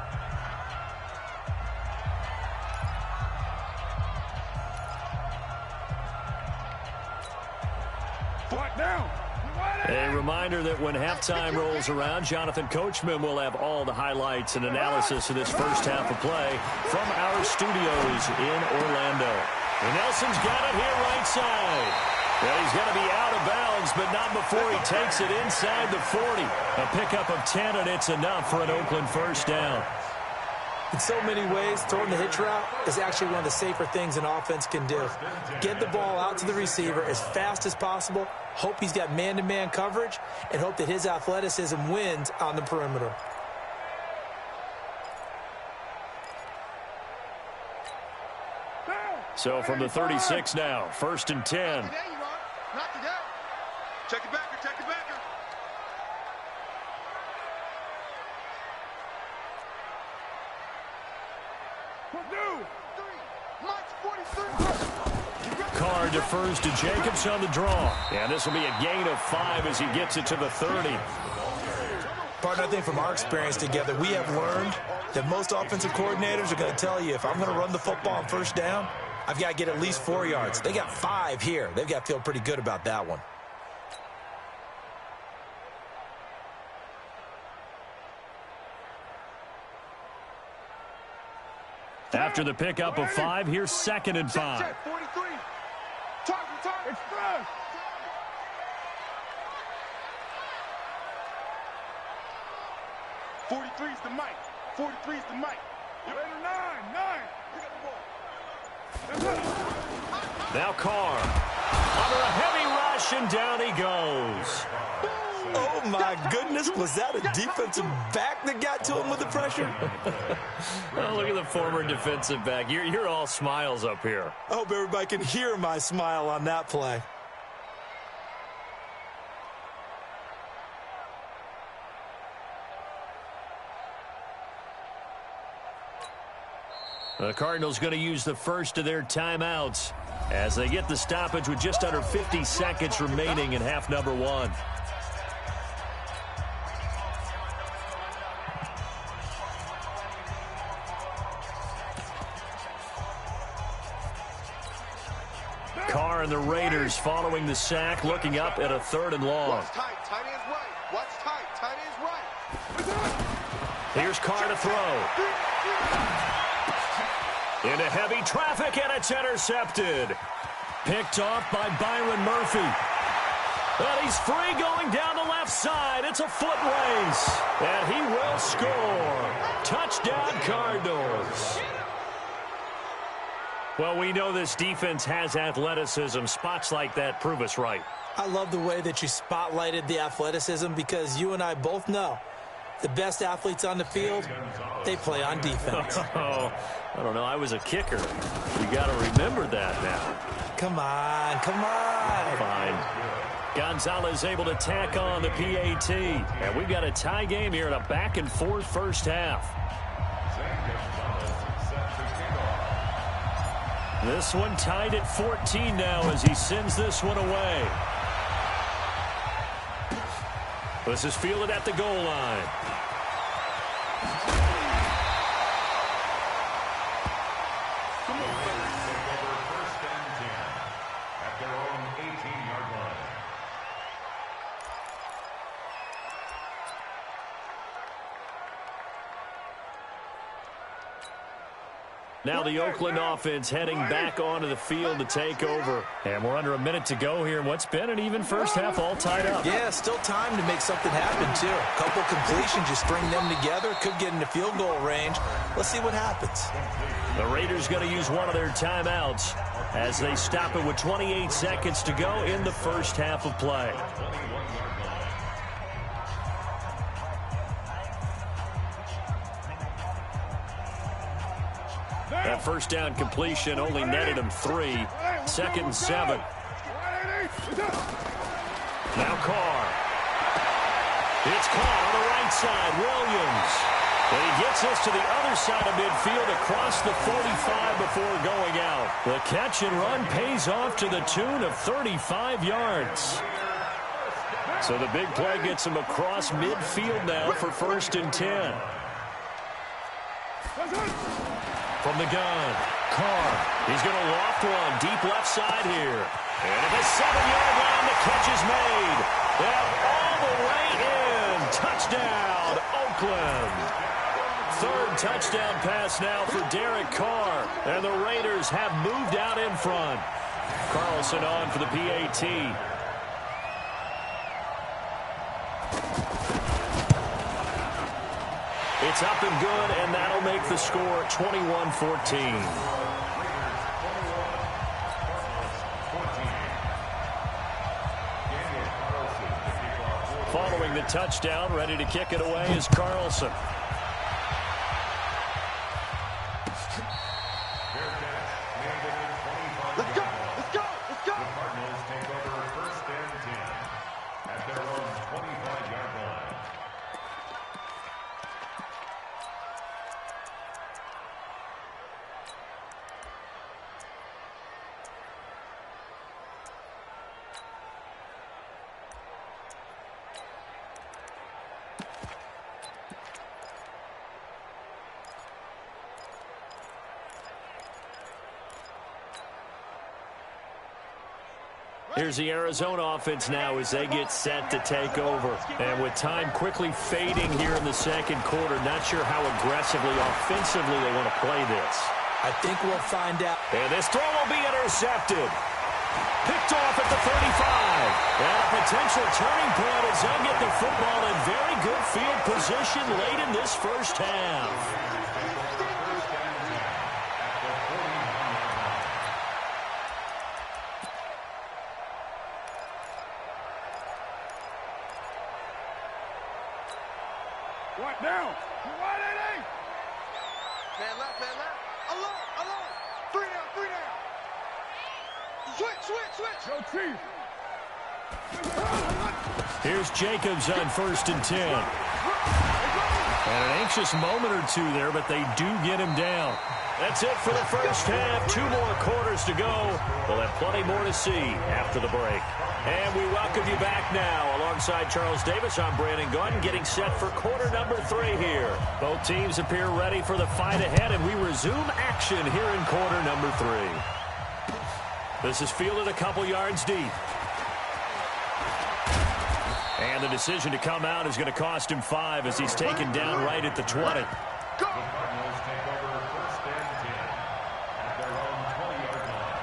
A reminder that when halftime rolls around, Jonathan Coachman will have all the highlights and analysis of this first half of play from our studios in Orlando. And Nelson's got it here right side. Well, he's going to be out of bounds, but not before he takes it inside the 40. A pickup of 10, and it's enough for an Oakland first down. In so many ways, throwing the hitch route is actually one of the safer things an offense can do. Get the ball out to the receiver as fast as possible, hope he's got man-to-man coverage, and hope that his athleticism wins on the perimeter. So from the 36 now, 1st and 10. Check it backer, check it backer. Carr defers to Jacobs on the draw. And this will be a gain of 5 as he gets it to the 30. Partner, I think from our experience together, we have learned that most offensive coordinators are going to tell you, if I'm going to run the football on first down, I've got to get at least 4 yards. They got 5 here. They've got to feel pretty good about that one. After the pickup of 5, here's 2nd and 5. Check, 43. Target. Express. '43's the mic. 43's the mic. Raider 9. Now Carr. Under a heavy rush, and down he goes. Oh, my goodness. Was that a defensive back that got to him with the pressure? Oh, look at the former defensive back. You're all smiles up here. I hope everybody can hear my smile on that play. The Cardinals going to use the first of their timeouts as they get the stoppage with just under 50 seconds remaining in half number 1. Carr and the Raiders following the sack, looking up at a 3rd and long. Watch tight. Tight end's right. Watch tight. Tight end's right. Here's Carr to throw. Into heavy traffic, and it's intercepted. Picked off by Byron Murphy. And he's free going down the left side. It's a foot race. And he will score. Touchdown, Cardinals. Well, we know this defense has athleticism. Spots like that prove us right. I love the way that you spotlighted the athleticism because you and I both know the best athletes on the field, they play on defense. Oh, I don't know. I was a kicker. You got to remember that now. Come on. Fine. Gonzalez able to tack on the PAT. And we've got a tie game here in a back-and-forth first half. This one tied at 14 now as he sends this one away. This is fielded at the goal line. Now the Oakland offense heading back onto the field to take over. And we're under a minute to go here in what's been an even first half, all tied up. Yeah, still time to make something happen, too. A couple completions, you string them together, could get into field goal range. Let's see what happens. The Raiders going to use one of their timeouts as they stop it with 28 seconds to go in the first half of play. That first down completion only netted him 3. 2nd and 7. Now Carr. It's caught on the right side. Williams. And he gets us to the other side of midfield across the 45 before going out. The catch and run pays off to the tune of 35 yards. So the big play gets him across midfield now for 1st and 10. From the gun, Carr. He's going to loft one deep left side here. And at the 7-yard line, the catch is made. And all the way in. Touchdown, Oakland. 3rd touchdown pass now for Derek Carr. And the Raiders have moved out in front. Carlson on for the PAT. It's up and good, and that'll make the score 21-14. Following the touchdown, ready to kick it away is Carlson. Let's go. The Cardinals take over 1st and 10 at their own 25-yard line. Here's the Arizona offense now as they get set to take over. And with time quickly fading here in the 2nd quarter, not sure how aggressively, offensively they want to play this. I think we'll find out. And this throw will be intercepted. Picked off at the 35. And a potential turning point as they'll get the football in very good field position late in this first half. What down? Wide 8-8. Man left, man left. Alone. 3 down. Switch. Yo, Chief. Here's Jacobs on 1st and 10. And an anxious moment or two there, but they do get him down. That's it for the first half. 2 more quarters to go. We'll have plenty more to see after the break. And we welcome you back now. Alongside Charles Davis, I'm Brandon Gunn, getting set for quarter number 3 here. Both teams appear ready for the fight ahead, and we resume action here in quarter number 3. This is fielded a couple yards deep. And the decision to come out is going to cost him 5 as he's taken down right at the 20. The Cardinals take over 1st and 10 at their own 20-yard line.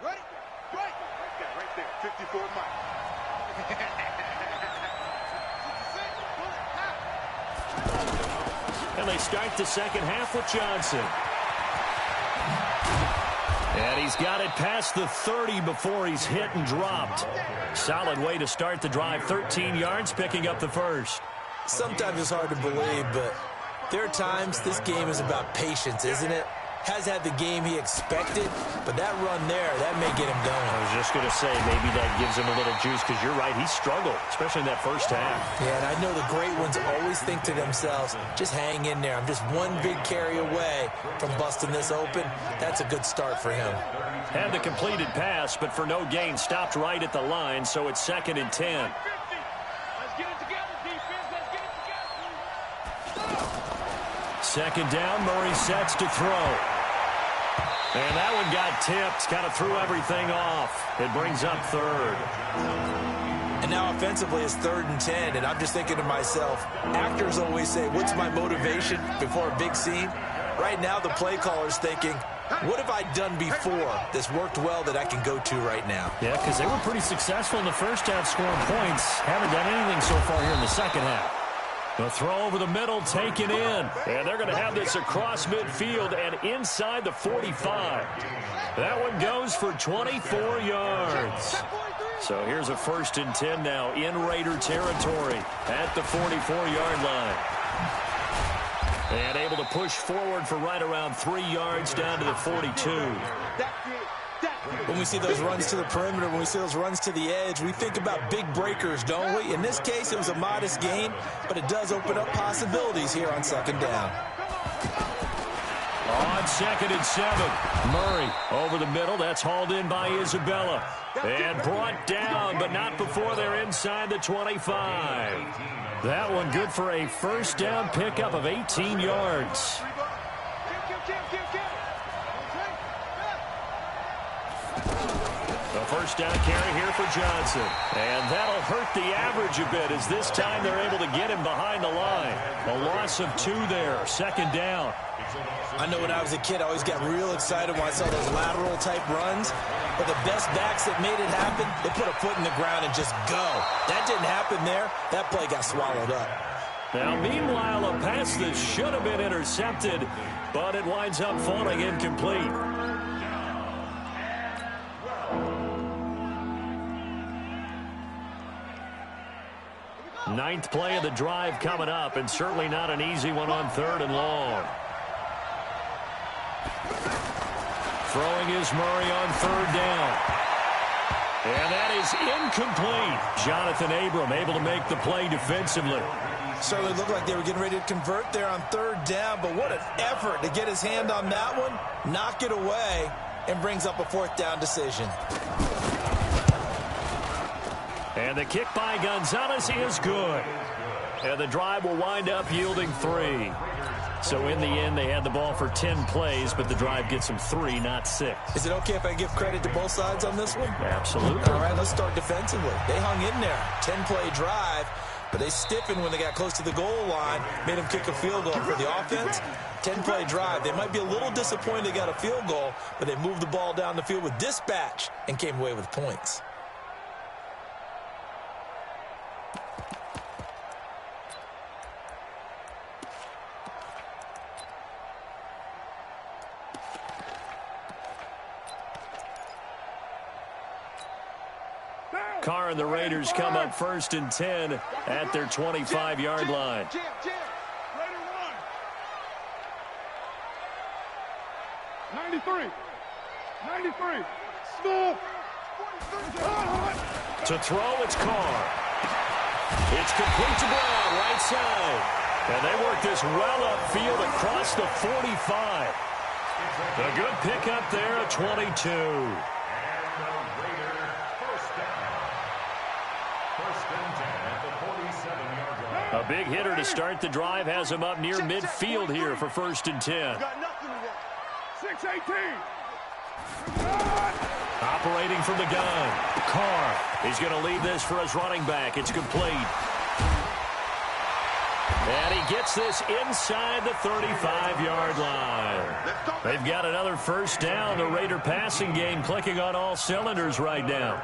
Ready? Right there. 54 Mike. And they start the second half with Johnson. And he's got it past the 30 before he's hit and dropped. Solid way to start the drive. 13 yards, picking up the first. Sometimes it's hard to believe, but there are times this game is about patience, isn't it? Has had the game he expected, but that run there, that may get him going. I was just going to say, maybe that gives him a little juice, because you're right, he struggled, especially in that first half. Yeah, and I know the great ones always think to themselves, just hang in there. I'm just one big carry away from busting this open. That's a good start for him. Had the completed pass, but for no gain, stopped right at the line, so it's 2nd and 10. Let's get it together, defense. Let's get it together. Second down, Murray sets to throw. And that one got tipped, kind of threw everything off. It brings up 3rd. And now offensively it's 3rd and 10, and I'm just thinking to myself, actors always say, what's my motivation before a big scene? Right now the play caller's thinking, what have I done before that's worked well that I can go to right now? Yeah, because they were pretty successful in the first half scoring points. Haven't done anything so far here in the second half. The throw over the middle, taken in. And they're going to have this across midfield and inside the 45. That one goes for 24 yards. So here's a 1st and 10 now in Raider territory at the 44-yard line. And able to push forward for right around 3 yards down to the 42. When we see those runs to the perimeter, when we see those runs to the edge, we think about big breakers, don't we? In this case, it was a modest gain, but it does open up possibilities here on 2nd down. On 2nd and 7, Murray over the middle. That's hauled in by Isabella. And brought down, but not before they're inside the 25. That one good for a 1st down pickup of 18 yards. The 1st down carry here for Johnson. And that'll hurt the average a bit as this time they're able to get him behind the line. A loss of 2 there, 2nd down. I know when I was a kid, I always got real excited when I saw those lateral-type runs. But the best backs that made it happen, they put a foot in the ground and just go. That didn't happen there. That play got swallowed up. Now, meanwhile, a pass that should have been intercepted, but it winds up falling incomplete. Ninth play of the drive coming up, and certainly not an easy one on 3rd and long. Throwing is Murray on 3rd down. And that is incomplete. Jonathan Abram able to make the play defensively. Certainly looked like they were getting ready to convert there on 3rd down, but what an effort to get his hand on that one, knock it away, and brings up a 4th down decision. And the kick by Gonzalez is good. And the drive will wind up yielding 3. So in the end, they had the ball for 10 plays, but the drive gets them 3, not 6. Is it okay if I give credit to both sides on this one? Absolutely. All right, let's start defensively. They hung in there. 10-play drive, but they stiffened when they got close to the goal line, made them kick a field goal for the offense. 10-play drive. They might be a little disappointed they got a field goal, but they moved the ball down the field with dispatch and came away with points. Carr and the Raiders come up 1st and 10 at their 25-yard line. Raider 1. 93. Small. To throw, it's Carr. It's complete to Brown, right side. And they work this well upfield across the 45. A good pickup there at 22. A big hitter to start the drive has him up near midfield here for 1st and 10. 6-18. Operating from the gun. Carr. He's going to leave this for his running back. It's complete. And he gets this inside the 35-yard line. They've got another 1st down. The Raider passing game clicking on all cylinders right now.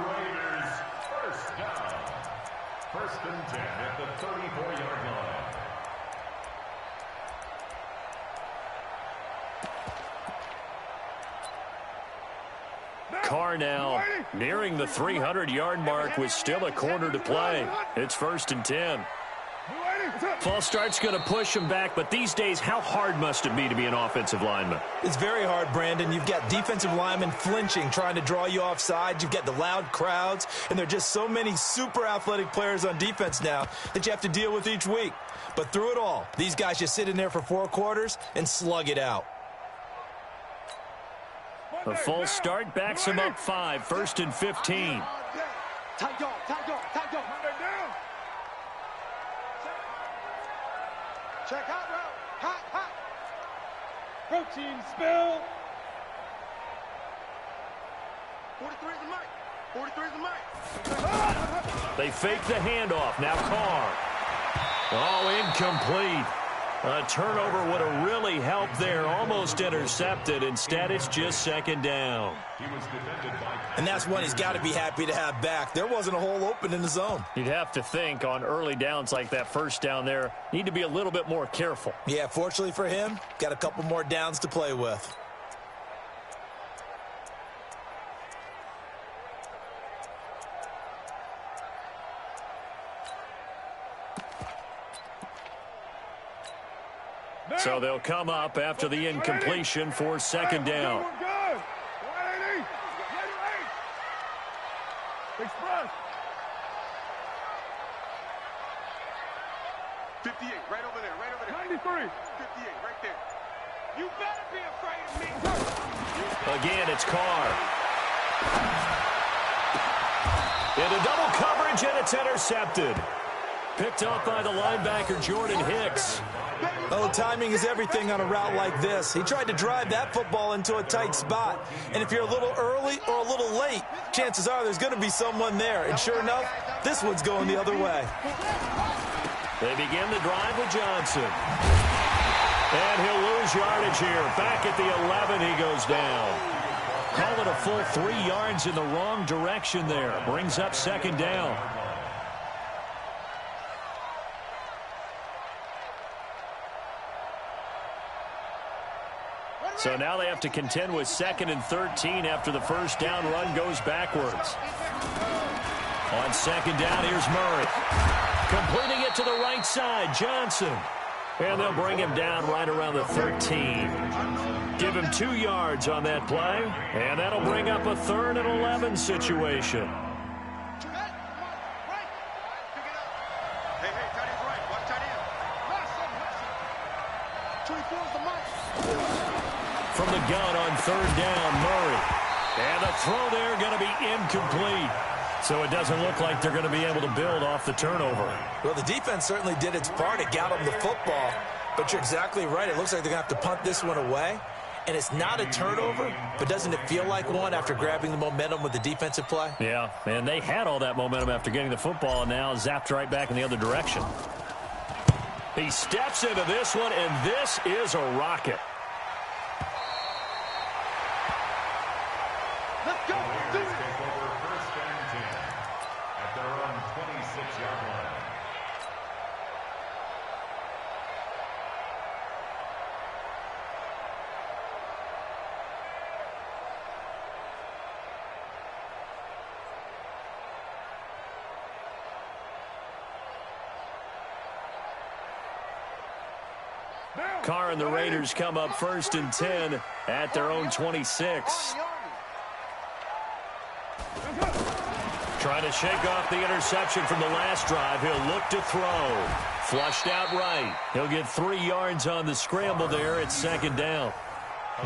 Raiders 1st down. 1st and 10 at the 34-yard line. Carr now nearing the 300-yard mark with still a quarter to play. It's 1st and 10. False start's going to push him back, but these days, how hard must it be to be an offensive lineman? It's very hard, Brandon. You've got defensive linemen flinching, trying to draw you offside. You've got the loud crowds, and there are just so many super athletic players on defense now that you have to deal with each week. But through it all, these guys just sit in there for 4 quarters and slug it out. A false start backs him up 5, 1st and 15. Tight dog. Check hot route. Hot. Protein spill. 43 is the mic. They fake the handoff. Now Carr. Oh, incomplete. A turnover would have really helped there. Almost intercepted. Instead, it's just 2nd down. And that's one he's got to be happy to have back. There wasn't a hole open in the zone. You'd have to think on early downs like that 1st down there, need to be a little bit more careful. Yeah, fortunately for him, got a couple more downs to play with. So they'll come up after the incompletion for 2nd down. Good. 180. Express. 58, right over there. 93. 58, right there. You better be afraid of me. Again, it's Carr. Into double coverage, and it's intercepted. Picked up by the linebacker, Jordan Hicks. Oh, timing is everything on a route like this. He tried to drive that football into a tight spot. And if you're a little early or a little late, chances are there's going to be someone there. And sure enough, this one's going the other way. They begin the drive with Johnson. And he'll lose yardage here. Back at the 11, he goes down. Call it a full 3 yards in the wrong direction there. Brings up 2nd down. So now they have to contend with 2nd and 13 after the 1st down run goes backwards. On 2nd down, here's Murray. Completing it to the right side, Johnson. And they'll bring him down right around the 13. Give him 2 yards on that play, and that'll bring up a 3rd and 11 situation. From the gun on 3rd down, Murray. And the throw there going to be incomplete. So it doesn't look like they're going to be able to build off the turnover. Well, the defense certainly did its part. It got them the football. But you're exactly right. It looks like they're going to have to punt this one away. And it's not a turnover, but doesn't it feel like one after grabbing the momentum with the defensive play? Yeah, and they had all that momentum after getting the football and now zapped right back in the other direction. He steps into this one, and this is a rocket. Let's go. Take over first and 10 at their own 26-yard line. Carr and the Raiders come up first and 10 at their own 26. Trying to shake off the interception from the last drive. He'll look to throw. Flushed out right. He'll get 3 yards on the scramble there at second down.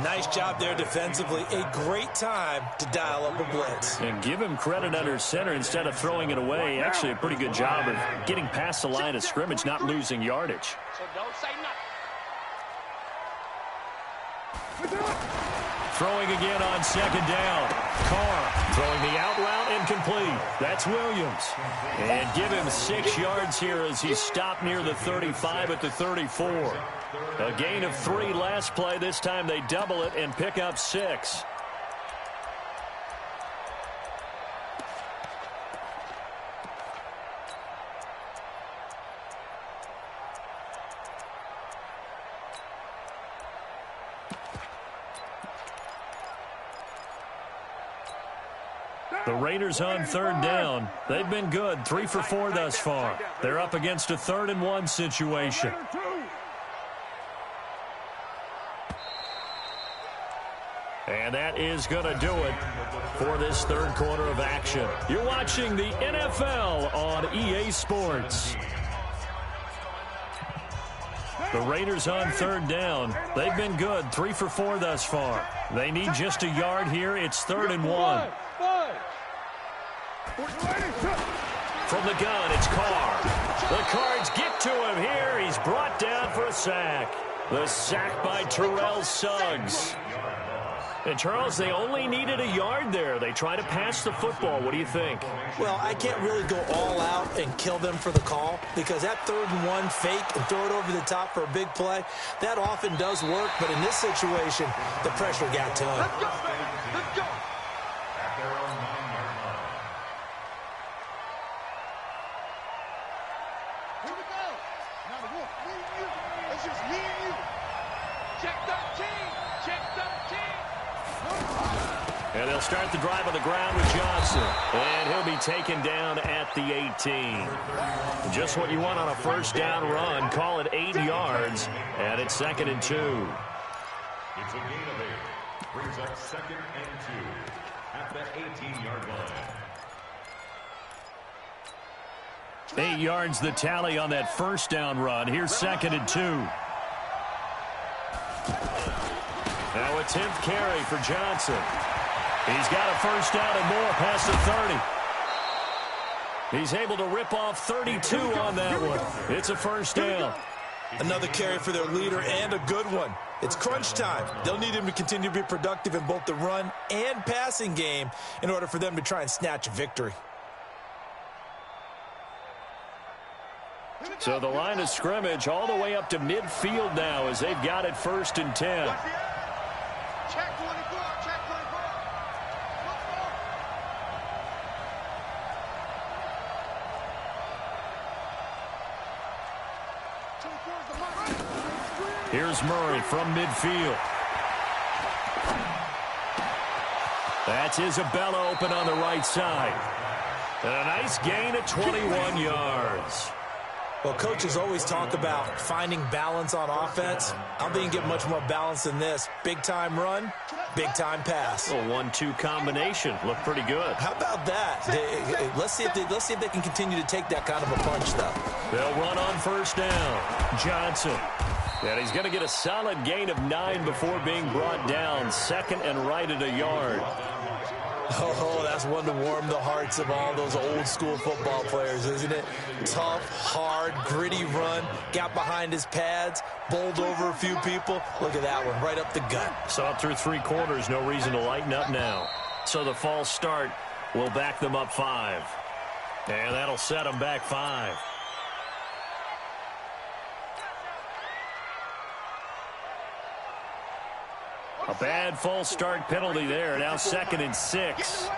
Nice job there defensively. A great time to dial up a blitz. And give him credit under center instead of throwing it away. Actually a pretty good job of getting past the line of scrimmage, not losing yardage. So don't say nothing. Throwing again on second down. Carr throwing the out route incomplete. That's Williams. And give him 6 yards here as he stopped near the 35 at the 34. A gain of 3 last play. This time they double it and pick up 6. The Raiders on third down. They've been good, 3 for 4 thus far. They're up against a 3rd and 1 situation. And that is going to do it for this third quarter of action. You're watching the NFL on EA Sports. The Raiders on third down. They've been good, 3 for 4 thus far. They need just a yard here. It's 3rd and 1. From the gun, it's Carr. The Cards get to him here. He's brought down for a sack. The sack by Terrell Suggs. And, Charles, they only needed a yard there. They try to pass the football. What do you think? Well, I can't really go all out and kill them for the call because that 3rd and 1 fake and throw it over the top for a big play, that often does work. But in this situation, the pressure got to him. Let's go, baby. Let's go. At their own 9-yard line. Here we go. Now, look, me and you. It's just me and you. Check 13. Check 13. And they'll start the drive on the ground with Johnson. And he'll be taken down at the 18. Just what you want on a first down run. Call it 8 yards. And it's 2nd and 2. It's a gain of 8. Brings up 2nd and 2 at the 18-yard line. 8 yards the tally on that first down run. Here's 2nd and 2. Now a 10th carry for Johnson. He's got a first down and more past the 30. He's able to rip off 32 on that one. It's a first down. Another carry for their leader and a good one. It's crunch time. They'll need him to continue to be productive in both the run and passing game in order for them to try and snatch a victory. So the line of scrimmage all the way up to midfield now as they've got it 1st and 10. Check 24. Check 24. Here's Murray from midfield. That's Isabella open on the right side. And a nice gain of 21 yards. Well, coaches always talk about finding balance on offense. I don't think you can get much more balance than this. Big-time run, big-time pass. A 1-2 combination. Looked pretty good. How about that? Let's see if they can continue to take that kind of a punch, though. They'll run on first down. Johnson. And he's going to get a solid gain of 9 before being brought down. 2nd and right at a yard. Oh, that's one to warm the hearts of all those old school football players, isn't it? Tough, hard, gritty run, got behind his pads, bowled over a few people. Look at that one, right up the gut. Saw it through 3 quarters, no reason to lighten up now. So the false start will back them up 5. And that'll set them back 5. A bad false start penalty there. Now 2nd and 6.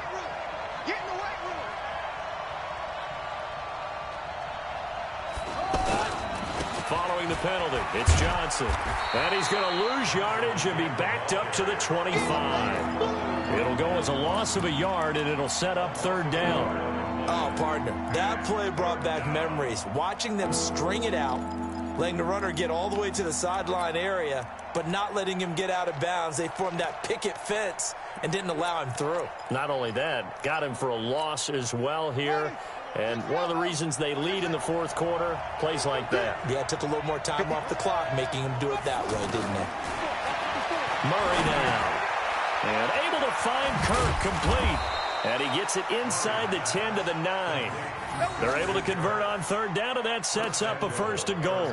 Following the penalty, it's Johnson. And he's going to lose yardage and be backed up to the 25. It'll go as a loss of a yard, and it'll set up 3rd down. Oh, partner, that play brought back memories. Watching them string it out, letting the runner get all the way to the sideline area, but not letting him get out of bounds. They formed that picket fence and didn't allow him through. Not only that, got him for a loss as well here. And one of the reasons they lead in the 4th quarter, plays like that. Yeah, it took a little more time off the clock, making him do it that way, didn't it? Murray now. And able to find Kirk complete. And he gets it inside the 10 to the 9. They're able to convert on 3rd down, and that sets up a 1st and goal.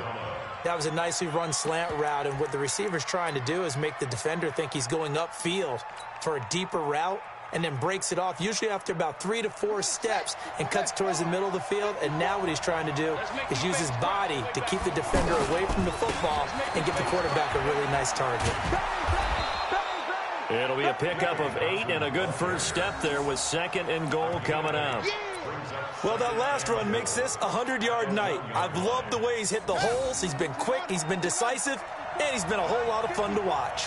That was a nicely run slant route, and what the receiver's trying to do is make the defender think he's going upfield for a deeper route, and then breaks it off, usually after about 3 to 4 steps, and cuts towards the middle of the field. And now what he's trying to do is use his body to keep the defender away from the football and get the quarterback a really nice target. It'll be a pickup of 8 and a good first step there with 2nd and goal coming up. Well, that last run makes this a 100-yard night. I've loved the way he's hit the holes. He's been quick, he's been decisive, and he's been a whole lot of fun to watch.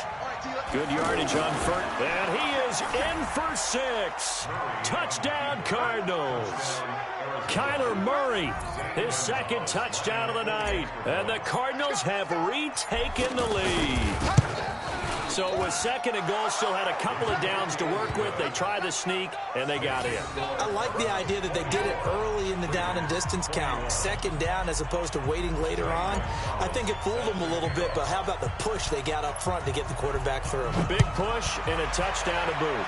Good yardage on first, and he is in for 6. Touchdown, Cardinals. Kyler Murray, his 2nd touchdown of the night, and the Cardinals have retaken the lead. So it was 2nd and goal, still had a couple of downs to work with. They tried the sneak, and they got in. I like the idea that they did it early in the down and distance count. 2nd down as opposed to waiting later on. I think it fooled them a little bit, but how about the push they got up front to get the quarterback through? Big push and a touchdown to boot.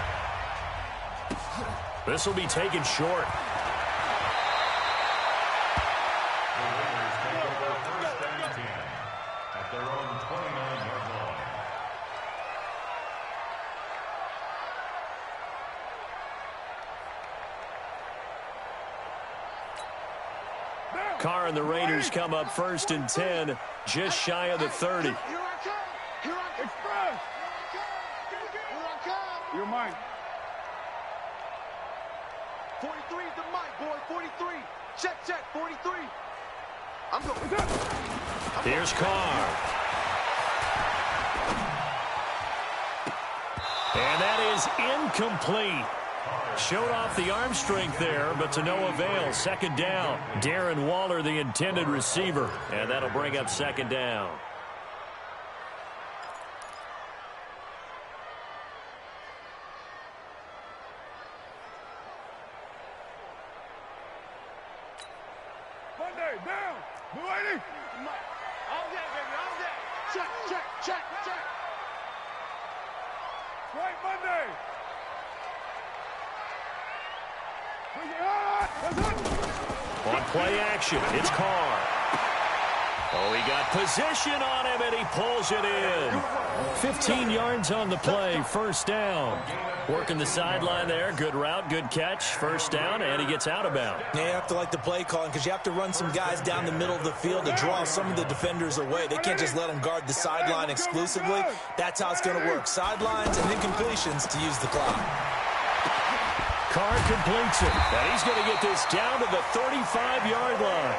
This will be taken short. Carr and the Raiders come up 1st and 10, just shy of the 30. Here I come. Here I come. Express. Here I come. You're mine. 43 is the mic, boy. 43. Check, 43. I'm going. Here's Carr. And that is incomplete. Showed off the arm strength there, but to no avail. 2nd down. Darren Waller, the intended receiver. And that'll bring up 2nd down. Monday, down. Blue 80. All day, baby. All day. Check. Right, Monday. On play action, it's Carr. Oh, he got position on him, and he pulls it in. 15 yards on the play, 1st down. Working the sideline there, good route, good catch, 1st down, and he gets out of bounds. Yeah, you have to like the play calling because you have to run some guys down the middle of the field to draw some of the defenders away. They can't just let them guard the sideline exclusively. That's how it's going to work. Sidelines and then completions to use the clock. Carr completes it, and he's going to get this down to the 35-yard line.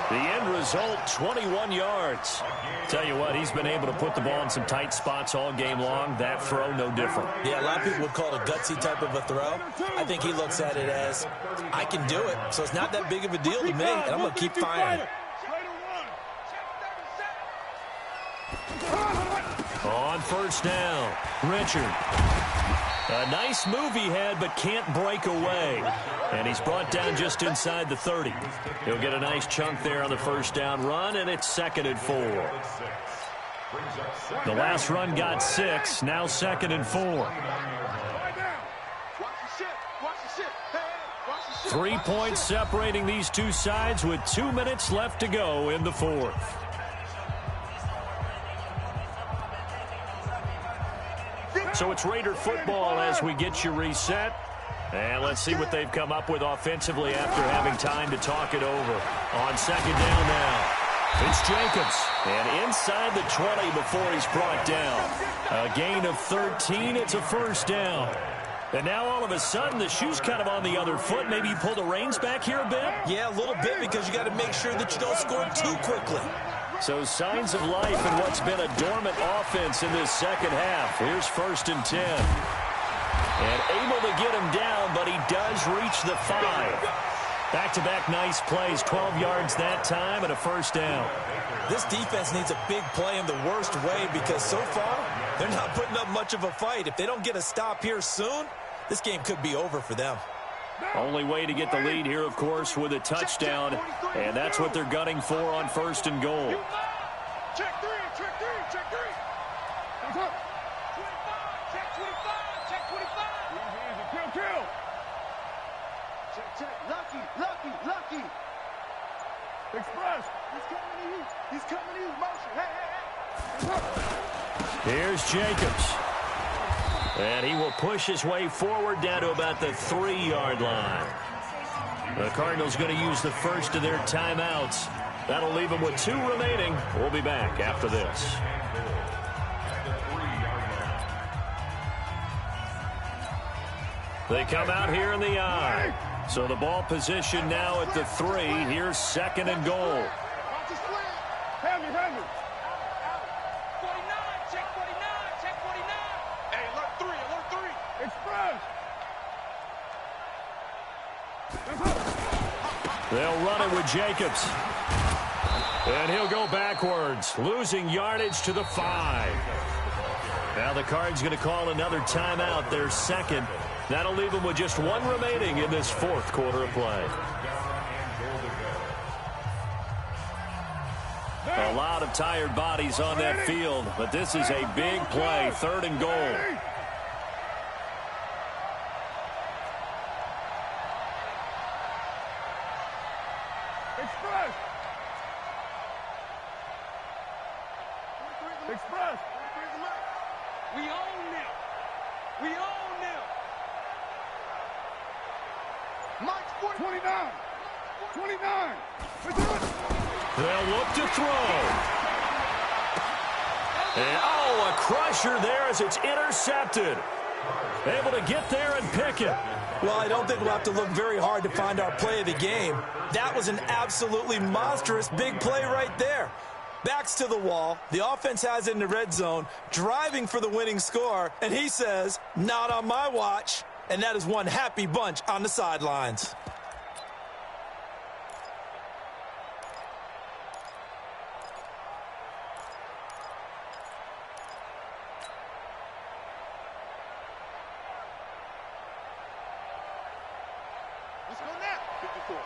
The end result, 21 yards. Tell you what, he's been able to put the ball in some tight spots all game long. That throw, no different. Yeah, a lot of people would call it a gutsy type of a throw. I think he looks at it as, I can do it, so it's not that big of a deal to me, and I'm going to keep firing. On 1st down, Richard. A nice move he had, but can't break away. And he's brought down just inside the 30. He'll get a nice chunk there on the 1st down run, and it's 2nd and 4. The last run got 6, now 2nd and 4. 3 points separating these two sides with 2 minutes left to go in the fourth. So it's Raider football as we get you reset. And let's see what they've come up with offensively after having time to talk it over. On second down now, it's Jacobs. And inside the 20 before he's brought down. A gain of 13. It's a first down. And now all of a sudden the shoe's kind of on the other foot. Maybe you pull the reins back here a bit? Yeah, a little bit, because you got to make sure that you don't score too quickly. So signs of life in what's been a dormant offense in this second half. Here's 1st and 10. And able to get him down, but he does reach the 5. Back-to-back nice plays, 12 yards that time and a first down. This defense needs a big play in the worst way, because so far they're not putting up much of a fight. If they don't get a stop here soon, this game could be over for them. Only way to get the lead here, of course, with a touchdown, and that's what they're gunning for on 1st and goal. Check 3, check 3, check 3. 25, check 25, check 25. Easy, kill. Check. Lucky. Express. He's coming to you. Motion. Hey. Here's Jacobs. And he will push his way forward down to about the 3-yard line. The Cardinals going to use the first of their timeouts. That'll leave them with 2 remaining. We'll be back after this. They come out here in the I. So the ball position now at the 3. Here's 2nd and goal. Watch the slant. Hand me. 49, check 49. Hey, alert 3. Express. They'll run it with Jacobs. And he'll go backwards, losing yardage to the 5. Now the Cards going to call another timeout, their 2nd. That'll leave them with just 1 remaining in this 4th quarter of play. A lot of tired bodies on that field, but this is a big play, 3rd and goal. Express. We own them. Mike's 29. They'll look to throw. And, a crusher there as it's intercepted. Able to get there and pick it. Well, I don't think we'll have to look very hard to find our play of the game. That was an absolutely monstrous big play right there. Backs to the wall. The offense has it in the red zone, driving for the winning score, and he says, not on my watch. And that is one happy bunch on the sidelines. Let's go now. 54.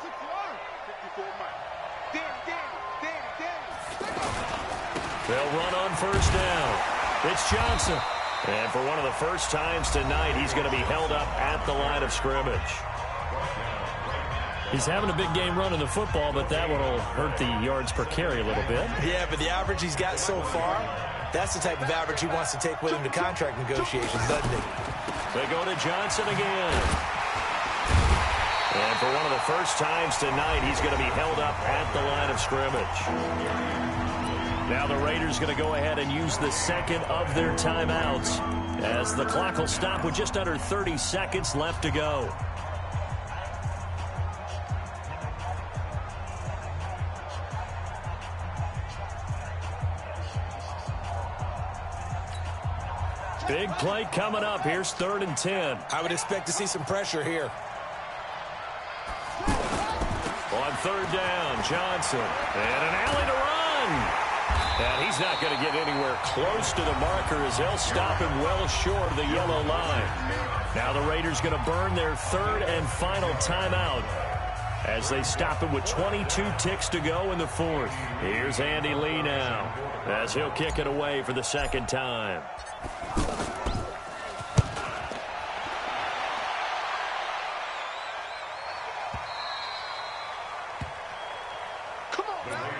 54 Mike. Danny. They'll run on 1st down. It's Johnson. And for one of the first times tonight, he's going to be held up at the line of scrimmage. He's having a big game running the football, but that one will hurt the yards per carry a little bit. Yeah, but the average he's got so far, that's the type of average he wants to take with him to contract negotiations, doesn't he? They go to Johnson again. And for one of the first times tonight, he's going to be held up at the line of scrimmage. Now the Raiders going to go ahead and use the 2nd of their timeouts as the clock will stop with just under 30 seconds left to go. Big play coming up. Here's 3rd and 10. I would expect to see some pressure here. On 3rd down, Johnson. And an alley to run. And he's not going to get anywhere close to the marker as they'll stop him well short of the yellow line. Now the Raiders going to burn their 3rd and final timeout as they stop him with 22 ticks to go in the 4th. Here's Andy Lee now as he'll kick it away for the 2nd time.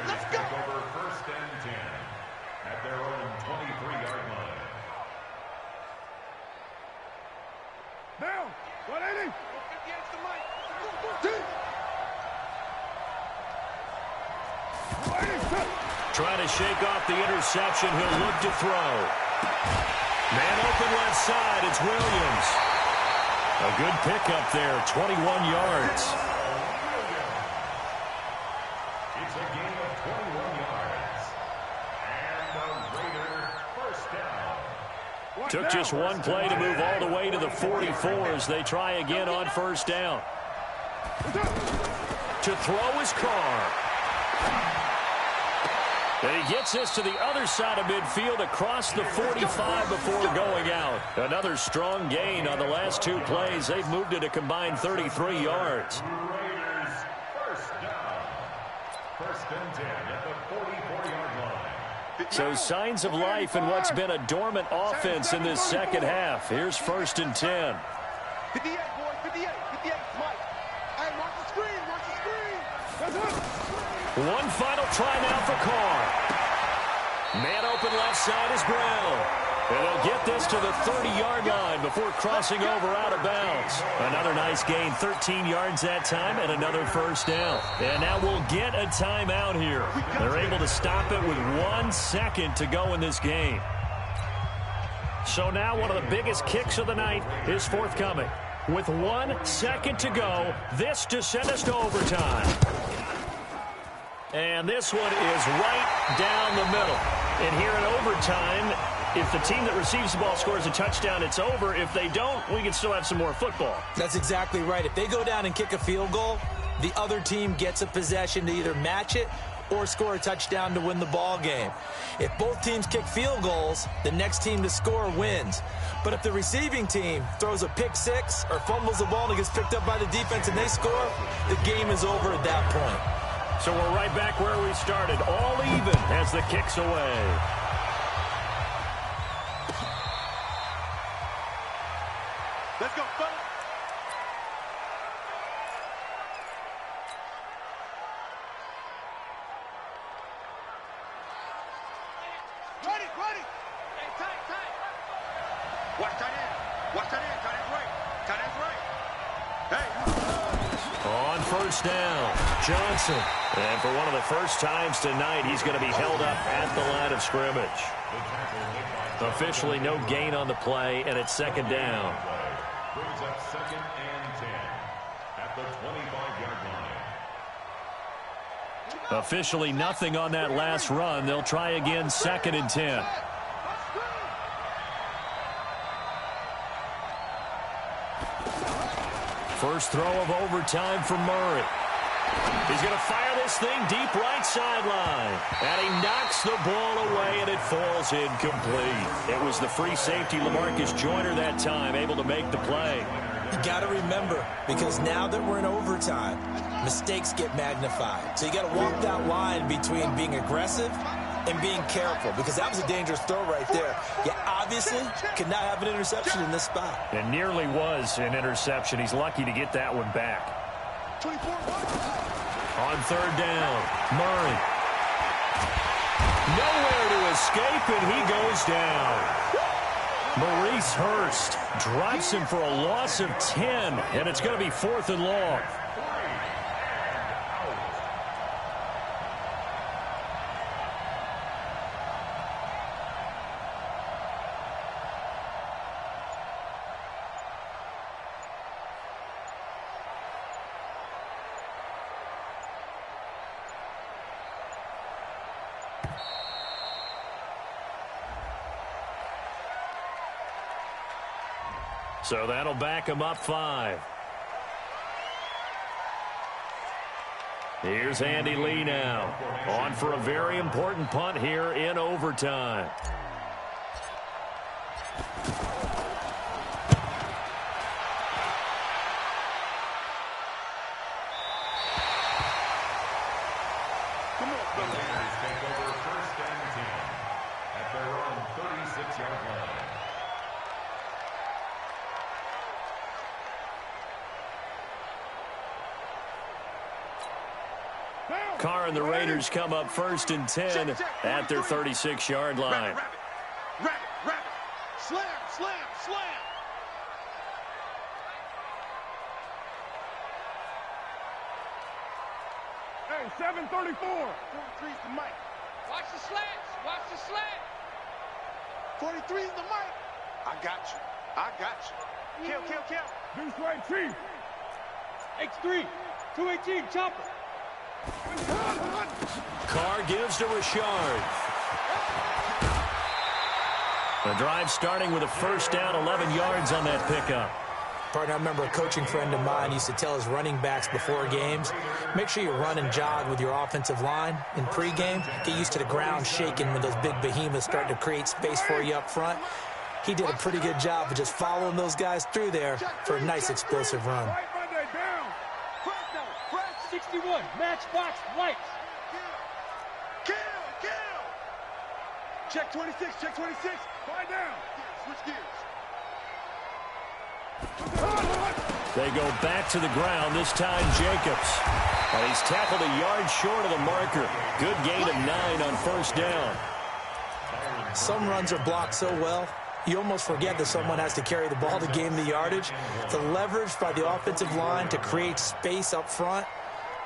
Let's go. Over first and 10 at their own 23-yard line. Down. 180. 58's the mic. Trying to shake off the interception. He'll look to throw. Man open left side. It's Williams. A good pickup there. 21 yards. It's a gain of 21 yards. And the Raider first down. Took just one play to move all the way to the 44 as they try again on first down. To throw is Carr. And he gets this to the other side of midfield across the 45 before going out. Another strong gain on the last two plays. They've moved it a combined 33 yards. Raiders first down. First and 10 at the 44-yard line. So signs of life in what's been a dormant offense in this second half. Here's first and 10. 58, boys. 58. 58, Mike. Hey, mark the screen. Mark the screen. That's it. One final try now for Carr. Man open left side is Brown. And they'll get this to the 30-yard line before crossing over out of bounds. Another nice gain, 13 yards that time, and another first down. And now we'll get a timeout here. They're able to stop it with 1 second to go in this game. So now one of the biggest kicks of the night is forthcoming. With 1 second to go, this to send us to overtime. And this one is right down the middle. And here in overtime, if the team that receives the ball scores a touchdown, it's over. If they don't, we can still have some more football. That's exactly right. If they go down and kick a field goal, the other team gets a possession to either match it or score a touchdown to win the ball game. If both teams kick field goals, the next team to score wins. But if the receiving team throws a pick six or fumbles the ball and it gets picked up by the defense and they score, the game is over at that point. So we're right back where we started, all even as the kick's away. Let's go, fellas. Ready. Hey, tight. Watch tight end. Watch tight end. Tight end's right. Tight end's right. Hey. On first down, Johnson. And for one of the first times tonight, he's going to be held up at the line of scrimmage. Officially no gain on the play, and it's second down. Brings up second and 10 at the 25-yard line. Officially nothing on that last run. They'll try again second and 10. First throw of overtime for Murray. He's going to fire this thing deep right sideline. And he knocks the ball away, and it falls incomplete. It was the free safety, LaMarcus Joyner, that time, able to make the play. You got to remember, because now that we're in overtime, mistakes get magnified. So you got to walk that line between being aggressive and being careful, because that was a dangerous throw right there. You obviously could not have an interception in this spot. It nearly was an interception. He's lucky to get that one back. 24. On third down, Murray. Nowhere to escape, and he goes down. Maurice Hurst drops him for a loss of 10, and it's going to be 4th and long. So that'll back him up 5. Here's Andy Lee now, on for a very important punt here in overtime. Come on, the Raiders take over first and 10 at their own 36-yard line. Down. Carr and the Raiders come up 1st and 10 at their 36-yard line. Rabbit. Slam. Hey, 734. 43's the mic. Watch the slants. 43's the mic. I got you. Kill. Deuce right, Chief. X3. 218, chopper. Carr gives to Rashard. The drive starting with a first down, 11 yards on that pickup. Partner, I remember a coaching friend of mine used to tell his running backs before games, make sure you run and jog with your offensive line in pregame. Get used to the ground shaking when those big behemoths start to create space for you up front. He did a pretty good job of just following those guys through there for a nice explosive run. 61, matchbox, lights. Kill. Check 26. Find down. Switch gears. They go back to the ground, this time Jacobs. And he's tackled a yard short of the marker. Good gain of 9 on first down. Some runs are blocked so well, you almost forget that someone has to carry the ball to gain the yardage. The leverage by the offensive line to create space up front,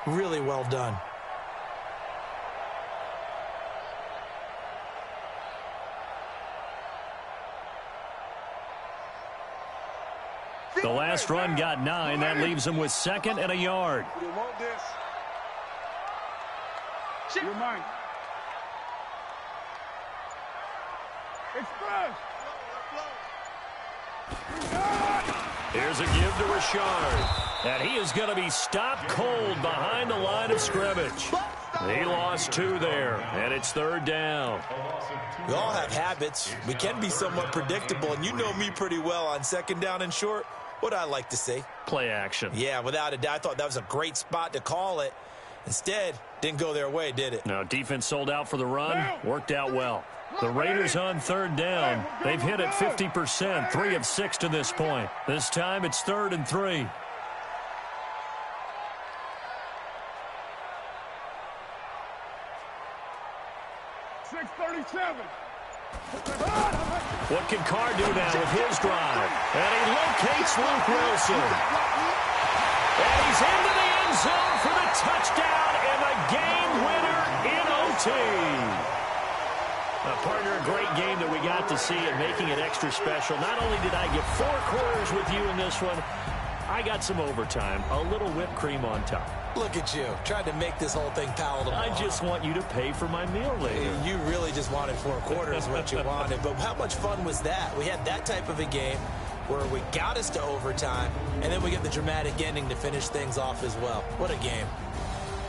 really well done. The last run got 9. That leaves him with 2nd and a yard. You want this. You're mine. Express. Here's a give to Rashard. And he is going to be stopped cold behind the line of scrimmage. He lost 2 there, and it's 3rd down. We all have habits. We can be somewhat predictable, and you know me pretty well on 2nd down and short. What I like to say? Play action. Yeah, without a doubt. I thought that was a great spot to call it. Instead, didn't go their way, did it? No, defense sold out for the run. Worked out well. The Raiders on 3rd down. They've hit it 50%, 3 of 6 to this point. This time it's 3rd and 3. What can Carr do now with his drive? And he locates Luke Wilson. And he's into the end zone for the touchdown and the game winner in OT. Partner, a great game that we got to see and making it extra special. Not only did I get 4 quarters with you in this one, I got some overtime, a little whipped cream on top. Look at you, trying to make this whole thing palatable. I just want you to pay for my meal later. You really just wanted 4 quarters what you wanted. But how much fun was that? We had that type of a game where we got us to overtime, and then we get the dramatic ending to finish things off as well. What a game.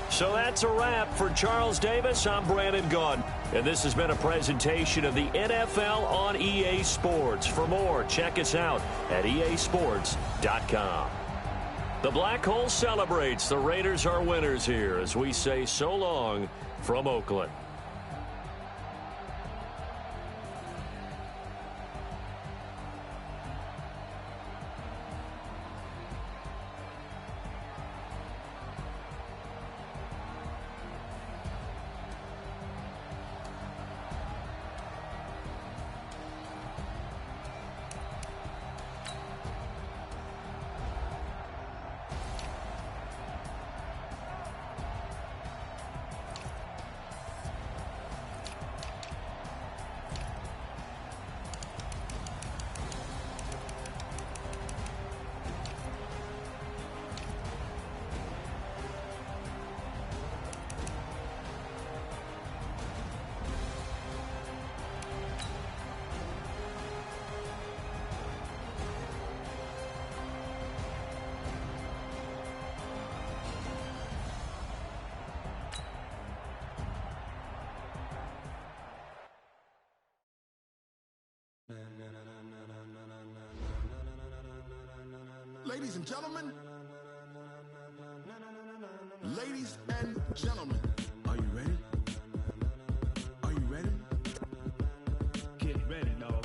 So that's a wrap. For Charles Davis, I'm Brandon Gaudin. And this has been a presentation of the NFL on EA Sports. For more, check us out at easports.com. The Black Hole celebrates. The Raiders are winners here as we say so long from Oakland. Ladies and gentlemen, are you ready? Are you ready? Get ready, dog.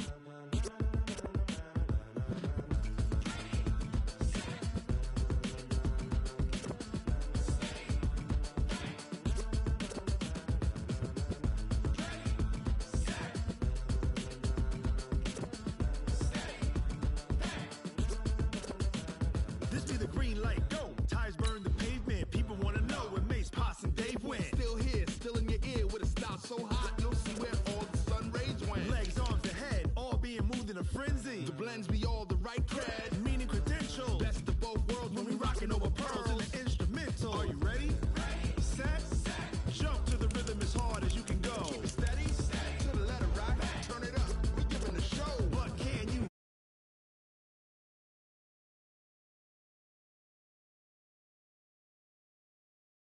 Must be the green light, go. Tires burn the pavement. People want to know where Mace, Pops, and Dave went. Still here, still in your ear with a style so hot, you'll see where all the sun rays went. Legs, arms, and head, all being moved in a frenzy. The blends be all